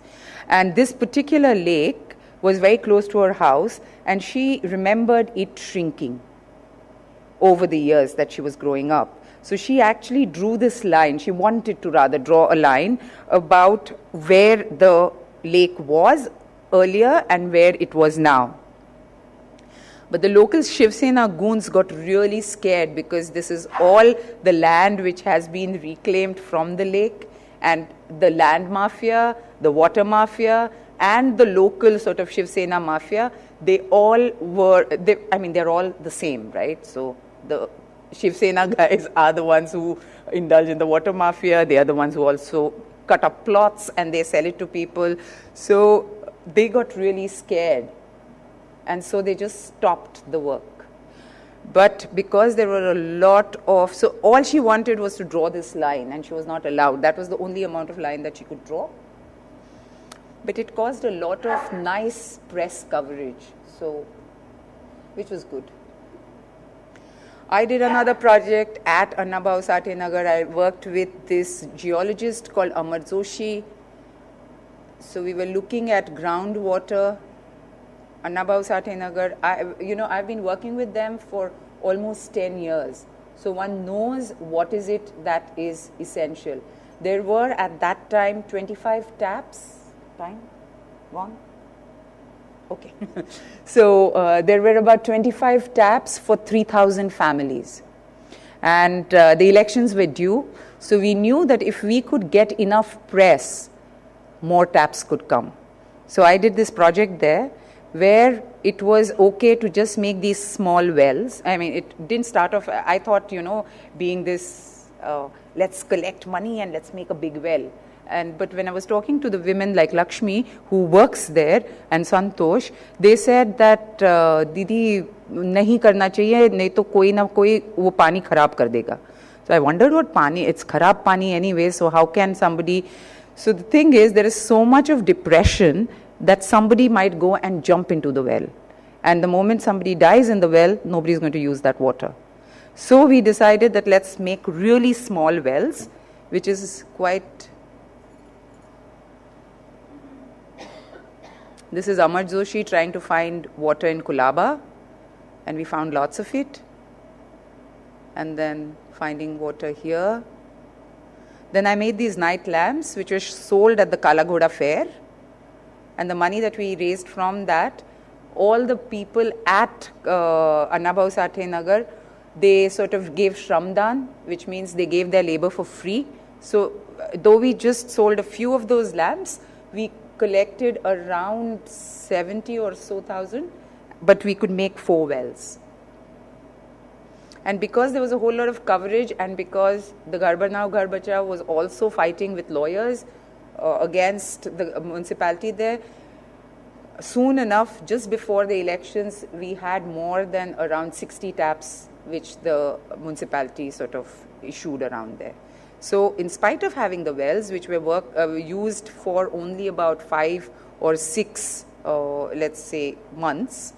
And this particular lake was very close to her house, and she remembered it shrinking over the years that she was growing up. So she actually drew this line. She wanted to rather draw a line about where the lake was earlier and where it was now. But the local Shiv Sena goons got really scared, because this is all the land which has been reclaimed from the lake, and the land mafia, the water mafia, and the local sort of Shiv Sena mafia, they're all the same, right? So the Shiv Sena guys are the ones who indulge in the water mafia. They are the ones who also cut up plots and they sell it to people. So they got really scared, and so they just stopped the work. But because there were a lot of, so all she wanted was to draw this line, and she was not allowed. That was the only amount of line that she could draw. But it caused a lot of nice press coverage, so which was good. I did another project at Annabhau Sate Nagar. I worked with this geologist called Amar Joshi. So we were looking at groundwater. Annabhau Sate Nagar, I've been working with them for almost 10 years. So one knows what is it that is essential. There were at that time 25 taps. Time? Gone? Okay. So there were about 25 taps for 3,000 families. And the elections were due. So we knew that if we could get enough press, more taps could come. So I did this project there where it was okay to just make these small wells. I mean, it didn't start off, I thought, you know, being this, let's collect money and let's make a big well. But when I was talking to the women like Lakshmi, who works there, and Santosh, they said that, Didi, nahi karna chahiye, nahi to koi na koi wo pani kharab kar dega. So I wondered what pani, it's kharab pani anyway, so how can somebody... So the thing is, there is so much of depression that somebody might go and jump into the well. And the moment somebody dies in the well, nobody is going to use that water. So we decided that let's make really small wells, which is quite... This is Amar Joshi trying to find water in Kulaba, and we found lots of it. And then finding water here. Then I made these night lamps, which were sold at the Kala Ghoda fair. And the money that we raised from that, all the people at Annabhau Sathe Nagar, they sort of gave Shramdan, which means they gave their labor for free. So though we just sold a few of those lamps, we collected around 70 or so thousand, but we could make 4 wells. And because there was a whole lot of coverage, and because the Garbanao Garbacha was also fighting with lawyers against the municipality there, soon enough, just before the elections, we had more than around 60 taps which the municipality sort of issued around there. So in spite of having the wells, which were used for only about 5 or 6, let's say, months,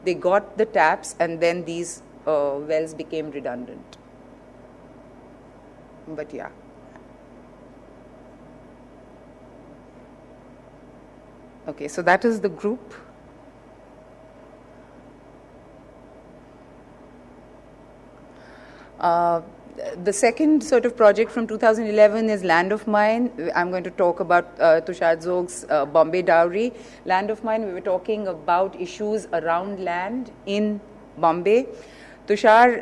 they got the taps, and then these wells became redundant. But yeah. Okay, so that is the group. The second sort of project from 2011 is Land of Mine. I'm going to talk about Tushar Zog's Bombay Dowry. Land of Mine, we were talking about issues around land in Bombay. Tushar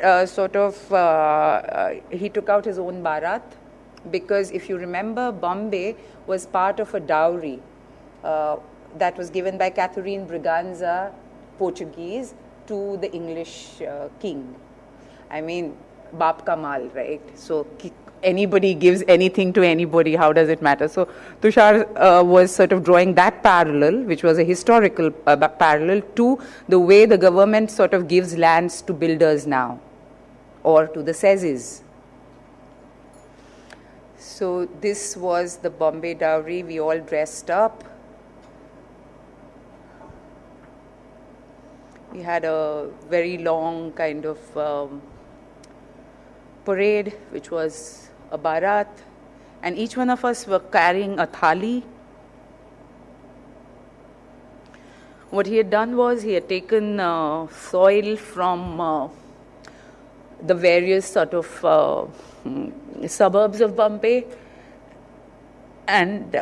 he took out his own Bharat, because if you remember, Bombay was part of a dowry that was given by Catherine Braganza, Portuguese, to the English king. I mean, Baap ka mal, right? So anybody gives anything to anybody, how does it matter? So Tushar was sort of drawing that parallel, which was a historical parallel to the way the government sort of gives lands to builders now, or to the Sezes. So this was the Bombay Dowry. We all dressed up. We had a very long kind of parade, which was a Bharat, and each one of us were carrying a thali. What he had done was he had taken soil from the various sort of suburbs of Bombay, and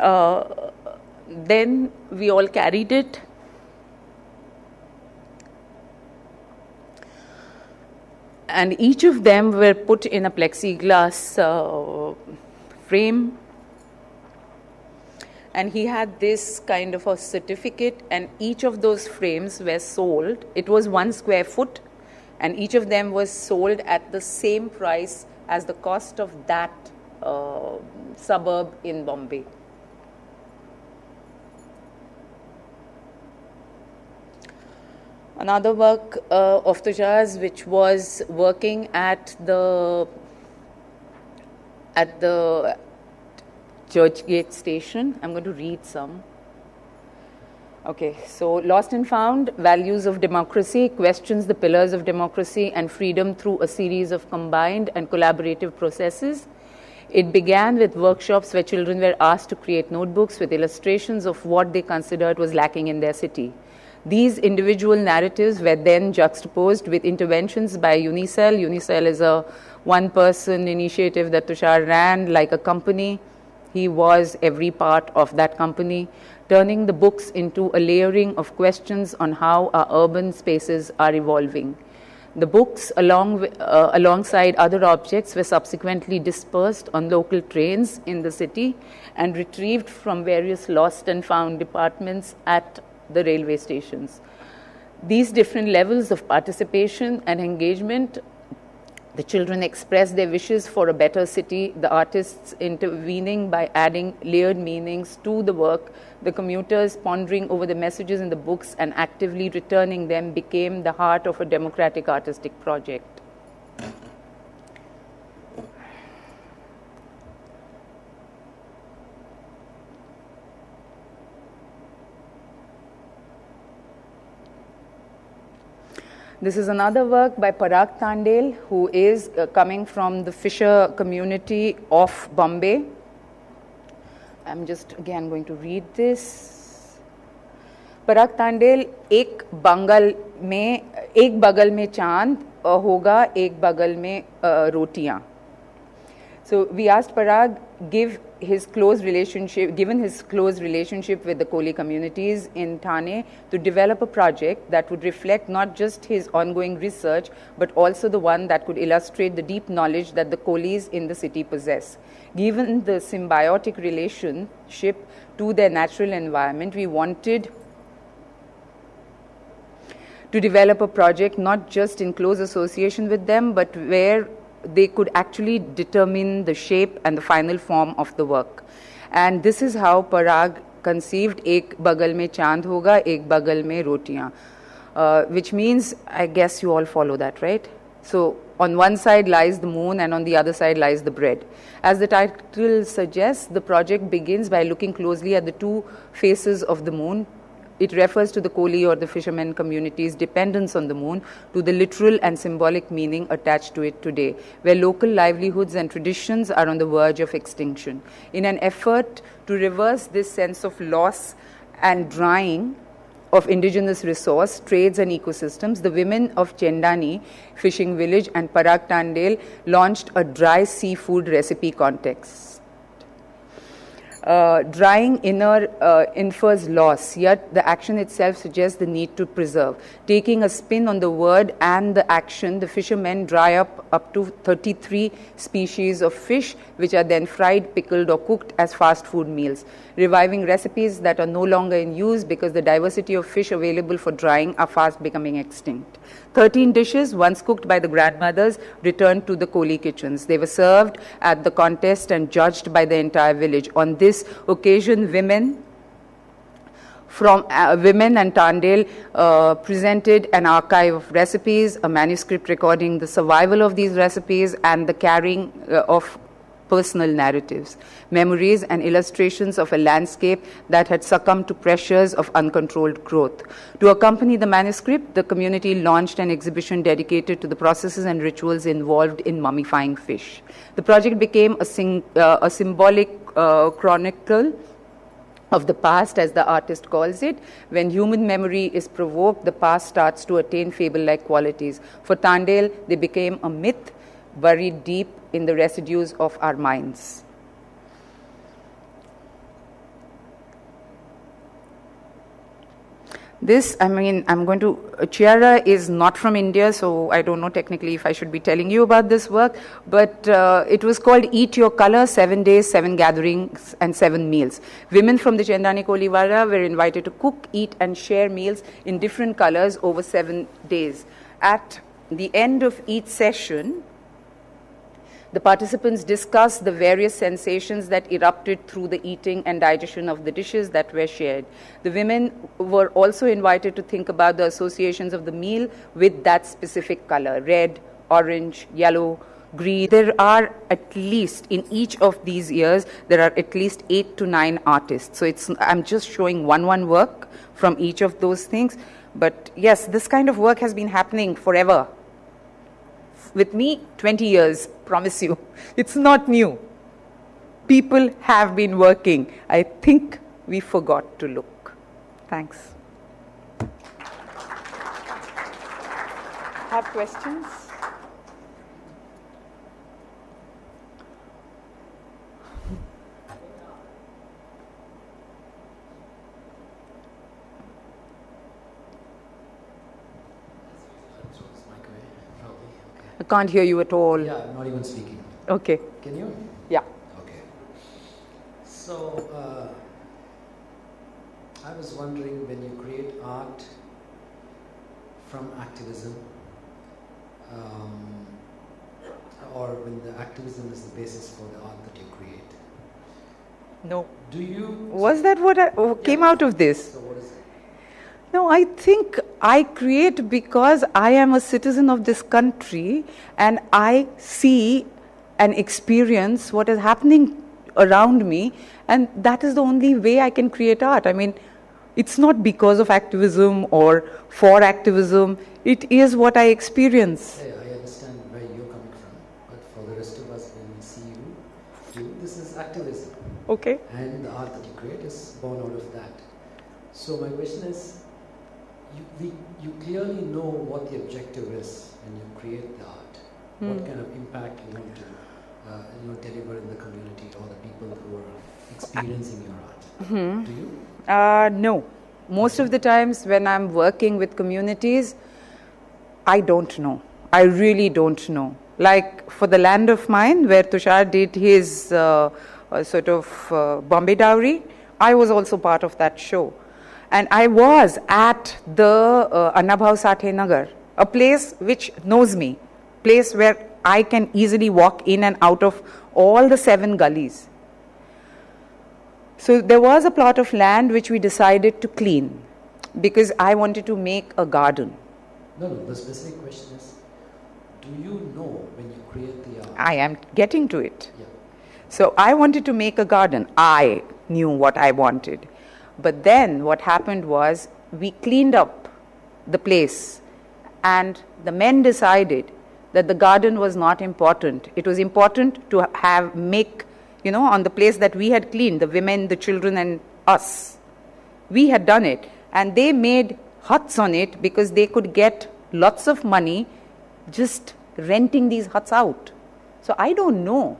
then we all carried it. And each of them were put in a plexiglass frame. And he had this kind of a certificate, and each of those frames were sold. It was 1 square foot, and each of them was sold at the same price as the cost of that suburb in Bombay. Another work of Tushar's, which was working at the Churchgate station. I'm going to read some. Okay, so Lost and Found, Values of Democracy, questions the pillars of democracy and freedom through a series of combined and collaborative processes. It began with workshops where children were asked to create notebooks with illustrations of what they considered was lacking in their city. These individual narratives were then juxtaposed with interventions by Unicel. Unicel is a one-person initiative that Tushar ran like a company. He was every part of that company, turning the books into a layering of questions on how our urban spaces are evolving. The books, alongside other objects, were subsequently dispersed on local trains in the city and retrieved from various lost and found departments at the railway stations. These different levels of participation and engagement, the children expressed their wishes for a better city, the artists intervening by adding layered meanings to the work, the commuters pondering over the messages in the books and actively returning them became the heart of a democratic artistic project. This is another work by Apparao Gallery, who is coming from the fisher community of Bombay. I'm just again going to read this. Apparao Gallery, एक बगल में चांद होगा, एक बगल में रोटियां. So we asked Parag, given his close relationship with the Koli communities in Thane, to develop a project that would reflect not just his ongoing research, but also the one that could illustrate the deep knowledge that the Kolis in the city possess. Given the symbiotic relationship to their natural environment, we wanted to develop a project not just in close association with them, but where they could actually determine the shape and the final form of the work. And this is how Parag conceived Ek Bagal Mein Chand Hoga, Ek Bagal Mein Rotiyan, which means, I guess you all follow that, right? So on one side lies the moon and on the other side lies the bread. As the title suggests, the project begins by looking closely at the two faces of the moon. It refers to the Koli or the fishermen community's dependence on the moon, to the literal and symbolic meaning attached to it today, where local livelihoods and traditions are on the verge of extinction. In an effort to reverse this sense of loss and drying of indigenous resource, trades and ecosystems, the women of Chendani fishing village and Apparao Gallery launched a dry seafood recipe contest. Drying infers loss, yet the action itself suggests the need to preserve. Taking a spin on the word and the action, the fishermen dry up to 33 species of fish, which are then fried, pickled or cooked as fast food meals, reviving recipes that are no longer in use because the diversity of fish available for drying are fast becoming extinct. 13 dishes, once cooked by the grandmothers, returned to the Koli kitchens. They were served at the contest and judged by the entire village. On this occasion, women and Tandale presented an archive of recipes, a manuscript recording the survival of these recipes and the carrying of personal narratives, memories and illustrations of a landscape that had succumbed to pressures of uncontrolled growth. To accompany the manuscript, the community launched an exhibition dedicated to the processes and rituals involved in mummifying fish. The project became a symbolic chronicle of the past, as the artist calls it. When human memory is provoked, the past starts to attain fable-like qualities. For Tandale, they became a myth buried deep in the residues of our minds. This, I'm going to, Chiara is not from India, so I don't know technically if I should be telling you about this work, but it was called Eat Your Color, 7 Days, 7 Gatherings and 7 Meals. Women from the Chendani Koliwara were invited to cook, eat and share meals in different colors over 7 days. At the end of each session, the participants discussed the various sensations that erupted through the eating and digestion of the dishes that were shared. The women were also invited to think about the associations of the meal with that specific color: red, orange, yellow, green. There are at least, in each of these years, there are at least 8 to 9 artists. So I'm just showing one work from each of those things. But yes, this kind of work has been happening forever. With me, 20 years, promise you. It's not new. People have been working. I think we forgot to look. Thanks. Have questions? I can't hear you at all. Yeah, I'm not even speaking. Okay. Can you? Yeah. Okay. So, I was wondering, when you create art from activism, or when the activism is the basis for the art that you create, No. do you... Was that what came out of this? So what is it? No, I think I create because I am a citizen of this country and I see and experience what is happening around me, and that is the only way I can create art. I mean, it's not because of activism or for activism, it is what I experience. Yeah, I understand where you're coming from, but for the rest of us, when we see you, this is activism. Okay. And the art that you create is born out of that. So my question is, you clearly know what the objective is when you create the art. What kind of impact you want to deliver in the community or the people who are experiencing your art. Do you? No. Most of the times when I'm working with communities, I don't know. I really don't know. Like for the Land of Mine, where Tushar did his Bombay Dowry, I was also part of that show. And I was at the Annabhav Sathe Nagar, a place which knows me, place where I can easily walk in and out of all the 7 gullies. So there was a plot of land which we decided to clean because I wanted to make a garden. No, the specific question is, do you know when you create the art? I am getting to it. Yeah. So I wanted to make a garden. I knew what I wanted. But then what happened was we cleaned up the place and the men decided that the garden was not important. It was important to make, on the place that we had cleaned, the women, the children and us. We had done it and they made huts on it because they could get lots of money just renting these huts out. So I don't know.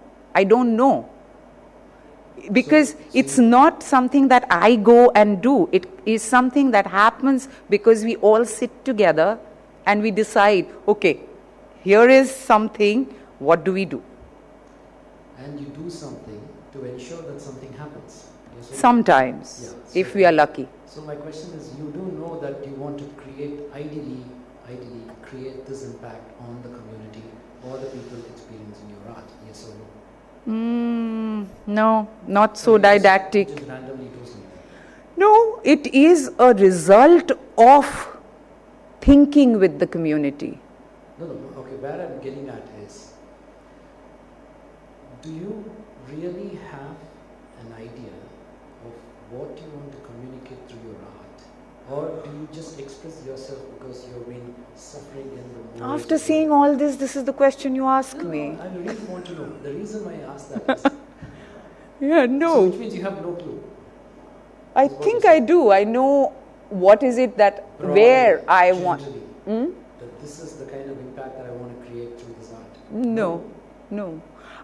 Because it's not something that I go and do. It is something that happens because we all sit together and we decide, okay, here is something, what do we do? And you do something to ensure that something happens. Sometimes, if we are lucky. So my question is, you do know that you want to create, ideally create this impact on the community or the people experiencing your art, yes or no? No, not so didactic. Just randomly do something. No, it is a result of thinking with the community. No, okay, where I'm getting at is, do you really have an idea of what you want to communicate through your art? Or do you just express yourself because you've been suffering in the After seeing all this is the question you ask me. I really want to know. The reason why I asked that is... Yeah, no. So which means you have no clue. I think I do. I know what is it that, where I want. That this is the kind of impact that I want to create through this art. No.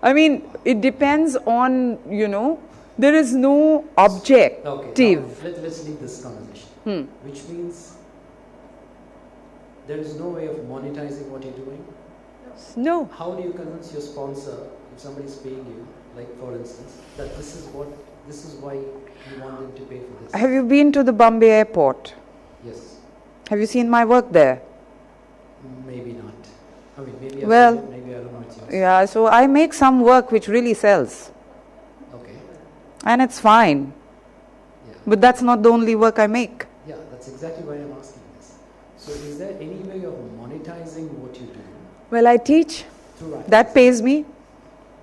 I mean, it depends on, there is no objective. Okay, let's leave this conversation. Which means there is no way of monetizing what you're doing? No. How do you convince your sponsor, if somebody is paying you, like for instance, that this is why you want them to pay for this? Have you been to the Bombay airport? Yes. Have you seen my work there? Maybe not. I mean, maybe maybe I don't know it's yours. Yeah, so I make some work which really sells. Okay. And it's fine. Yeah. But that's not the only work I make. Yeah, that's exactly why I'm asking this. So is there any way of monetizing what you do? Well, I teach. Through activism. That pays me.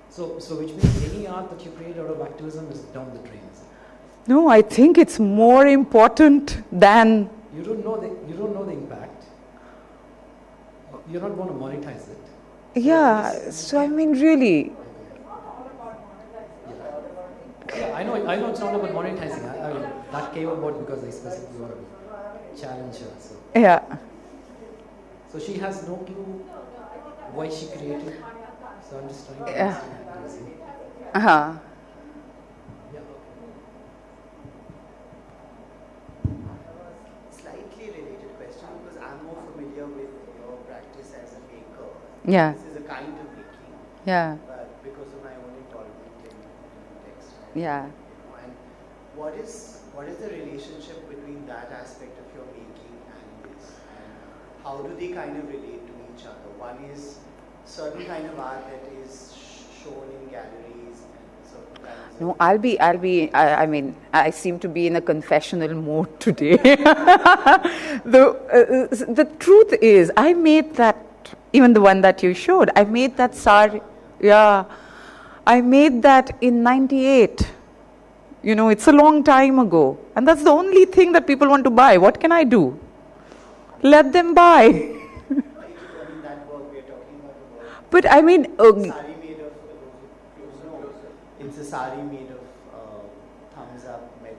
So which means any art that you create out of activism is down the drain. No, I think it's more important than... You don't know the impact. You're not going to monetize it. Yeah, so I mean really... Yeah, I know it's not about monetizing. I mean, that came about because I specifically want to challenge her. So. Yeah. So she has no clue why she created. So I'm just trying to understand. Uh-huh. Yeah. Slightly related question because I'm more familiar with your practice as a maker. Yeah. This is a kind of making. Yeah. But because of my own involvement in text. Yeah. And what is the relationship between that aspect of your making and this? And how do they kind of relate to each other? One is certain kind of art that is shown in galleries and certain kinds No, of... I mean, I seem to be in a confessional mode today. The truth is, I made that, even the one that you showed, I made that sari, yeah, I made that in 98. You know, it's a long time ago. And that's the only thing that people want to buy. What can I do? Let them buy. I mean, that work we're talking about. But I mean... Sari made of... It's a sari made of thumbs up metal,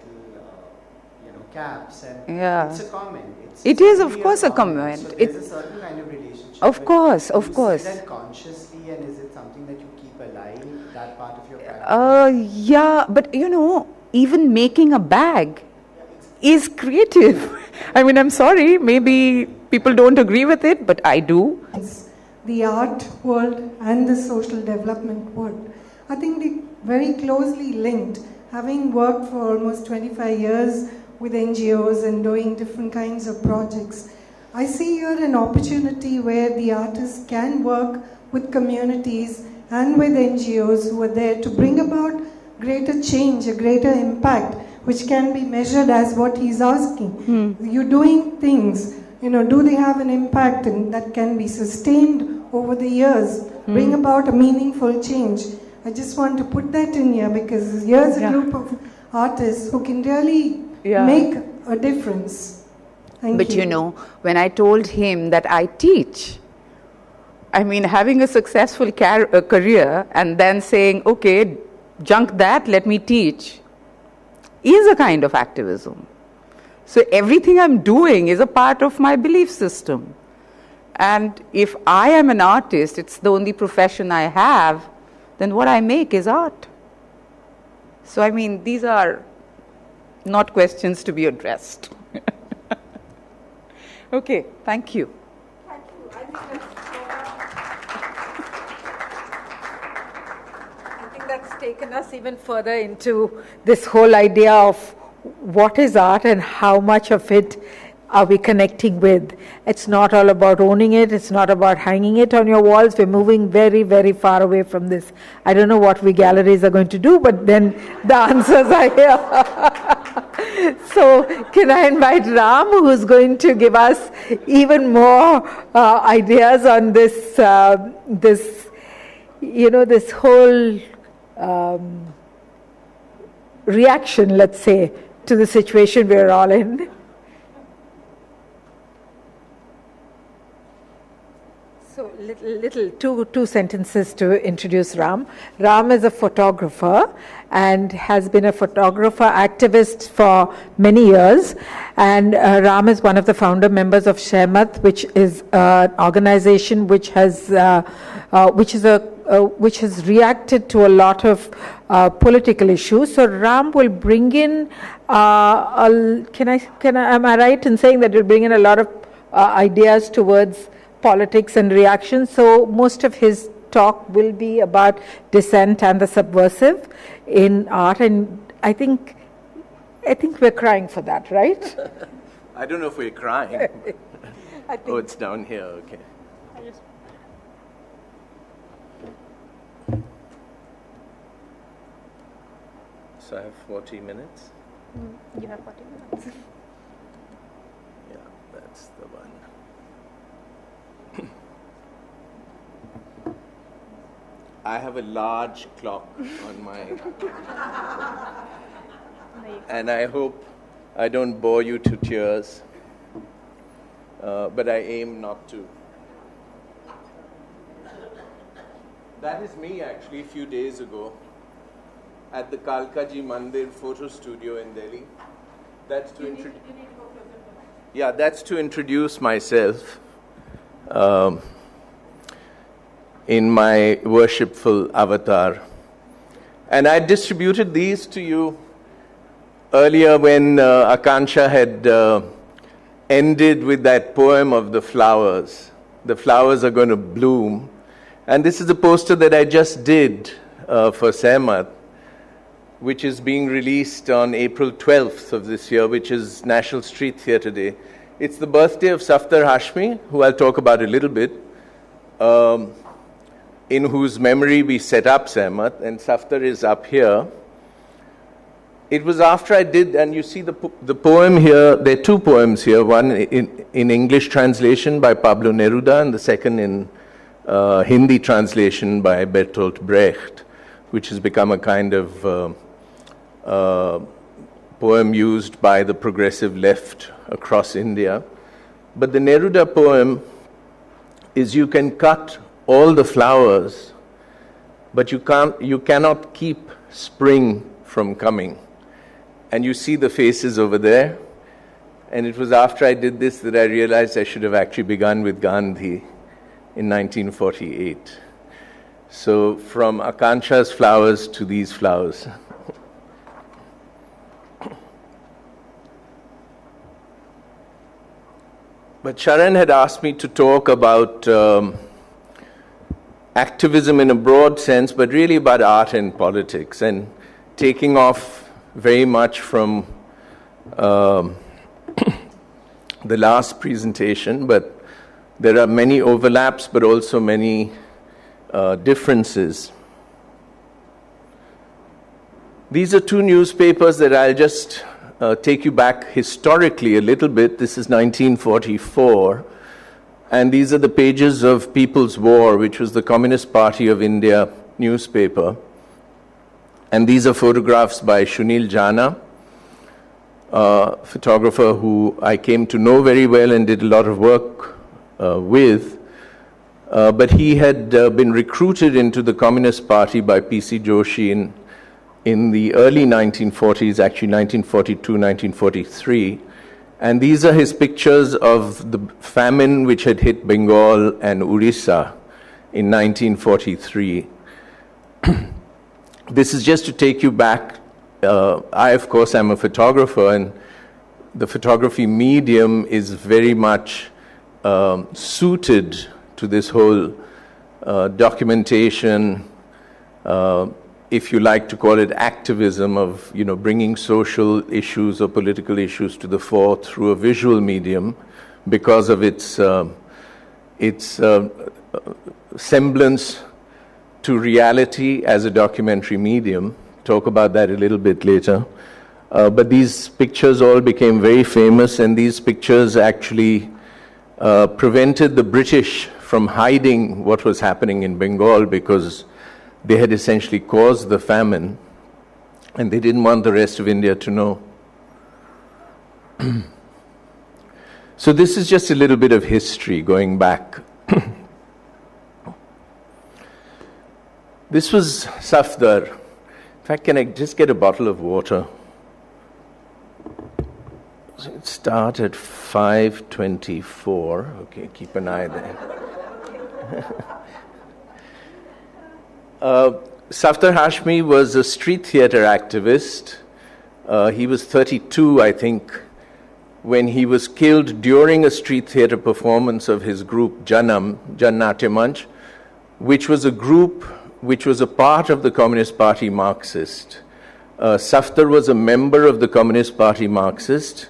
caps, and Yeah. it's a comment. It is, of course, a comment. So there's a certain kind of relationship. Of course, of course. Do you see that consciously, and is it something that you keep alive, that part of your practice? Yeah, but you know, even making a bag is creative. I mean, I'm sorry, maybe people don't agree with it, but I do. The art world and the social development world, I think they very closely linked. Having worked for almost 25 years with NGOs and doing different kinds of projects, I see here an opportunity where the artists can work with communities and with NGOs who are there to bring about greater change, a greater impact, which can be measured as what he's asking. You're doing things, do they have an impact and that can be sustained over the years, bring about a meaningful change. I just want to put that in here because here's a group of artists who can really make a difference. But you know, when I told him that I teach, I mean, having a successful career and then saying, okay, junk that, let me teach, is a kind of activism. So everything I'm doing is a part of my belief system. And if I am an artist, it's the only profession I have, then what I make is art. So I mean, these are not questions to be addressed. Okay, thank you. Thank you. I think that's taken us even further into this whole idea of what is art and how much of it are we connecting with. It's not all about owning it. It's not about hanging it on your walls. We're moving very, very far away from this. I don't know what we galleries are going to do, but then the answers are here. So can I invite Ram, who's going to give us even more ideas on this, this whole reaction, let's say, to the situation we're all in. So two sentences to introduce Ram. Ram is a photographer and has been a photographer activist for many years. And Ram is one of the founder members of Shehmat, which is an organization which has reacted to a lot of political issues. So Ram will bring in. Am I right in saying that he'll bring in a lot of ideas towards politics and reaction? So most of his talk will be about dissent and the subversive in art, and I think we're crying for that, right? I don't know if we're crying. Oh, it's down here. Okay. So I have 40 minutes. You have 40 minutes. Yeah, that's the one. I have a large clock on my... and I hope I don't bore you to tears, but I aim not to. That is me actually a few days ago at the Kalkaji Mandir photo studio in Delhi. That's to introduce... Yeah, that's to introduce myself. In my worshipful avatar. And I distributed these to you earlier when Akansha had ended with that poem of the flowers. The flowers are going to bloom And this is a poster that I just did for Sehmat, which is being released on April 12th of this year, which is National Street Theatre Day. It's the birthday of Safdar Hashmi, who I'll talk about a little bit, in whose memory we set up Sehmat, and Safdar is up here. It was after I did, and you see the poem here, there are two poems here, one in English translation by Pablo Neruda, and the second in Hindi translation by Bertolt Brecht, which has become a kind of poem used by the progressive left across India. But the Neruda poem is, you can cut all the flowers, but you cannot keep spring from coming. And you see the faces over there. And it was after I did this that I realized I should have actually begun with Gandhi in 1948. So from Akanksha's flowers to these flowers. But Sharan had asked me to talk about activism in a broad sense, but really about art and politics, and taking off very much from the last presentation, but there are many overlaps, but also many differences. These are two newspapers that I'll just take you back historically a little bit. This is 1944, and these are the pages of People's War, which was the Communist Party of India newspaper. And these are photographs by Shunil Jana, a photographer who I came to know very well and did a lot of work with. But he had been recruited into the Communist Party by P.C. Joshi in the early 1940s, actually 1942, 1943. And these are his pictures of the famine which had hit Bengal and Orissa in 1943. This is just to take you back. I, of course, am a photographer, and the photography medium is very much suited to this whole documentation, if you like to call it activism, of bringing social issues or political issues to the fore through a visual medium, because of its semblance to reality as a documentary medium. Talk about that a little bit later. But these pictures all became very famous, and these pictures actually prevented the British from hiding what was happening in Bengal, because they had essentially caused the famine, and they didn't want the rest of India to know. So this is just a little bit of history going back. This was Safdar. In fact, can I just get a bottle of water? So it started at 5:24. Okay, keep an eye there. Safdar Hashmi was a street theatre activist. He was 32, I think, when he was killed during a street theatre performance of his group Jan Natya Manch, which was a group which was a part of the Communist Party Marxist. Safdar was a member of the Communist Party Marxist,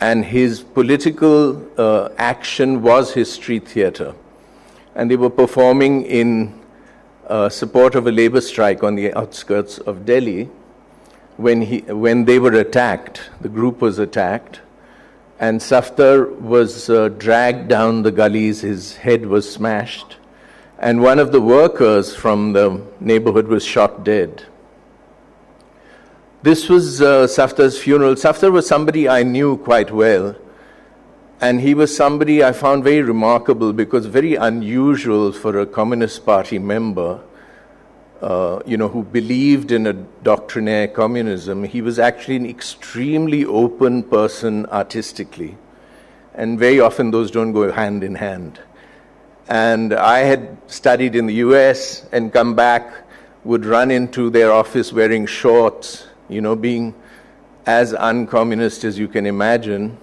and his political action was his street theatre. And they were performing in support of a labor strike on the outskirts of Delhi when they were attacked. The group was attacked, and Safdar was dragged down the gullies. His head was smashed, and one of the workers from the neighborhood was shot dead. This was Safdar's funeral. Safdar was somebody I knew quite well, and he was somebody I found very remarkable, because very unusual for a Communist Party member, who believed in a doctrinaire communism. He was actually an extremely open person artistically, and very often those don't go hand in hand. And I had studied in the US and come back, would run into their office wearing shorts, being as uncommunist as you can imagine,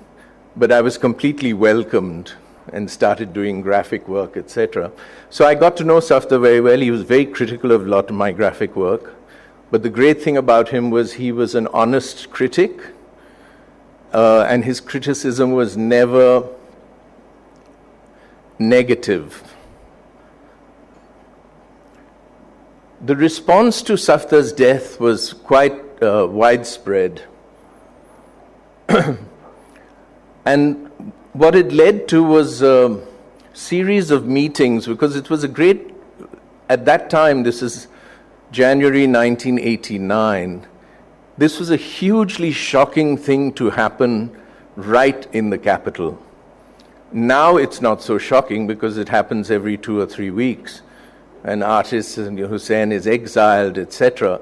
but I was completely welcomed and started doing graphic work, etc. So I got to know Safdar very well. He was very critical of a lot of my graphic work. But the great thing about him was he was an honest critic, and his criticism was never negative. The response to Safdar's death was quite widespread. And what it led to was a series of meetings, because it was a great, at that time, this is January 1989, this was a hugely shocking thing to happen right in the capital. Now it's not so shocking because it happens every 2 or 3 weeks. An artist, Hussein, is exiled, etc.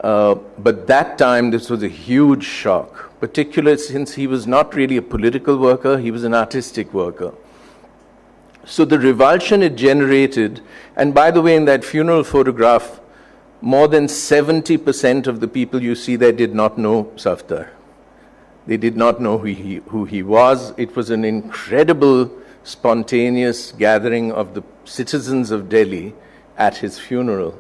But that time, this was a huge shock, particularly since he was not really a political worker, he was an artistic worker. So the revulsion it generated, and by the way, in that funeral photograph, more than 70% of the people you see there did not know Safdar. They did not know who he was. It was an incredible, spontaneous gathering of the citizens of Delhi at his funeral.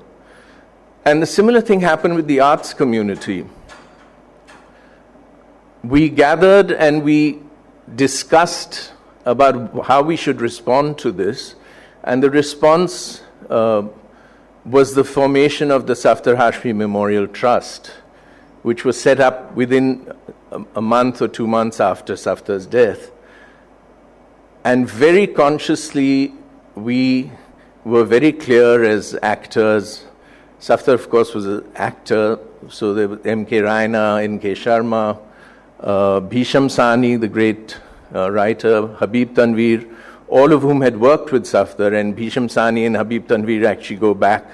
And the similar thing happened with the arts community. We gathered and we discussed about how we should respond to this, and the response was the formation of the Safdar Hashmi Memorial Trust, which was set up within a month or 2 months after Safdar's death. And very consciously, we were very clear as actors. Safdar, of course, was an actor, so there was M.K. Raina, N.K. Sharma, Bhisham Sani, the great writer, Habib Tanveer, all of whom had worked with Safdar, and Bhisham Sani and Habib Tanveer actually go back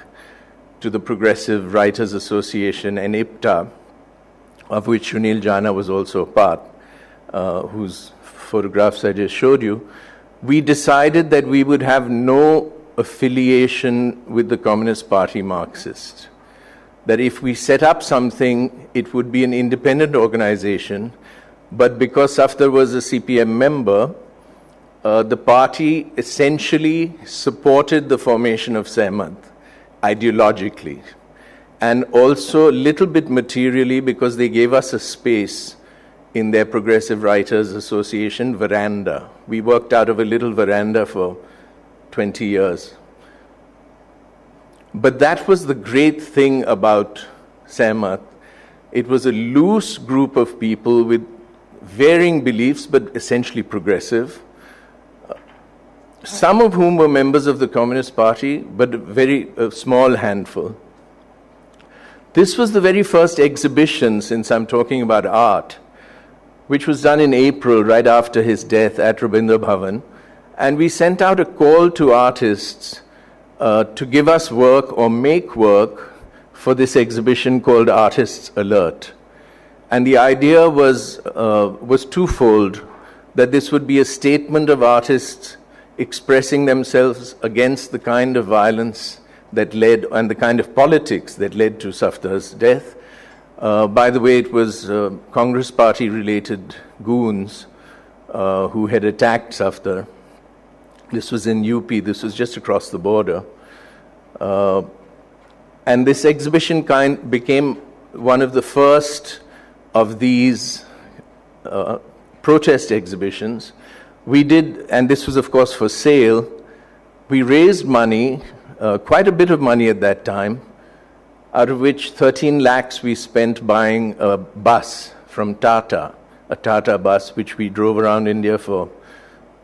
to the Progressive Writers Association and IPTA, of which Sunil Jana was also a part, whose photographs I just showed you. We decided that we would have no affiliation with the Communist Party Marxist. That if we set up something, it would be an independent organization, but because Safdar was a CPM member, the party essentially supported the formation of Sehmat ideologically, and also a little bit materially because they gave us a space in their Progressive Writers Association veranda. We worked out of a little veranda for 20 years. But that was the great thing about Sehmat. It was a loose group of people with varying beliefs, but essentially progressive, some of whom were members of the Communist Party, but a small handful. This was the very first exhibition, since I'm talking about art, which was done in April, right after his death at Rabindra Bhavan. And we sent out a call to artists to give us work or make work for this exhibition called Artists Alert. And the idea was twofold, that this would be a statement of artists expressing themselves against the kind of violence that led, and the kind of politics that led to Safdar's death. By the way, it was Congress Party-related goons who had attacked Safdar. This was in UP, this was just across the border. And this exhibition became one of the first of these protest exhibitions. We did, and this was of course for sale, we raised money, quite a bit of money at that time, out of which 13 lakhs we spent buying a bus from Tata, a Tata bus which we drove around India for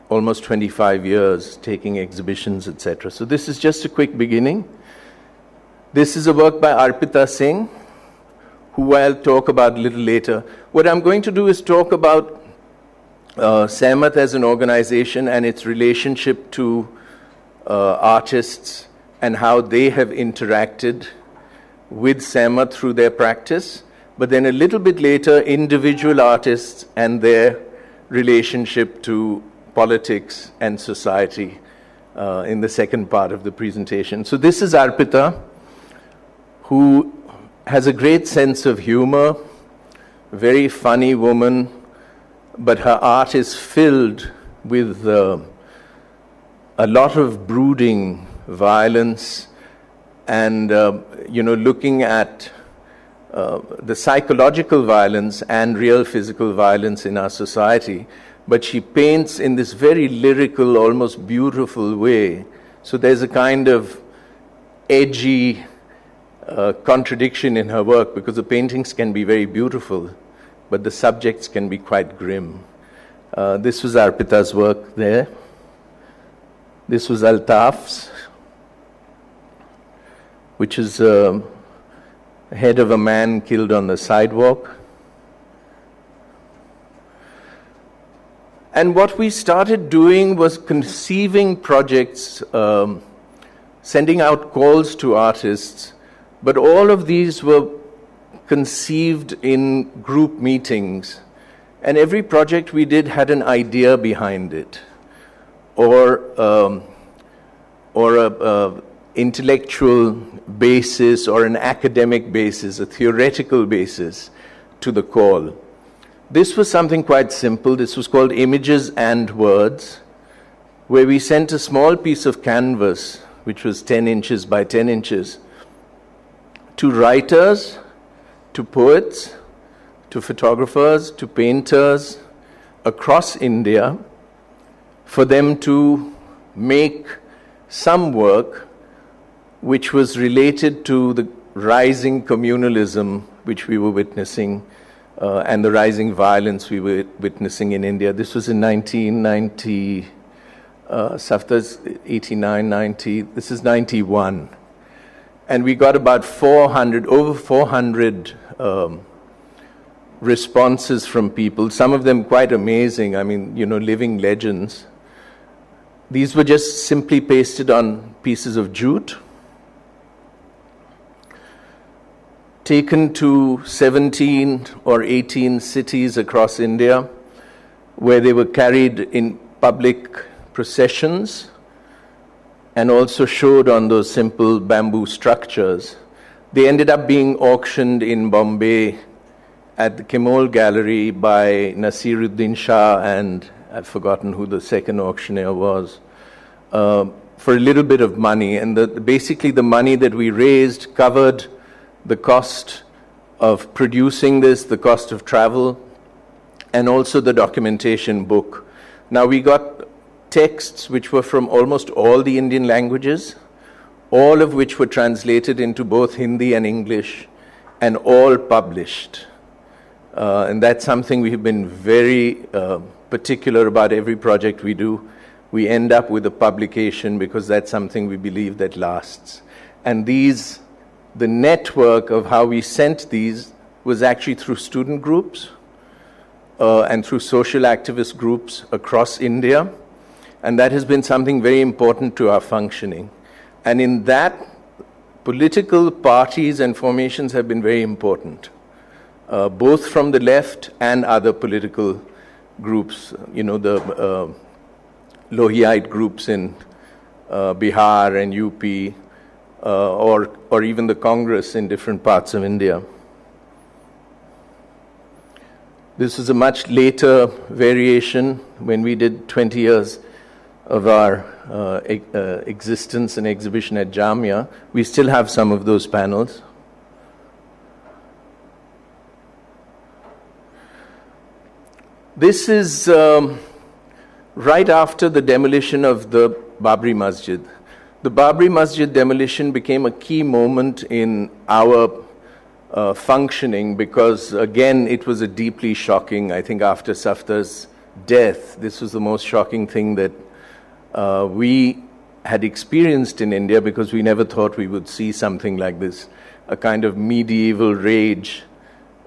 almost 25 years, taking exhibitions, etc. So this is just a quick beginning. This is a work by Arpita Singh, who I'll talk about a little later. What I'm going to do is talk about Sehmat as an organization and its relationship to artists and how they have interacted with Sehmat through their practice, but then a little bit later, individual artists and their relationship to politics and society in the second part of the presentation. So this is Arpita, who has a great sense of humor, very funny woman, but her art is filled with a lot of brooding violence and, looking at the psychological violence and real physical violence in our society. But she paints in this very lyrical, almost beautiful way. So there's a kind of edgy contradiction in her work, because the paintings can be very beautiful, but the subjects can be quite grim. This was Arpita's work there. This was Altaf's, which is a head of a man killed on the sidewalk. And what we started doing was conceiving projects, sending out calls to artists, but all of these were conceived in group meetings. And every project we did had an idea behind it, or a intellectual basis, or an academic basis, a theoretical basis to the call. This was something quite simple. This was called Images and Words, where we sent a small piece of canvas, which was 10 inches by 10 inches, to writers, to poets, to photographers, to painters across India, for them to make some work which was related to the rising communalism which we were witnessing, and the rising violence we were witnessing in India. This was in 1990, Safdar's 89, 90, this is 91. And we got about over 400 responses from people, some of them quite amazing, I mean, living legends. These were just simply pasted on pieces of jute, taken to 17 or 18 cities across India, where they were carried in public processions and also showed on those simple bamboo structures. They ended up being auctioned in Bombay at the Apparao Gallery by Nasiruddin Shah, and I've forgotten who the second auctioneer was, for a little bit of money. And basically the money that we raised covered the cost of producing this, the cost of travel, and also the documentation book. Now we got texts which were from almost all the Indian languages, all of which were translated into both Hindi and English, and all published. And that's something we've been very particular about. Every project we do, we end up with a publication, because that's something we believe that lasts. And the network of how we sent these was actually through student groups and through social activist groups across India. And that has been something very important to our functioning. And in that, political parties and formations have been very important, both from the left and other political groups, the Lohiite groups in Bihar and UP, or even the Congress in different parts of India. This is a much later variation, when we did 20 years of our existence and exhibition at Jamia. We still have some of those panels. This is right after the demolition of the Babri Masjid. The Babri Masjid demolition became a key moment in our functioning, because again it was a deeply shocking, I think after Safdar's death, this was the most shocking thing that we had experienced in India, because we never thought we would see something like this, a kind of medieval rage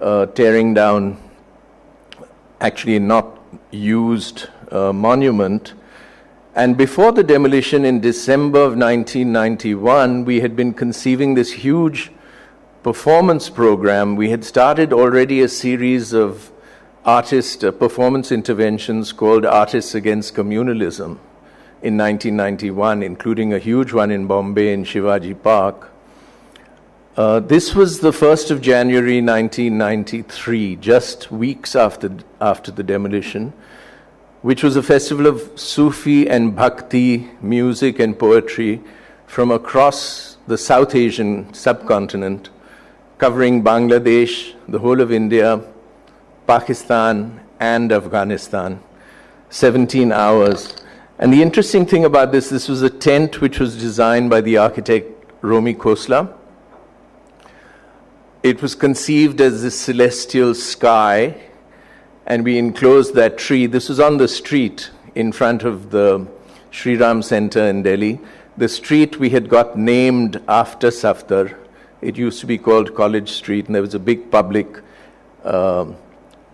tearing down actually a not used monument. And before the demolition in December of 1991, we had been conceiving this huge performance program. We had started already a series of artist performance interventions called Artists Against Communalism in 1991, including a huge one in Bombay in Shivaji Park. This was the 1st of January 1993, just weeks after the demolition. which was a festival of Sufi and Bhakti music and poetry from across the South Asian subcontinent, covering Bangladesh, the whole of India, Pakistan, and Afghanistan, 17 hours. And the interesting thing about this was a tent which was designed by the architect Romy Khosla. It was conceived as the celestial sky, and we enclosed that tree. This was on the street in front of the Sri Ram Center in Delhi. The street we had got named after Safdar. It used to be called College Street, and there was a big public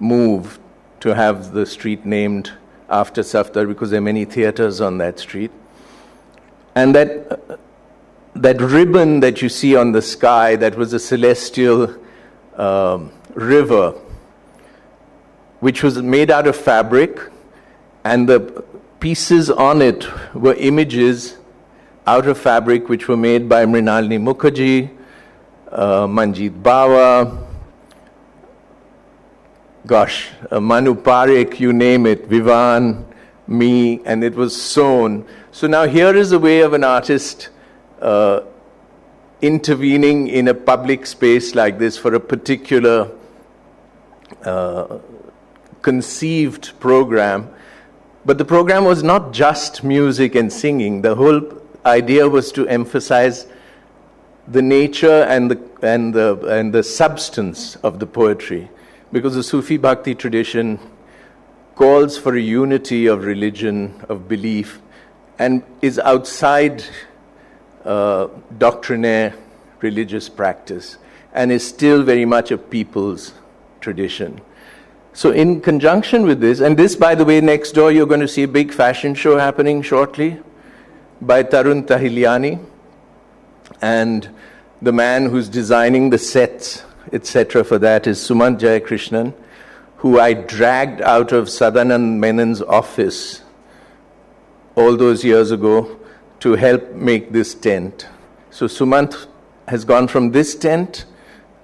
move to have the street named after Safdar because there are many theaters on that street. And that ribbon that you see on the sky, that was a celestial river, which was made out of fabric, and the pieces on it were images out of fabric which were made by Mrinalini Mukherjee, Manjeet Bawa, Manu Parekh, you name it, Vivan, me, and it was sewn. So now here is a way of an artist intervening in a public space like this for a particular conceived program. But the program was not just music and singing. The whole idea was to emphasize the nature and the substance of the poetry, because the Sufi Bhakti tradition calls for a unity of religion, of belief, and is outside doctrinaire religious practice, and is still very much a people's tradition. So in conjunction with this, and this, by the way, next door you're going to see a big fashion show happening shortly by Tarun Tahiliani, and the man who's designing the sets, etc. for that is Sumant Jayakrishnan, who I dragged out of Sadanand Menon's office all those years ago to help make this tent. So Sumant has gone from this tent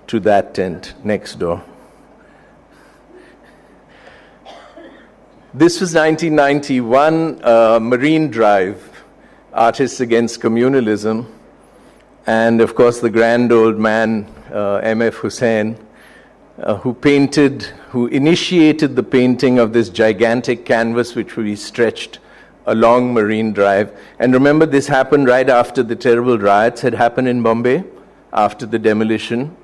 to that tent next door. This was 1991, Marine Drive, Artists Against Communalism. And of course the grand old man, M.F. Hussain, who initiated the painting of this gigantic canvas which will be stretched along Marine Drive. And remember, this happened right after the terrible riots had happened in Bombay, after the demolition.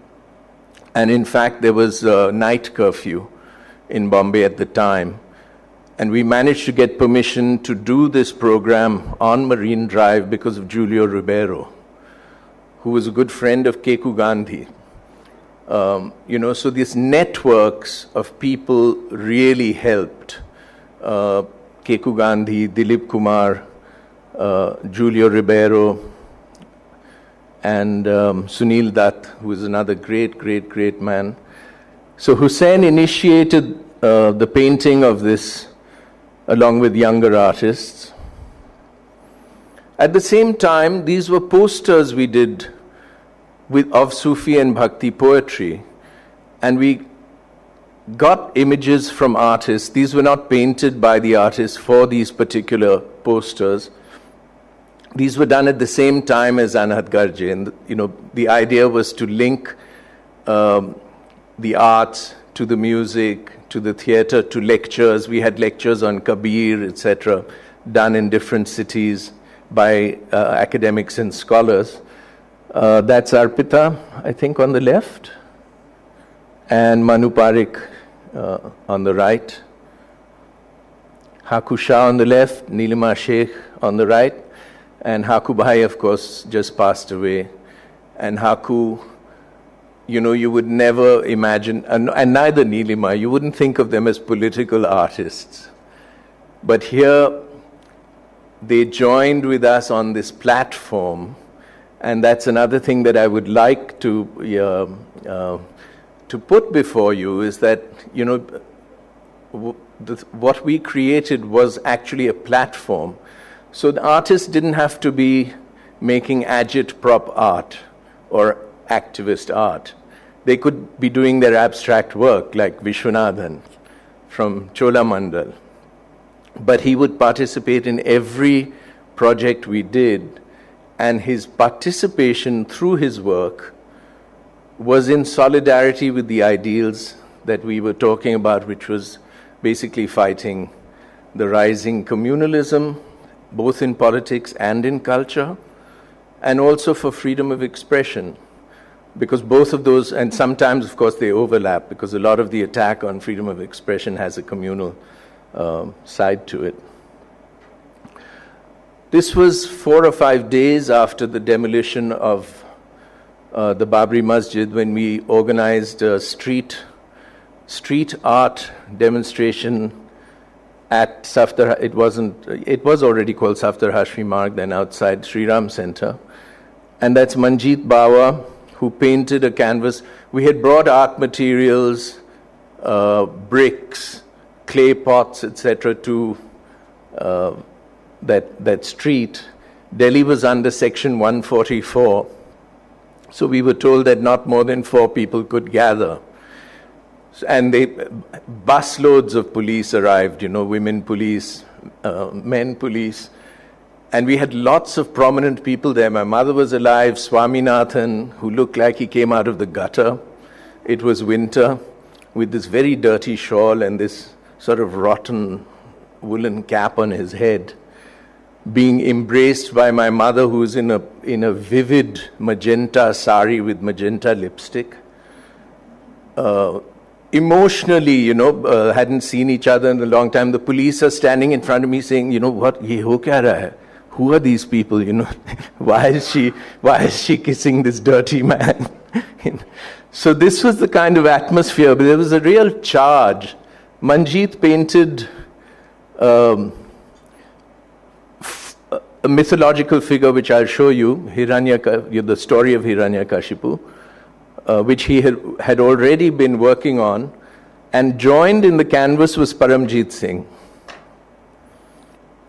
And in fact, there was a night curfew in Bombay at the time. And we managed to get permission to do this program on Marine Drive because of Julio Ribeiro, who was a good friend of Keku Gandhi. So these networks of people really helped. Keku Gandhi, Dilip Kumar, Julio Ribeiro, and Sunil Dutt, who is another great man. So Hussain initiated the painting of this along with younger artists. At the same time, these were posters we did of Sufi and Bhakti poetry, and we got images from artists. These were not painted by the artists for these particular posters. These were done at the same time as Anhat Garje, and the idea was to link the arts to the music, to the theater, to lectures. We had lectures on Kabir, etc., done in different cities by academics and scholars. That's Arpita, I think, on the left, and Manu Parekh on the right. Haku Shah on the left, Nilima Sheikh on the right, and Haku Bhai, of course, just passed away. And Haku, you would never imagine, and neither Nilima, you wouldn't think of them as political artists. But here, they joined with us on this platform, and that's another thing that I would like to put before you, is that, what we created was actually a platform. So the artists didn't have to be making agit-prop art or activist art. They could be doing their abstract work, like Vishwanathan from Cholamandal, but he would participate in every project we did, and his participation through his work was in solidarity with the ideals that we were talking about, which was basically fighting the rising communalism, both in politics and in culture, and also for freedom of expression. Because both of those, and sometimes, of course, they overlap, because a lot of the attack on freedom of expression has a communal side to it. This was 4 or 5 days after the demolition of the Babri Masjid, when we organized a street art demonstration at Safdar. It was already called Safdar Hashmi Marg, then outside Sri Ram Center. And that's Manjeet Bawa, who painted a canvas. We had brought art materials, bricks, clay pots, etc. to that street. Delhi was under Section 144. So we were told that not more than 4 people could gather. And busloads of police arrived, women police, men police. And we had lots of prominent people there. My mother was alive, Swaminathan, who looked like he came out of the gutter. It was winter, with this very dirty shawl and this sort of rotten woolen cap on his head, being embraced by my mother, who's in a vivid magenta sari with magenta lipstick. Emotionally, hadn't seen each other in a long time. The police are standing in front of me saying, what, ye ho kya raha hai? Who are these people, Why is she kissing this dirty man? So this was the kind of atmosphere, but there was a real charge. Manjeet painted a mythological figure, which I'll show you, the story of Hiranyakashipu, which he had already been working on, and joined in the canvas was Paramjit Singh.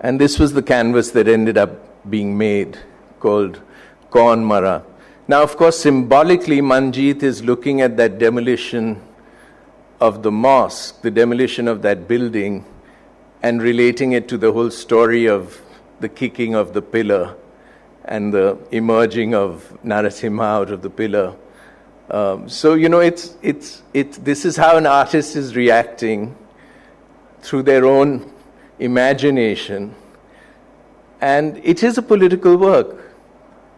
And this was the canvas that ended up being made, called Kaun Mara. Now, of course, symbolically, Manjeet is looking at that demolition of the mosque, the demolition of that building, and relating it to the whole story of the kicking of the pillar and the emerging of Narasimha out of the pillar. So, this is how an artist is reacting through their own imagination. And it is a political work,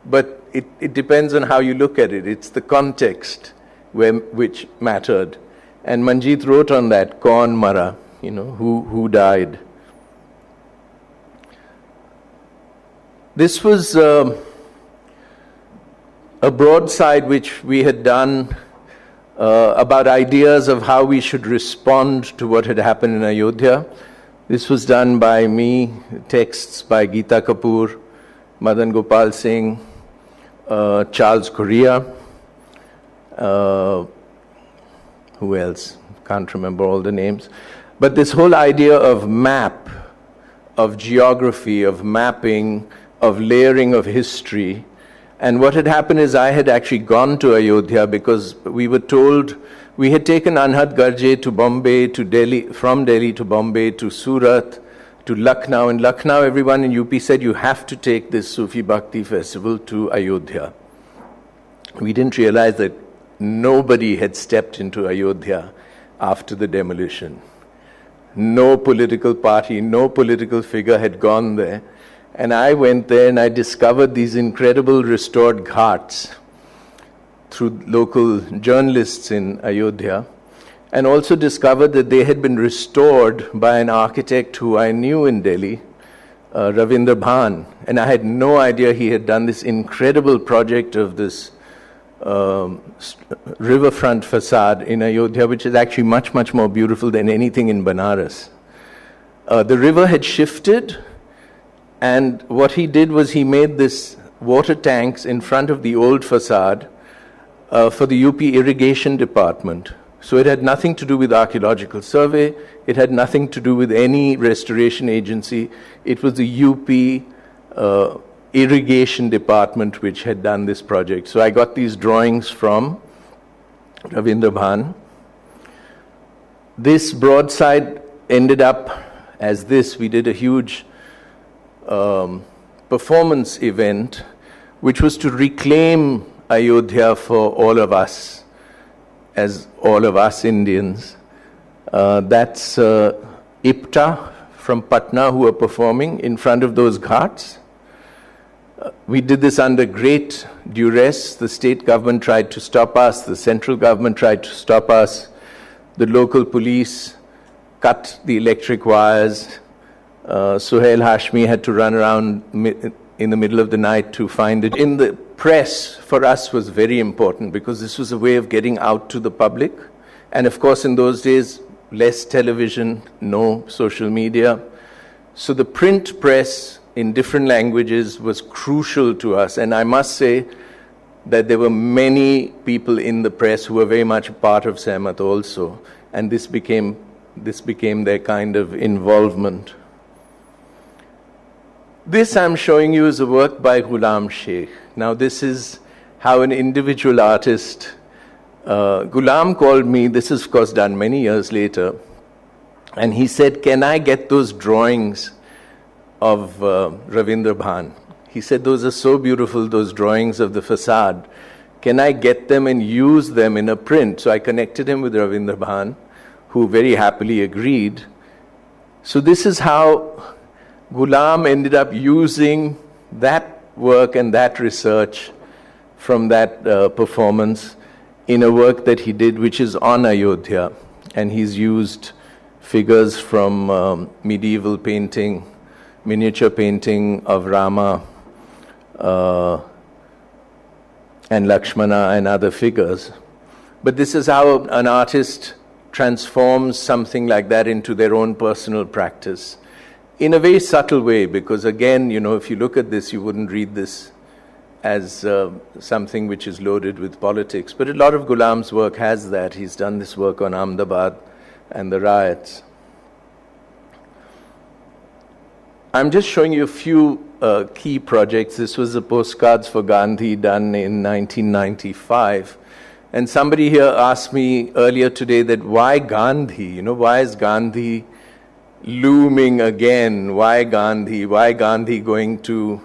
but it depends on how you look at it. It's the context which mattered. And Manjeet wrote on that, Kaun Mara, who died. This was a broadside which we had done about ideas of how we should respond to what had happened in Ayodhya. This was done by me, texts by Geeta Kapoor, Madan Gopal Singh, Charles Correa, who else? Can't remember all the names. But this whole idea of map, of geography, of mapping, of layering of history. And what had happened is I had actually gone to Ayodhya because we were told, we had taken Anhad Garje to Bombay, to Delhi, from Delhi to Bombay, to Surat, to Lucknow. In Lucknow, everyone in UP said, you have to take this Sufi Bhakti festival to Ayodhya. We didn't realize that nobody had stepped into Ayodhya after the demolition. No political party, no political figure had gone there. And I went there and I discovered these incredible restored ghats through local journalists in Ayodhya, and also discovered that they had been restored by an architect who I knew in Delhi, Ravindra Bhan. And I had no idea he had done this incredible project of this riverfront facade in Ayodhya, which is actually much, much more beautiful than anything in Banaras. The river had shifted, and what he did was he made this water tanks in front of the old facade for the UP irrigation department. So it had nothing to do with archaeological survey, it had nothing to do with any restoration agency. It was the UP irrigation department which had done this project. So I got these drawings from Ravindra Bhan. This broadside ended up as this, we did a huge performance event, which was to reclaim Ayodhya for all of us, as all of us Indians. That's IPTA from Patna who are performing in front of those ghats. We did this under great duress. The state government tried to stop us. The central government tried to stop us. The local police cut the electric wires. Suhail Hashmi had to run around in the middle of the night to find it. In the press, for us, was very important because this was a way of getting out to the public. And of course, in those days, less television, no social media. So the print press in different languages was crucial to us. And I must say that there were many people in the press who were very much a part of Sehmat also. And this became their kind of involvement. This I'm showing you is a work by Ghulam Sheikh. Now this is how an individual artist, Ghulam called me, this is of course done many years later, and he said, can I get those drawings of Ravindra Bhan? He said, those are so beautiful, those drawings of the facade. Can I get them and use them in a print? So I connected him with Ravindra Bhan, who very happily agreed. So this is how Ghulam ended up using that work and that research from that performance in a work that he did, which is on Ayodhya. And he's used figures from medieval painting, miniature painting of Rama and Lakshmana and other figures. But this is how an artist transforms something like that into their own personal practice. In a very subtle way, because again, if you look at this, you wouldn't read this as something which is loaded with politics. But a lot of Ghulam's work has that. He's done this work on Ahmedabad and the riots. I'm just showing you a few key projects. This was the postcards for Gandhi done in 1995. And somebody here asked me earlier today that why Gandhi? Why is Gandhi looming again? Why Gandhi? Why Gandhi going to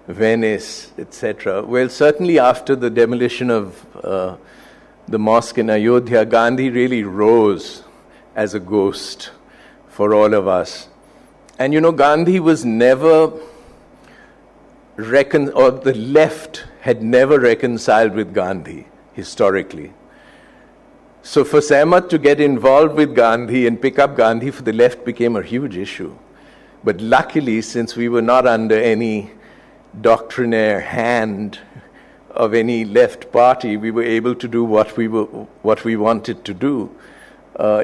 Venice, etc.? Well, certainly after the demolition of the mosque in Ayodhya, Gandhi really rose as a ghost for all of us. And Gandhi was never or the left had never reconciled with Gandhi historically. So for Sehmat to get involved with Gandhi and pick up Gandhi for the left became a huge issue. But luckily, since we were not under any doctrinaire hand of any left party, we were able to do what we wanted to do,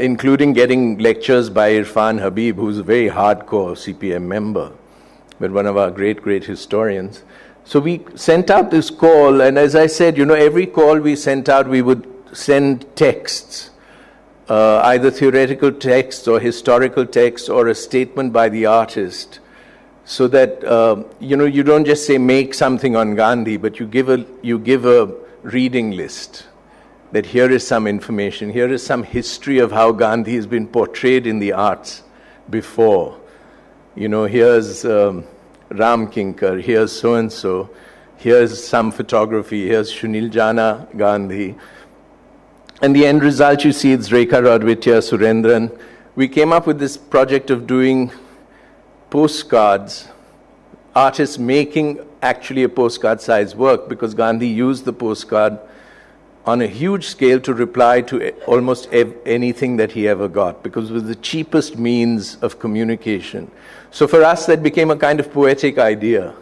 including getting lectures by Irfan Habib, who's a very hardcore CPM member, but one of our great, great historians. So we sent out this call, and as I said, every call we sent out, we would send texts, either theoretical texts or historical texts or a statement by the artist, so that you don't just say make something on Gandhi, but you give a reading list, that here is some information, here is some history of how Gandhi has been portrayed in the arts before. Here's Ram Kinkar, here's so and so, here's some photography, here's Shunil Jana Gandhi. And the end result, you see, it's Rekha Rodwitya, Surendran. We came up with this project of doing postcards, artists making actually a postcard-sized work, because Gandhi used the postcard on a huge scale to reply to almost anything that he ever got, because it was the cheapest means of communication. So for us, that became a kind of poetic idea,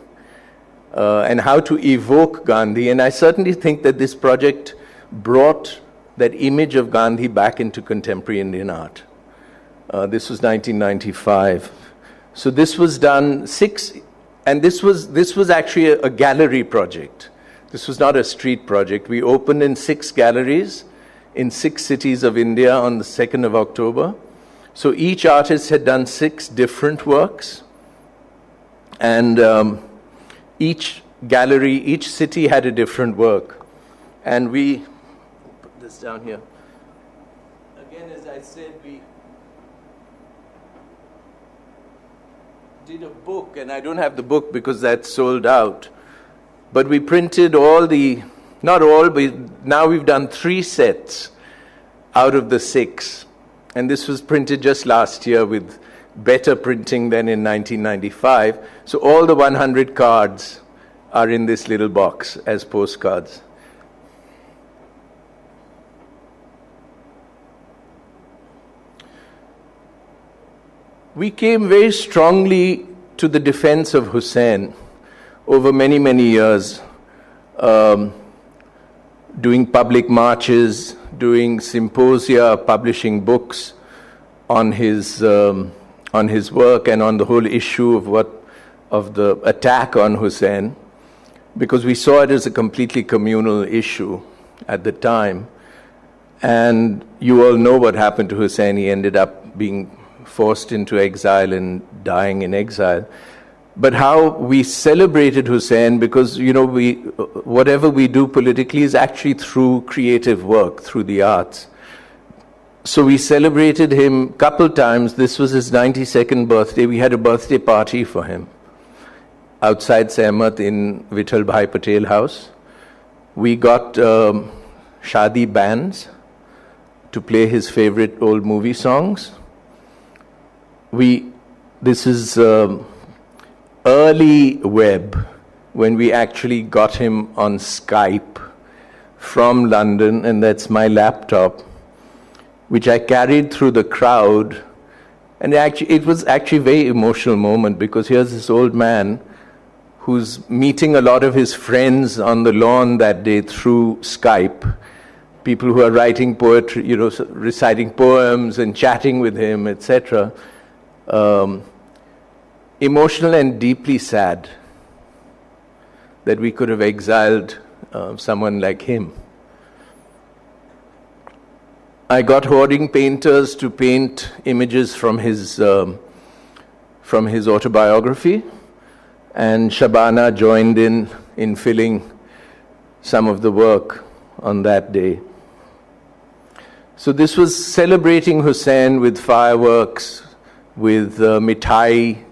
and how to evoke Gandhi. And I certainly think that this project brought that image of Gandhi back into contemporary Indian art. This was 1995. So this was done and this was actually a gallery project. This was not a street project. We opened in 6 galleries in 6 cities of India on the 2nd of October. So each artist had done 6 different works, and each gallery, each city had a different work. And we put this down here. Again, as I said, did a book, and I don't have the book because that's sold out. But we printed not all, but now we've done 3 sets out of the 6. And this was printed just last year with better printing than in 1995. So all the 100 cards are in this little box as postcards. We came very strongly to the defense of Hussein over many, many years, doing public marches, doing symposia, publishing books on his work and on the whole issue of the attack on Hussein, because we saw it as a completely communal issue at the time. And you all know what happened to Hussein. He ended up being forced into exile and dying in exile. But how we celebrated Hussein, because whatever we do politically is actually through creative work, through the arts. So we celebrated him a couple times. This was his 92nd birthday. We had a birthday party for him outside Sehmat in Vittal Bhai Patel House. We got shadi bands to play his favorite old movie songs. This is early web, when we actually got him on Skype from London, and that's my laptop, which I carried through the crowd. And it was actually a very emotional moment, because here's this old man who's meeting a lot of his friends on the lawn that day through Skype, people who are writing poetry, reciting poems and chatting with him, etc. Emotional and deeply sad that we could have exiled someone like him. I got hoarding painters to paint images from his autobiography, and Shabana joined in filling some of the work on that day. So this was celebrating Hussein with fireworks, with mithai.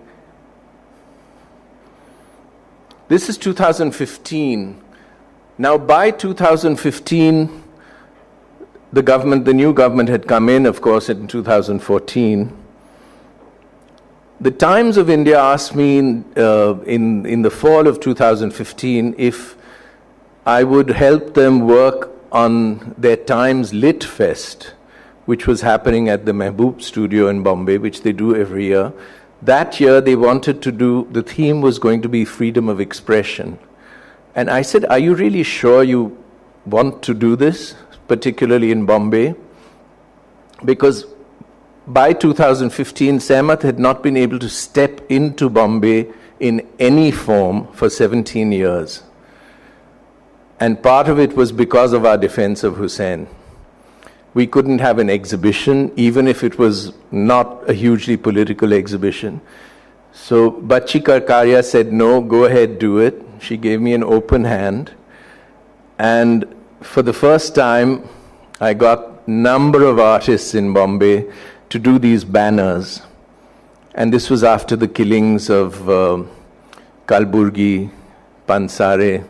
This is 2015. Now by 2015, the new government had come in, of course, in 2014. The Times of India asked me in the fall of 2015 if I would help them work on their Times Lit Fest, which was happening at the Mehboob studio in Bombay, which they do every year. That year they wanted to the theme was going to be freedom of expression. And I said, are you really sure you want to do this, particularly in Bombay? Because by 2015, Sehmat had not been able to step into Bombay in any form for 17 years. And part of it was because of our defense of Hussein. We couldn't have an exhibition, even if it was not a hugely political exhibition. So Bachchi Karkaria said, no, go ahead, do it. She gave me an open hand. And for the first time, I got a number of artists in Bombay to do these banners. And this was after the killings of Kalburgi, Pansare,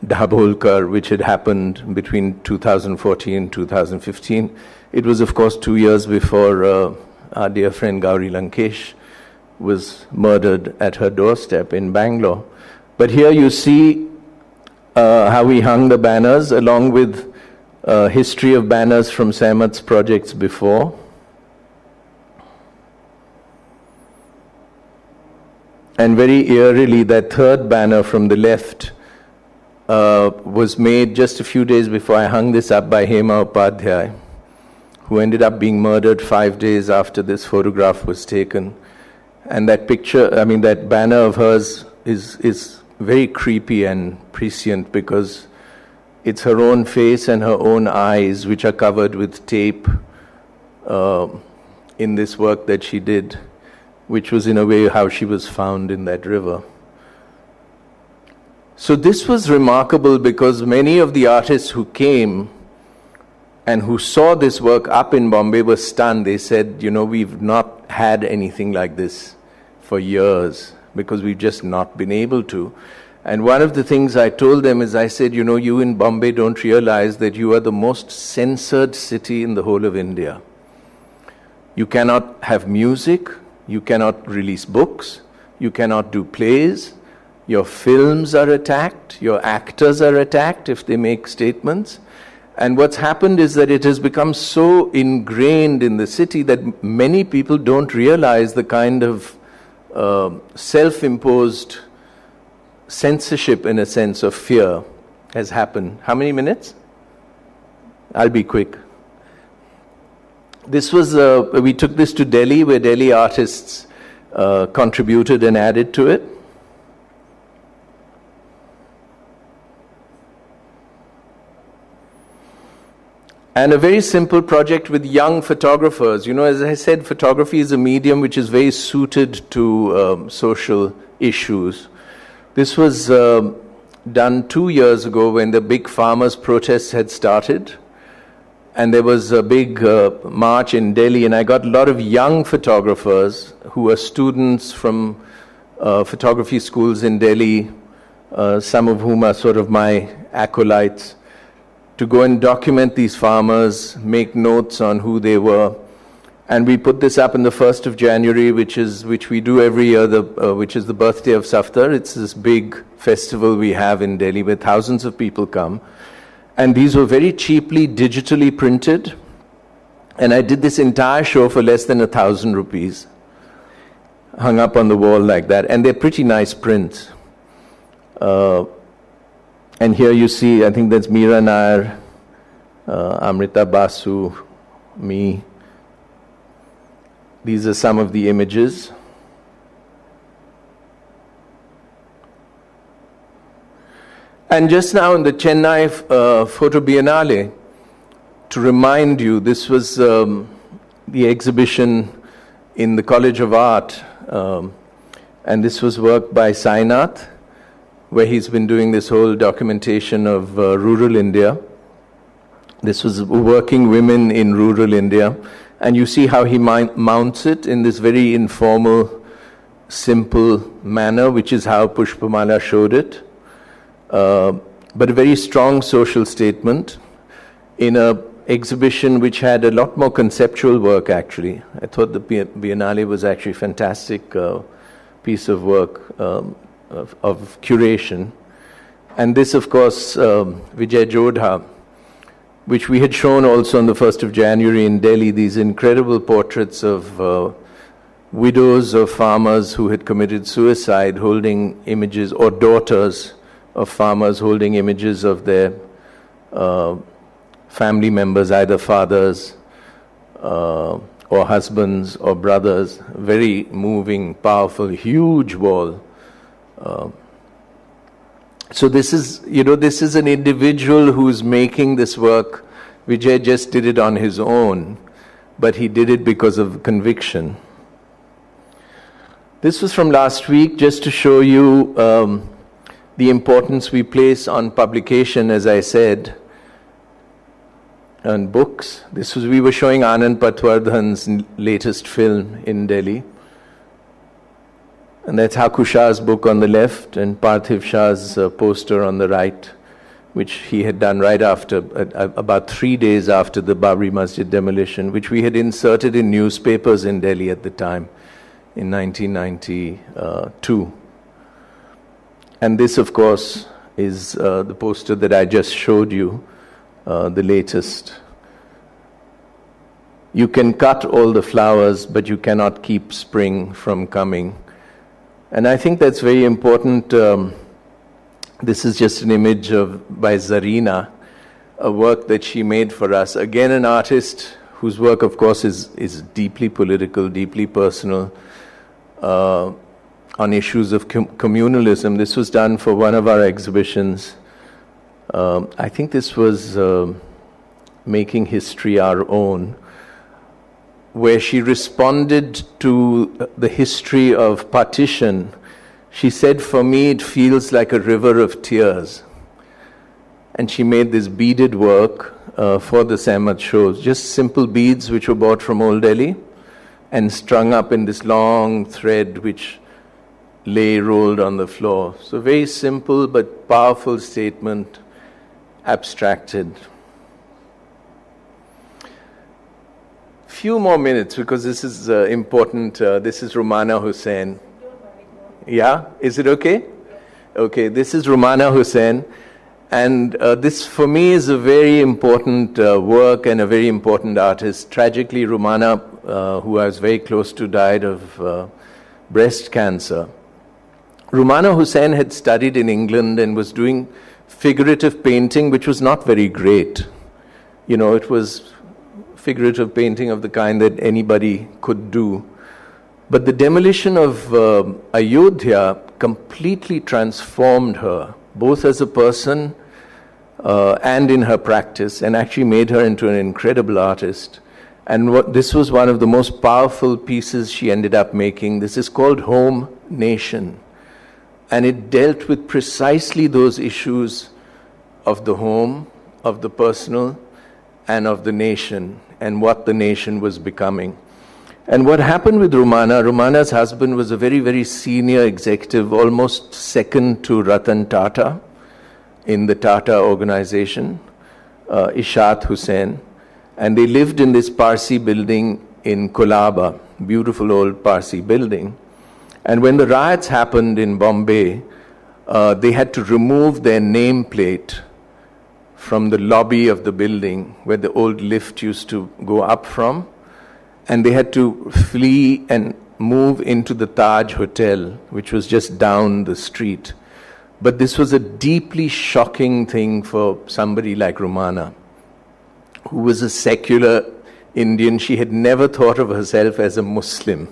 Dabholkar, which had happened between 2014 and 2015. It was, of course, 2 years before our dear friend Gauri Lankesh was murdered at her doorstep in Bangalore. But here you see how we hung the banners, along with history of banners from Sehmat's projects before. And very eerily, that third banner from the left was made just a few days before I hung this up by Hema Upadhyay, who ended up being murdered 5 days after this photograph was taken. And that picture, that banner of hers is very creepy and prescient, because it's her own face and her own eyes, which are covered with tape in this work that she did, which was in a way how she was found in that river. So this was remarkable, because many of the artists who came and who saw this work up in Bombay were stunned. They said, we've not had anything like this for years because we've just not been able to. And one of the things I told them is I said, you in Bombay don't realize that you are the most censored city in the whole of India. You cannot have music, you cannot release books, you cannot do plays, your films are attacked, your actors are attacked if they make statements. And what's happened is that it has become so ingrained in the city that many people don't realize the kind of self-imposed censorship, in a sense, of fear has happened. How many minutes? I'll be quick. This was, we took this to Delhi, where Delhi artists contributed and added to it. And a very simple project with young photographers. As I said, photography is a medium which is very suited to social issues. This was done 2 years ago when the big farmers' protests had started. And there was a big march in Delhi, and I got a lot of young photographers who were students from photography schools in Delhi, some of whom are sort of my acolytes, to go and document these farmers, make notes on who they were. And we put this up on the 1st of January, which we do every year, which is the birthday of Saftar. It's this big festival we have in Delhi where thousands of people come. And these were very cheaply digitally printed. And I did this entire show for less than 1,000 rupees, hung up on the wall like that. And they're pretty nice prints. And here you see, I think that's Meera Nair, Amrita Basu, me. These are some of the images. And just now in the Chennai Photo Biennale, to remind you, this was the exhibition in the College of Art, and this was work by Sainath, where he's been doing this whole documentation of rural India. This was working women in rural India. And you see how he mounts it in this very informal, simple manner, which is how Pushpamala showed it. But a very strong social statement in an exhibition which had a lot more conceptual work, actually. I thought the Biennale was actually a fantastic piece of work of curation. And this, of course, Vijay Jodha, which we had shown also on the 1st of January in Delhi, these incredible portraits of widows of farmers who had committed suicide holding images, or daughters of farmers holding images of their family members, either fathers or husbands or brothers. Very moving, powerful, huge wall. So this is, this is an individual who's making this work. Vijay just did it on his own, but he did it because of conviction. This was from last week, just to show you the importance we place on publication, as I said, and books. We were showing Anand Patwardhan's latest film in Delhi. And that's Haku Shah's book on the left and Parthiv Shah's poster on the right, which he had done right after, about 3 days after the Babri Masjid demolition, which we had inserted in newspapers in Delhi at the time, in 1992. And this, of course, is the poster that I just showed you, the latest. You can cut all the flowers, but you cannot keep spring from coming. And I think that's very important. This is just an image by Zarina, a work that she made for us. Again, an artist whose work, of course, is deeply political, deeply personal, on issues of communalism. This was done for one of our exhibitions. I think this was Making History Our Own, where she responded to the history of partition. She said, for me, it feels like a river of tears. And she made this beaded work for the Sehmat shows, just simple beads which were bought from Old Delhi. and strung up in this long thread which lay rolled on the floor. So very simple but powerful statement, abstracted. Few more minutes because this is important. This is Rumana Hussain. Yeah, is it okay? Okay, this is Rumana Hussain, and this for me is a very important work and a very important artist. Tragically, Rumana, who I was very close to, died of breast cancer. Rumana Hussain had studied in England and was doing figurative painting, which was not very great. You know, it was figurative painting of the kind that anybody could do. But the demolition of Ayodhya completely transformed her, both as a person and in her practice, and actually made her into an incredible artist. And this was one of the most powerful pieces she ended up making. This is called Home Nation. And it dealt with precisely those issues of the home, of the personal, and of the nation, and what the nation was becoming. And what happened with Rumana's husband was a very, very senior executive, almost second to Ratan Tata in the Tata organization, Ishat Hussain. And they lived in this Parsi building in Colaba, beautiful old Parsi building. And when the riots happened in Bombay, they had to remove their nameplate from the lobby of the building where the old lift used to go up from. And they had to flee and move into the Taj Hotel, which was just down the street. But this was a deeply shocking thing for somebody like Rumana, who was a secular Indian. She had never thought of herself as a Muslim.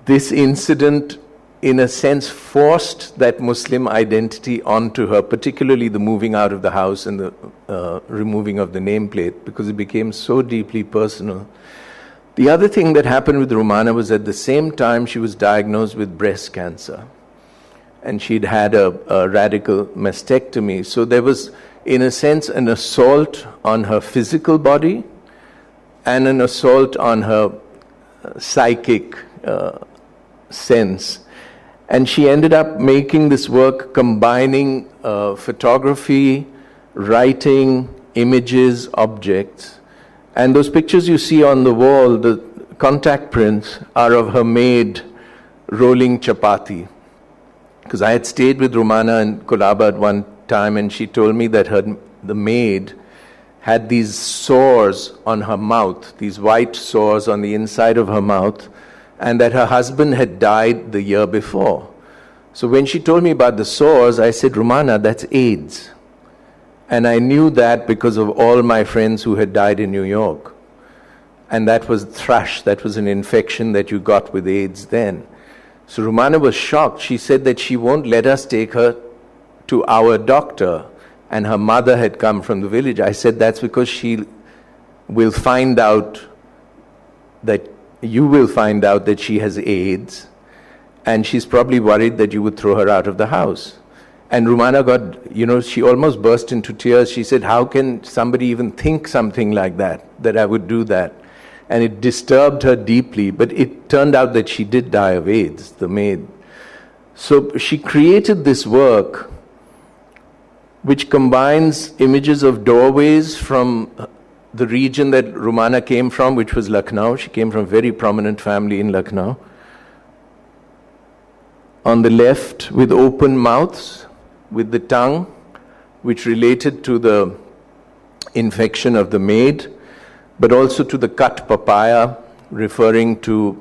This incident, in a sense, forced that Muslim identity onto her, particularly the moving out of the house and the removing of the nameplate, because it became so deeply personal. The other thing that happened with Rumana was at the same time she was diagnosed with breast cancer. And she'd had a radical mastectomy. So there was, in a sense, an assault on her physical body and an assault on her psychic sense. And she ended up making this work combining photography, writing, images, objects. And those pictures you see on the wall, the contact prints, are of her maid rolling chapati. Because I had stayed with Rumana in Colaba at one time, and she told me that the maid had these sores on her mouth, these white sores on the inside of her mouth, and that her husband had died the year before. So when she told me about the sores, I said, Rumana, that's AIDS. And I knew that because of all my friends who had died in New York. And that was thrush, that was an infection that you got with AIDS then. So Rumana was shocked. She said that she won't let us take her to our doctor. And her mother had come from the village. I said, that's because she will find out that you will find out that she has AIDS. And she's probably worried that you would throw her out of the house. And Rumana got, she almost burst into tears. She said, how can somebody even think something like that I would do that? And it disturbed her deeply. But it turned out that she did die of AIDS, the maid. So she created this work which combines images of doorways from the region that Rumana came from, which was Lucknow. She came from a very prominent family in Lucknow. On the left, with open mouths, with the tongue, which related to the infection of the maid, but also to the cut papaya, referring to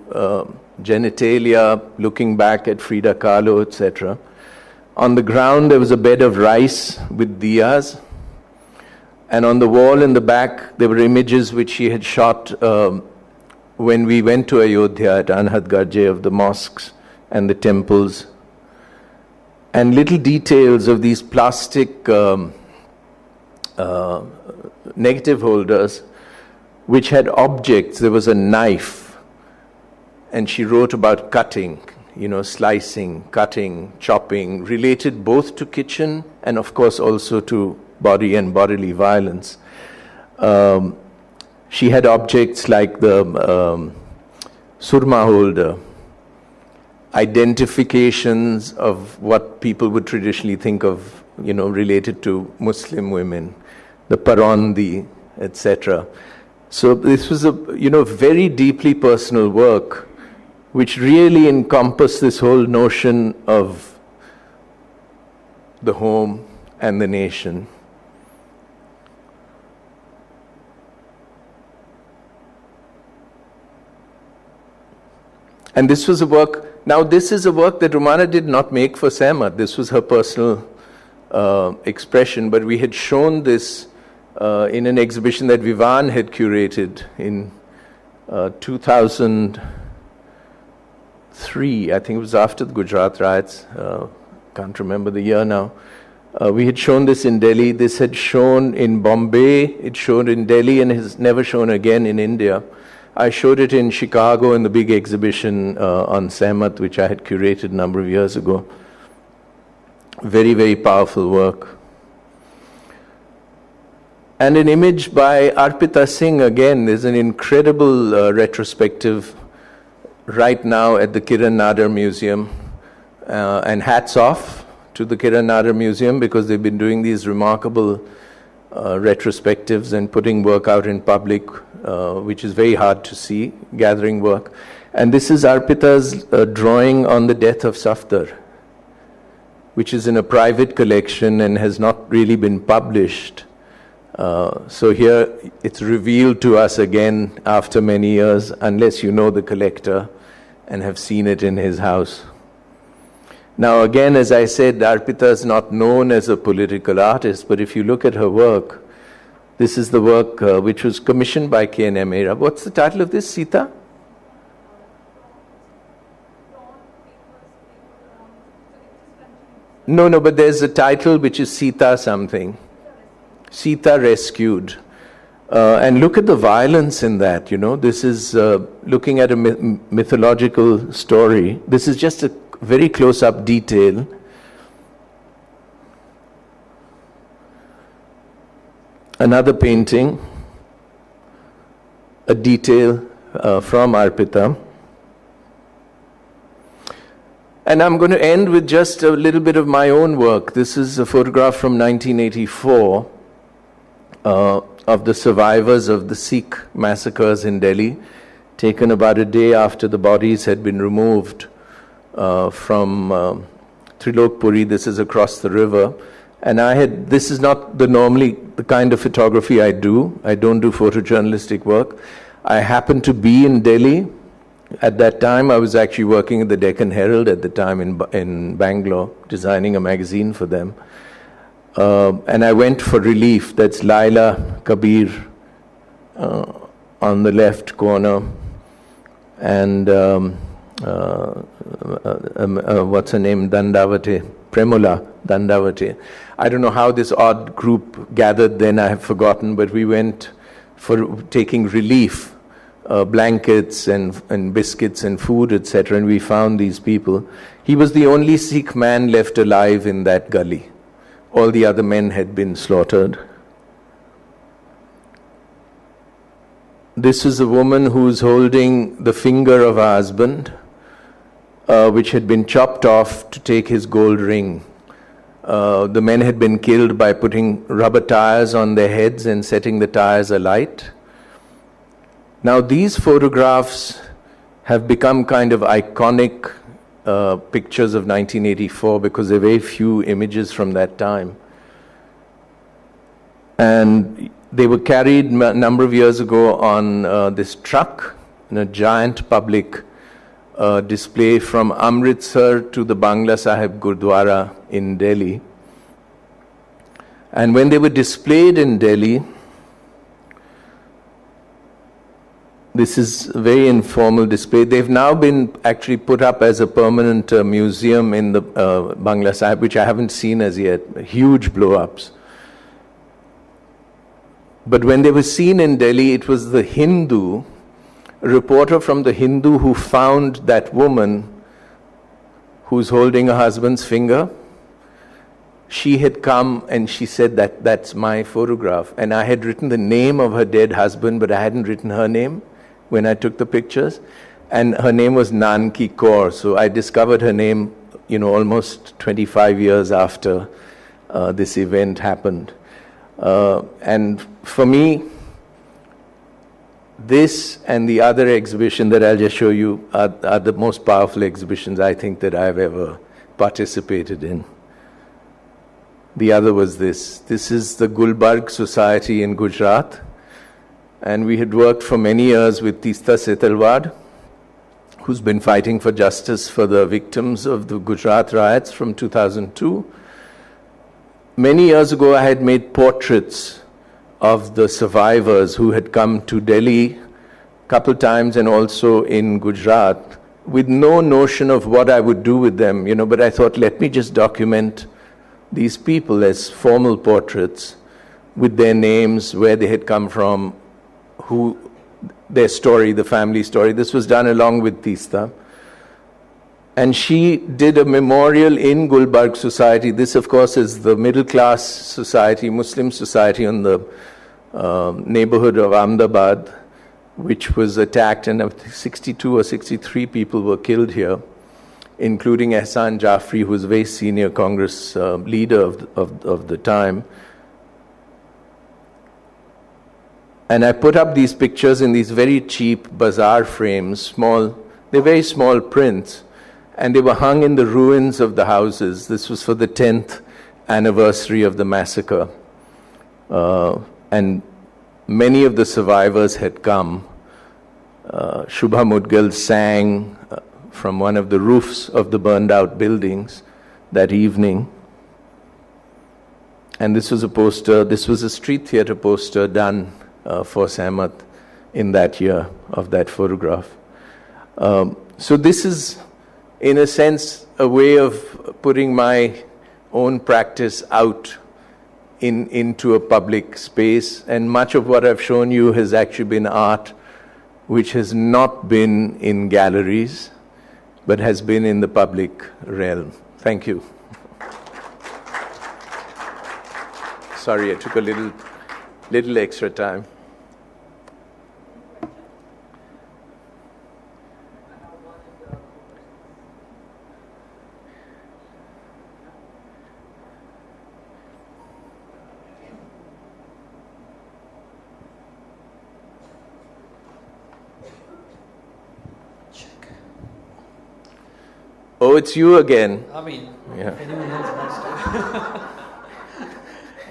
genitalia, looking back at Frida Kahlo, etc. On the ground, there was a bed of rice with diyas. And on the wall in the back, there were images which she had shot when we went to Ayodhya at Anhadgarje, of the mosques and the temples. And little details of these plastic negative holders which had objects. There was a knife, and she wrote about cutting, slicing, cutting, chopping, related both to kitchen and of course also to body and bodily violence. She had objects like the surma holder, identifications of what people would traditionally think of, related to Muslim women, the parandi, etc. So this was a, very deeply personal work, which really encompassed this whole notion of the home and the nation. And this was a work, now this is a work that Rumana did not make for Sehmat. This was her personal expression, but we had shown this in an exhibition that Vivan had curated in 2003. I think it was after the Gujarat riots. Can't remember the year now. We had shown this in Delhi. This had shown in Bombay. It showed in Delhi and has never shown again in India. I showed it in Chicago in the big exhibition on Sehmat, which I had curated a number of years ago. Very, very powerful work. And an image by Arpita Singh, again, there's an incredible retrospective right now at the Kiran Nadar Museum. And hats off to the Kiran Nadar Museum, because they've been doing these remarkable retrospectives and putting work out in public, which is very hard to see, gathering work. And this is Arpita's drawing on the death of Safdar, which is in a private collection and has not really been published. So here it's revealed to us again after many years, unless you know the collector and have seen it in his house. Now again, as I said, Arpita is not known as a political artist, but if you look at her work, this is the work which was commissioned by K&M Arab. What's the title of this, Sita? No, but there's a title which is Sita something. Sita Rescued. And look at the violence in that, This is looking at a mythological story. This is just a very close-up detail. Another painting, a detail from Arpita. And I'm going to end with just a little bit of my own work. This is a photograph from 1984 of the survivors of the Sikh massacres in Delhi, taken about a day after the bodies had been removed from Trilokpuri. This is across the river. And this is not normally the kind of photography I do. I don't do photojournalistic work. I happened to be in Delhi. At that time, I was actually working at the Deccan Herald at the time in Bangalore, designing a magazine for them. And I went for relief. That's Laila Kabir on the left corner. And what's her name? Dandavate. Premula Dandavate. I don't know how this odd group gathered then, I have forgotten, but we went for taking relief, blankets and biscuits and food, etc., and we found these people. He was the only Sikh man left alive in that gully. All the other men had been slaughtered. This is a woman who's holding the finger of her husband, which had been chopped off to take his gold ring. The men had been killed by putting rubber tires on their heads and setting the tires alight. Now these photographs have become kind of iconic pictures of 1984 because there are very few images from that time. And they were carried a number of years ago on this truck in a giant public display from Amritsar to the Bangla Sahib Gurdwara in Delhi. And when they were displayed in Delhi, this is a very informal display. They've now been actually put up as a permanent museum in the Bangla Sahib, which I haven't seen as yet. Huge blow-ups. But when they were seen in Delhi, it was the Hindu, a reporter from the Hindu who found that woman who's holding her husband's finger. She had come and she said that's my photograph. And I had written the name of her dead husband, but I hadn't written her name when I took the pictures. And her name was Nanki Kaur. So I discovered her name, almost 25 years after this event happened. And for me, this and the other exhibition that I'll just show you are the most powerful exhibitions I think that I've ever participated in. The other was this. This is the Gulbarg Society in Gujarat. And we had worked for many years with Tista Setalwad, who's been fighting for justice for the victims of the Gujarat riots from 2002. Many years ago, I had made portraits of the survivors who had come to Delhi a couple times and also in Gujarat with no notion of what I would do with them, but I thought, let me just document these people as formal portraits with their names, where they had come from, their story, the family story. This was done along with Tista. And she did a memorial in Gulbarg Society. This, of course, is the middle-class society, Muslim society on the neighborhood of Ahmedabad, which was attacked, and 62 or 63 people were killed here, including Ehsan Jafri, who was a very senior Congress leader of the time. And I put up these pictures in these very cheap bazaar frames, they're very small prints, and they were hung in the ruins of the houses. This was for the 10th anniversary of the massacre. And many of the survivors had come. Shubha Mudgal sang from one of the roofs of the burned out buildings that evening. And this was a street theatre poster done for Sehmat in that year of that photograph. So this is, in a sense, a way of putting my own practice out into a public space. And much of what I've shown you has actually been art which has not been in galleries, but has been in the public realm. Thank you. Sorry, I took a little extra time. Oh, it's you again. I mean, yeah. If anyone else wants to.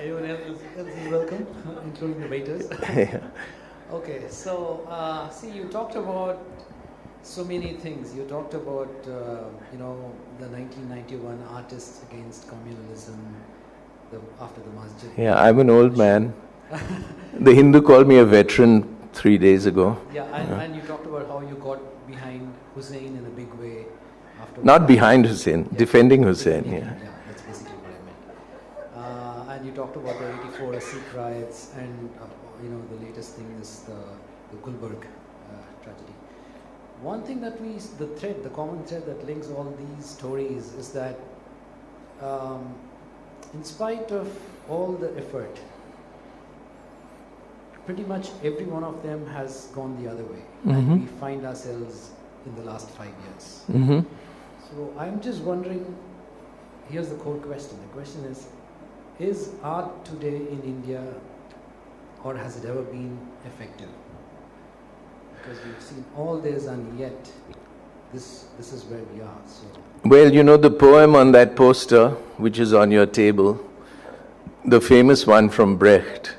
Anyone else is welcome, including the waiters. Yeah. Okay, so see, you talked about so many things. You talked about, the 1991 artists against communalism after the masjid. Yeah, I'm an old man. The Hindu called me a veteran 3 days ago. Yeah, and you talked about how you got behind Hussein in a big way. Not behind Hussein, defending Hussein. Yeah, that's basically what I meant. And you talked about the 84 Sikh riots, and the latest thing is the Gulbarg tragedy. One thing that the common thread that links all these stories is that, in spite of all the effort, pretty much every one of them has gone the other way, and we find ourselves in the last 5 years. Mm-hmm. So I'm just wondering, here's the core question. The question is art today in India, or has it ever been effective? Because we've seen all this, and yet this is where we are. So. Well, the poem on that poster, which is on your table, the famous one from Brecht,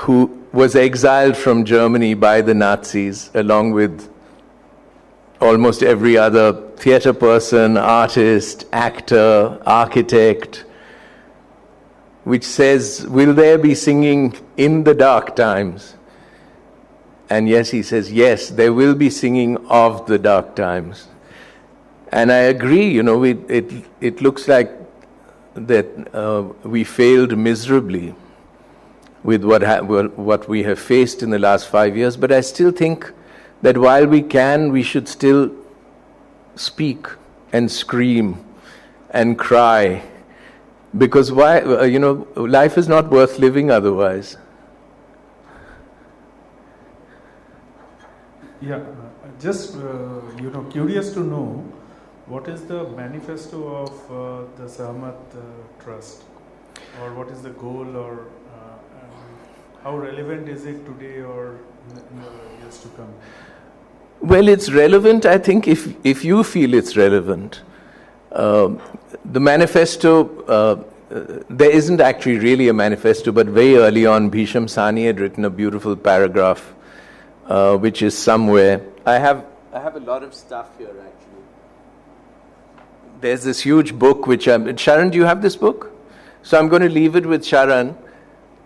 who was exiled from Germany by the Nazis, along with almost every other theatre person, artist, actor, architect, which says, will there be singing in the dark times? And yes, he says, yes, there will be singing of the dark times. And I agree, it looks like that we failed miserably with what we have faced in the last 5 years, but I still think that while we should still speak and scream and cry, because life is not worth living otherwise. Yeah, just curious to know what is the manifesto of the Sahmat Trust, or what is the goal, or how relevant is it today or in the years to come? Well, it's relevant, I think, if you feel it's relevant. The manifesto, there isn't actually really a manifesto, but very early on, Bhisham Sani had written a beautiful paragraph, which is somewhere. I have a lot of stuff here, actually. There's this huge book, which Sharan, do you have this book? So I'm going to leave it with Sharan.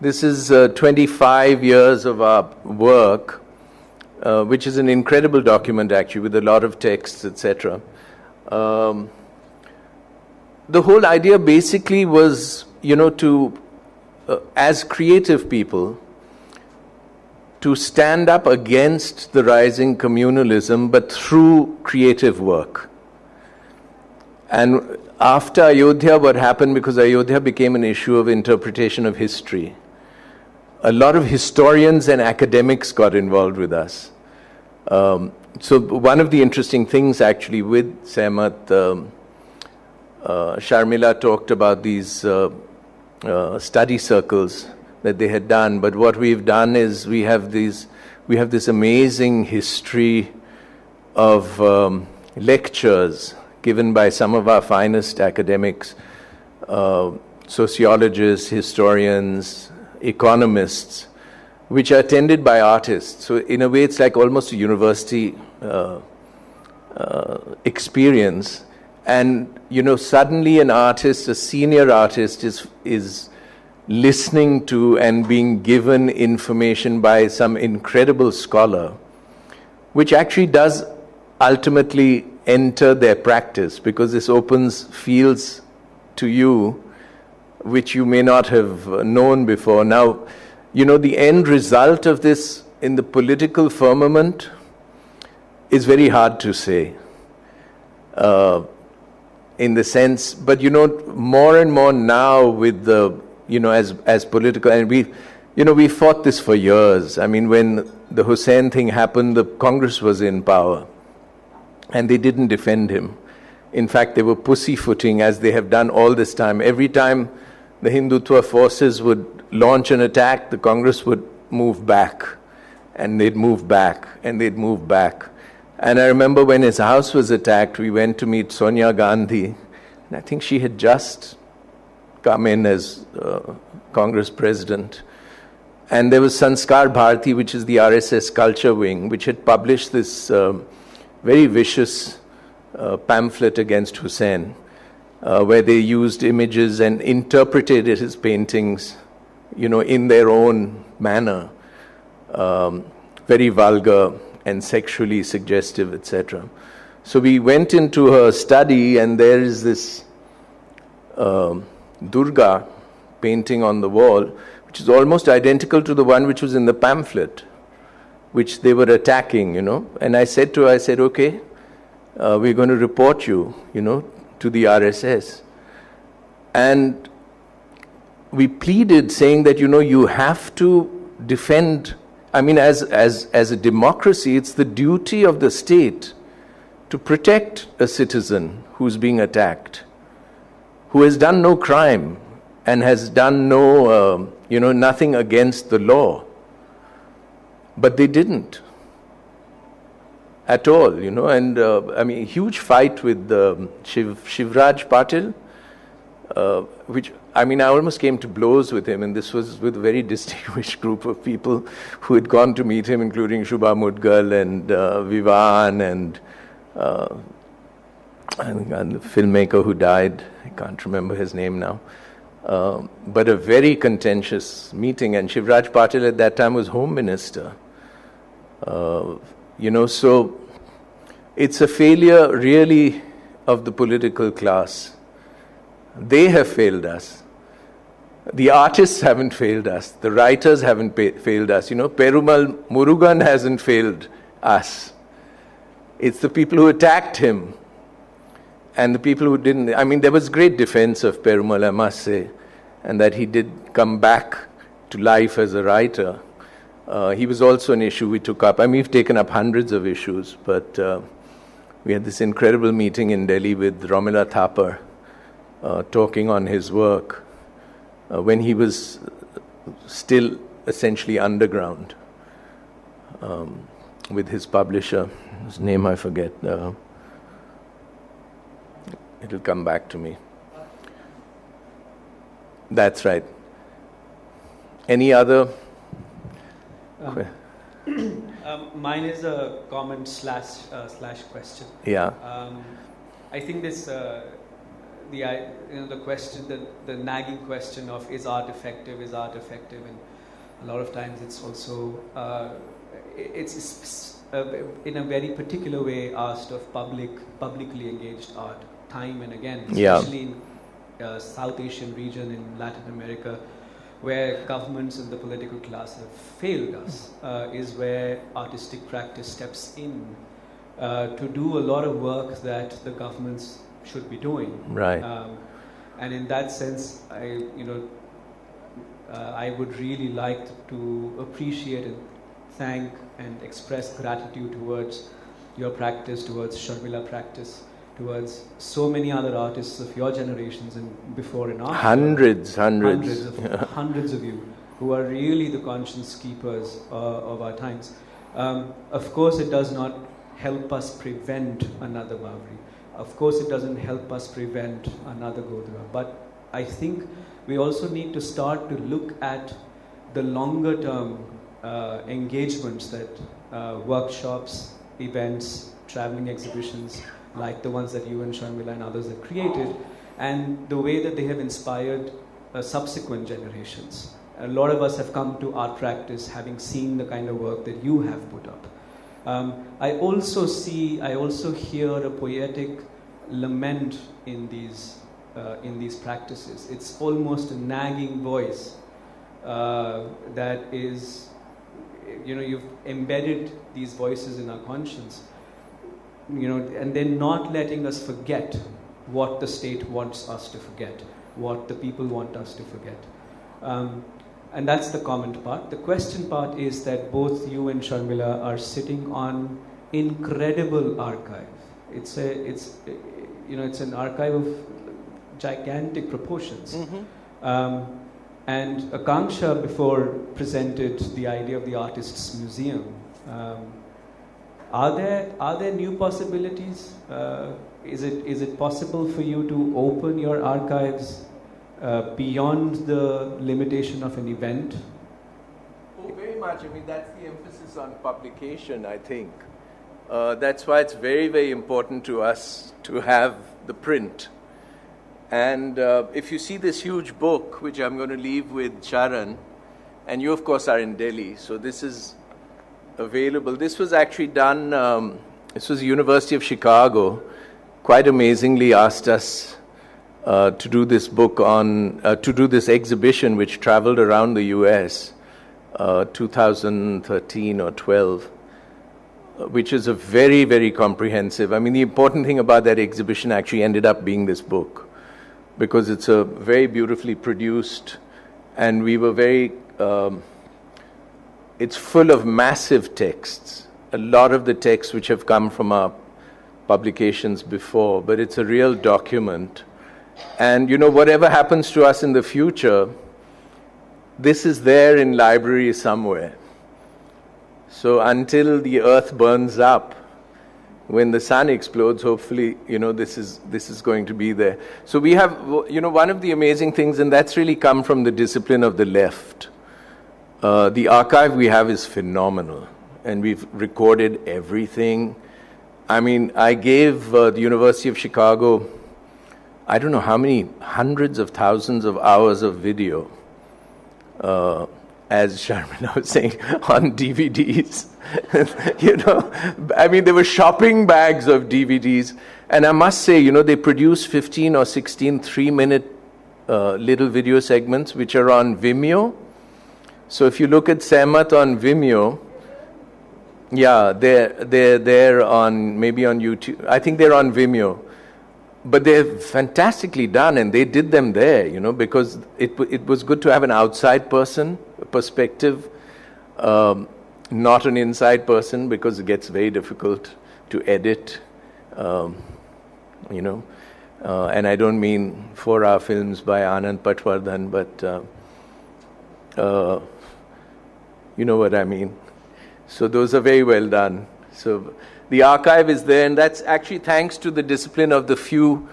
This is 25 years of our work, which is an incredible document, actually, with a lot of texts, etc. The whole idea basically was, to, as creative people, to stand up against the rising communalism, but through creative work. And after Ayodhya, what happened, because Ayodhya became an issue of interpretation of history, a lot of historians and academics got involved with us. So one of the interesting things, actually, with Sahmat, Sharmila talked about these study circles that they had done, but what we've done is we have this amazing history of lectures given by some of our finest academics, sociologists, historians, economists, which are attended by artists. So in a way, it's like almost a university experience. And, suddenly an artist, a senior artist, is listening to and being given information by some incredible scholar, which actually does ultimately enter their practice, because this opens fields to you which you may not have known before. Now, the end result of this in the political firmament is very hard to say. In the sense, but more and more now with the, as political, and we fought this for years. I mean, when the Hussain thing happened, the Congress was in power, and they didn't defend him. In fact, they were pussyfooting, as they have done all this time. Every time the Hindutva forces would launch an attack, the Congress would move back, and they'd move back, and they'd move back. And I remember when his house was attacked, we went to meet Sonia Gandhi, and I think she had just come in as Congress president. And there was Sanskar Bharati, which is the RSS culture wing, which had published this very vicious pamphlet against Hussain, where they used images and interpreted his paintings, in their own manner, very vulgar and sexually suggestive, etc. So we went into her study, and there is this Durga painting on the wall, which is almost identical to the one which was in the pamphlet, which they were attacking, And I said to her, okay, we're going to report you, to the RSS. And we pleaded, saying that, you have to defend. I mean, as a democracy, it's the duty of the state to protect a citizen who's being attacked, who has done no crime and has done no, nothing against the law. But they didn't at all, and I mean, huge fight with Shivraj Patil, which, I mean, I almost came to blows with him, and this was with a very distinguished group of people who had gone to meet him, including Shubha Mudgal and Vivan and the filmmaker who died. I can't remember his name now. But a very contentious meeting, and Shivraj Patil at that time was Home Minister. So it's a failure really of the political class. They have failed us. The artists haven't failed us. The writers haven't failed us. Perumal Murugan hasn't failed us. It's the people who attacked him and the people who didn't. I mean, there was great defense of Perumal, I must say, and that he did come back to life as a writer. He was also an issue we took up. I mean, we've taken up hundreds of issues, but we had this incredible meeting in Delhi with Romila Thapar, talking on his work when he was still essentially underground, with his publisher, whose name I forget. It'll come back to me. That's right. Any other? Mine is a comment slash question. Yeah. I think this the question, the nagging question of is art effective, and a lot of times it's also it's in a very particular way asked of publicly engaged art time and again, especially in South Asian region, in Latin America, where governments and the political class have failed us, is where artistic practice steps in to do a lot of work that the governments should be doing. Right. And in that sense, I would really like to appreciate and thank and express gratitude towards your practice, towards Sharmila practice, towards so many other artists of your generations and before and after. Hundreds of you who are really the conscience keepers of our times. Of course, it does not help us prevent another Babri. Of course, it doesn't help us prevent another Godhra. But I think we also need to start to look at the longer term engagements that workshops, events, traveling exhibitions, like the ones that you and Sharmila and others have created, and the way that they have inspired subsequent generations. A lot of us have come to art practice having seen the kind of work that you have put up. I also hear a poetic lament in these practices. It's almost a nagging voice that is, you've embedded these voices in our conscience, and then not letting us forget what the state wants us to forget, what the people want us to forget. And that's the comment part. The question part is that both you and Sharmila are sitting on incredible archive. It's an archive of gigantic proportions. Mm-hmm. And Akanksha before presented the idea of the artist's museum. Are there new possibilities? Is it possible for you to open your archives beyond the limitation of an event? Oh, very much. I mean, that's the emphasis on publication, I think. That's why it's very, very important to us to have the print. And if you see this huge book, which I'm going to leave with Charan, and you, of course, are in Delhi, so this is available. This was actually done, this was the University of Chicago, quite amazingly asked us to do this book to do this exhibition which traveled around the US, 2013 or 12, which is a very, very comprehensive. I mean, the important thing about that exhibition actually ended up being this book, because it's a very beautifully produced, and we were very, it's full of massive texts, a lot of the texts which have come from our publications before, but it's a real document. And whatever happens to us in the future, this is there in libraries somewhere. So until the earth burns up, when the sun explodes, hopefully, this is going to be there. So we have, one of the amazing things, and that's really come from the discipline of the left. The archive we have is phenomenal, and we've recorded everything. I mean, I gave the University of Chicago, I don't know how many hundreds of thousands of hours of video, as Sharmila was saying, on DVDs. I mean, there were shopping bags of DVDs. And I must say, they produce 15 or 16 3-minute little video segments, which are on Vimeo. So if you look at Sehmat on Vimeo, yeah, they're on, maybe on YouTube. I think they're on Vimeo. But they're fantastically done, and they did them there, because it was good to have an outside person, a perspective. not an inside person because it gets very difficult to edit, and I don't mean 4-hour films by Anand Patwardhan, but you know what I mean. So those are very well done. So the archive is there, and that's actually thanks to the discipline of the few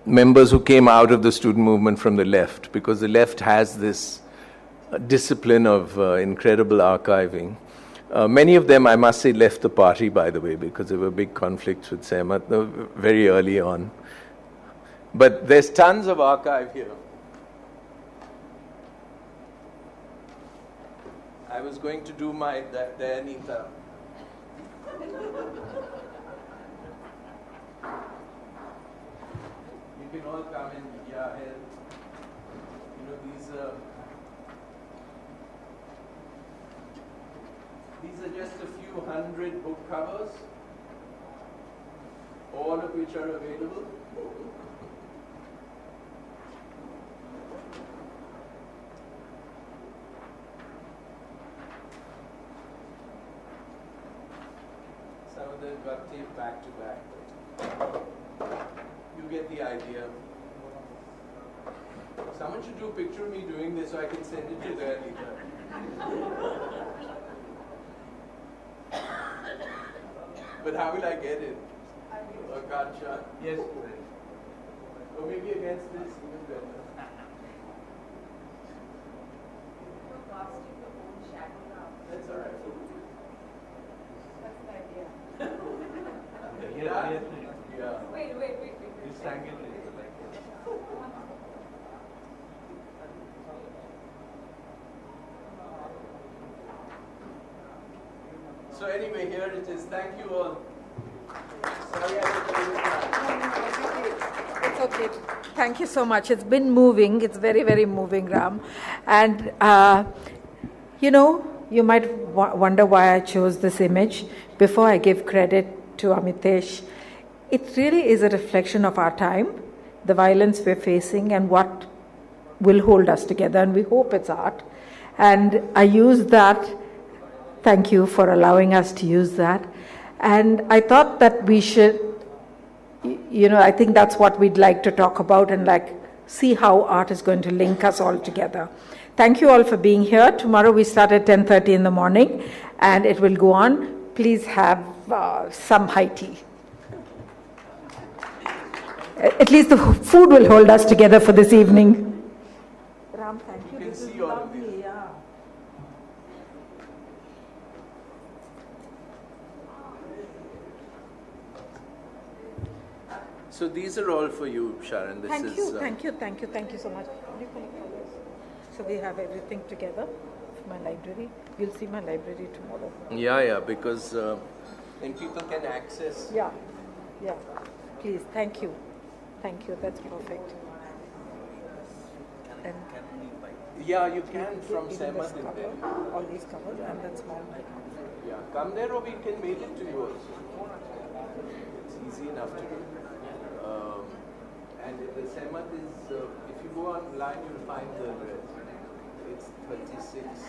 members who came out of the student movement from the left, because the left has this discipline of incredible archiving. Many of them, I must say, left the party, by the way, because there were big conflicts with Sehmat very early on. But there's tons of archive here. I was going to do my Dayanita. You can all come and help. These are just a few hundred book covers, all of which are available. Some of them got taped back to back. You get the idea. Someone should do a picture of me doing this so I can send it to their leader. But how will I get it? A card shot? Yes. Or maybe against this, even better. That's all right. That's the idea. Yeah. Wait. This angle is like it. So anyway, here it is. Thank you all. Sorry I It's okay. Thank you so much. It's been moving. It's very, very moving, Ram. And, you might wonder why I chose this image. Before I give credit to Amitesh, it really is a reflection of our time, the violence we're facing, and what will hold us together. And we hope it's art. And I use that. Thank you for allowing us to use that. And I thought that we should, I think that's what we'd like to talk about and see how art is going to link us all together. Thank you all for being here. Tomorrow we start at 10:30 in the morning and it will go on. Please have some high tea. At least the food will hold us together for this evening. Ram, thank you. This is lovely. Yeah. So these are all for you, Sharon. Thank you so much. So we have everything together for my library. You'll see my library tomorrow. Yeah, because then people can access. Yeah. Please, thank you. That's perfect. And yeah, you can from Sehmat in there. All these covers and that small. Yeah, come there or we can mail it to you also. It's easy enough to do. And the Sehmat is, if you go online, you'll find the address. It's 36.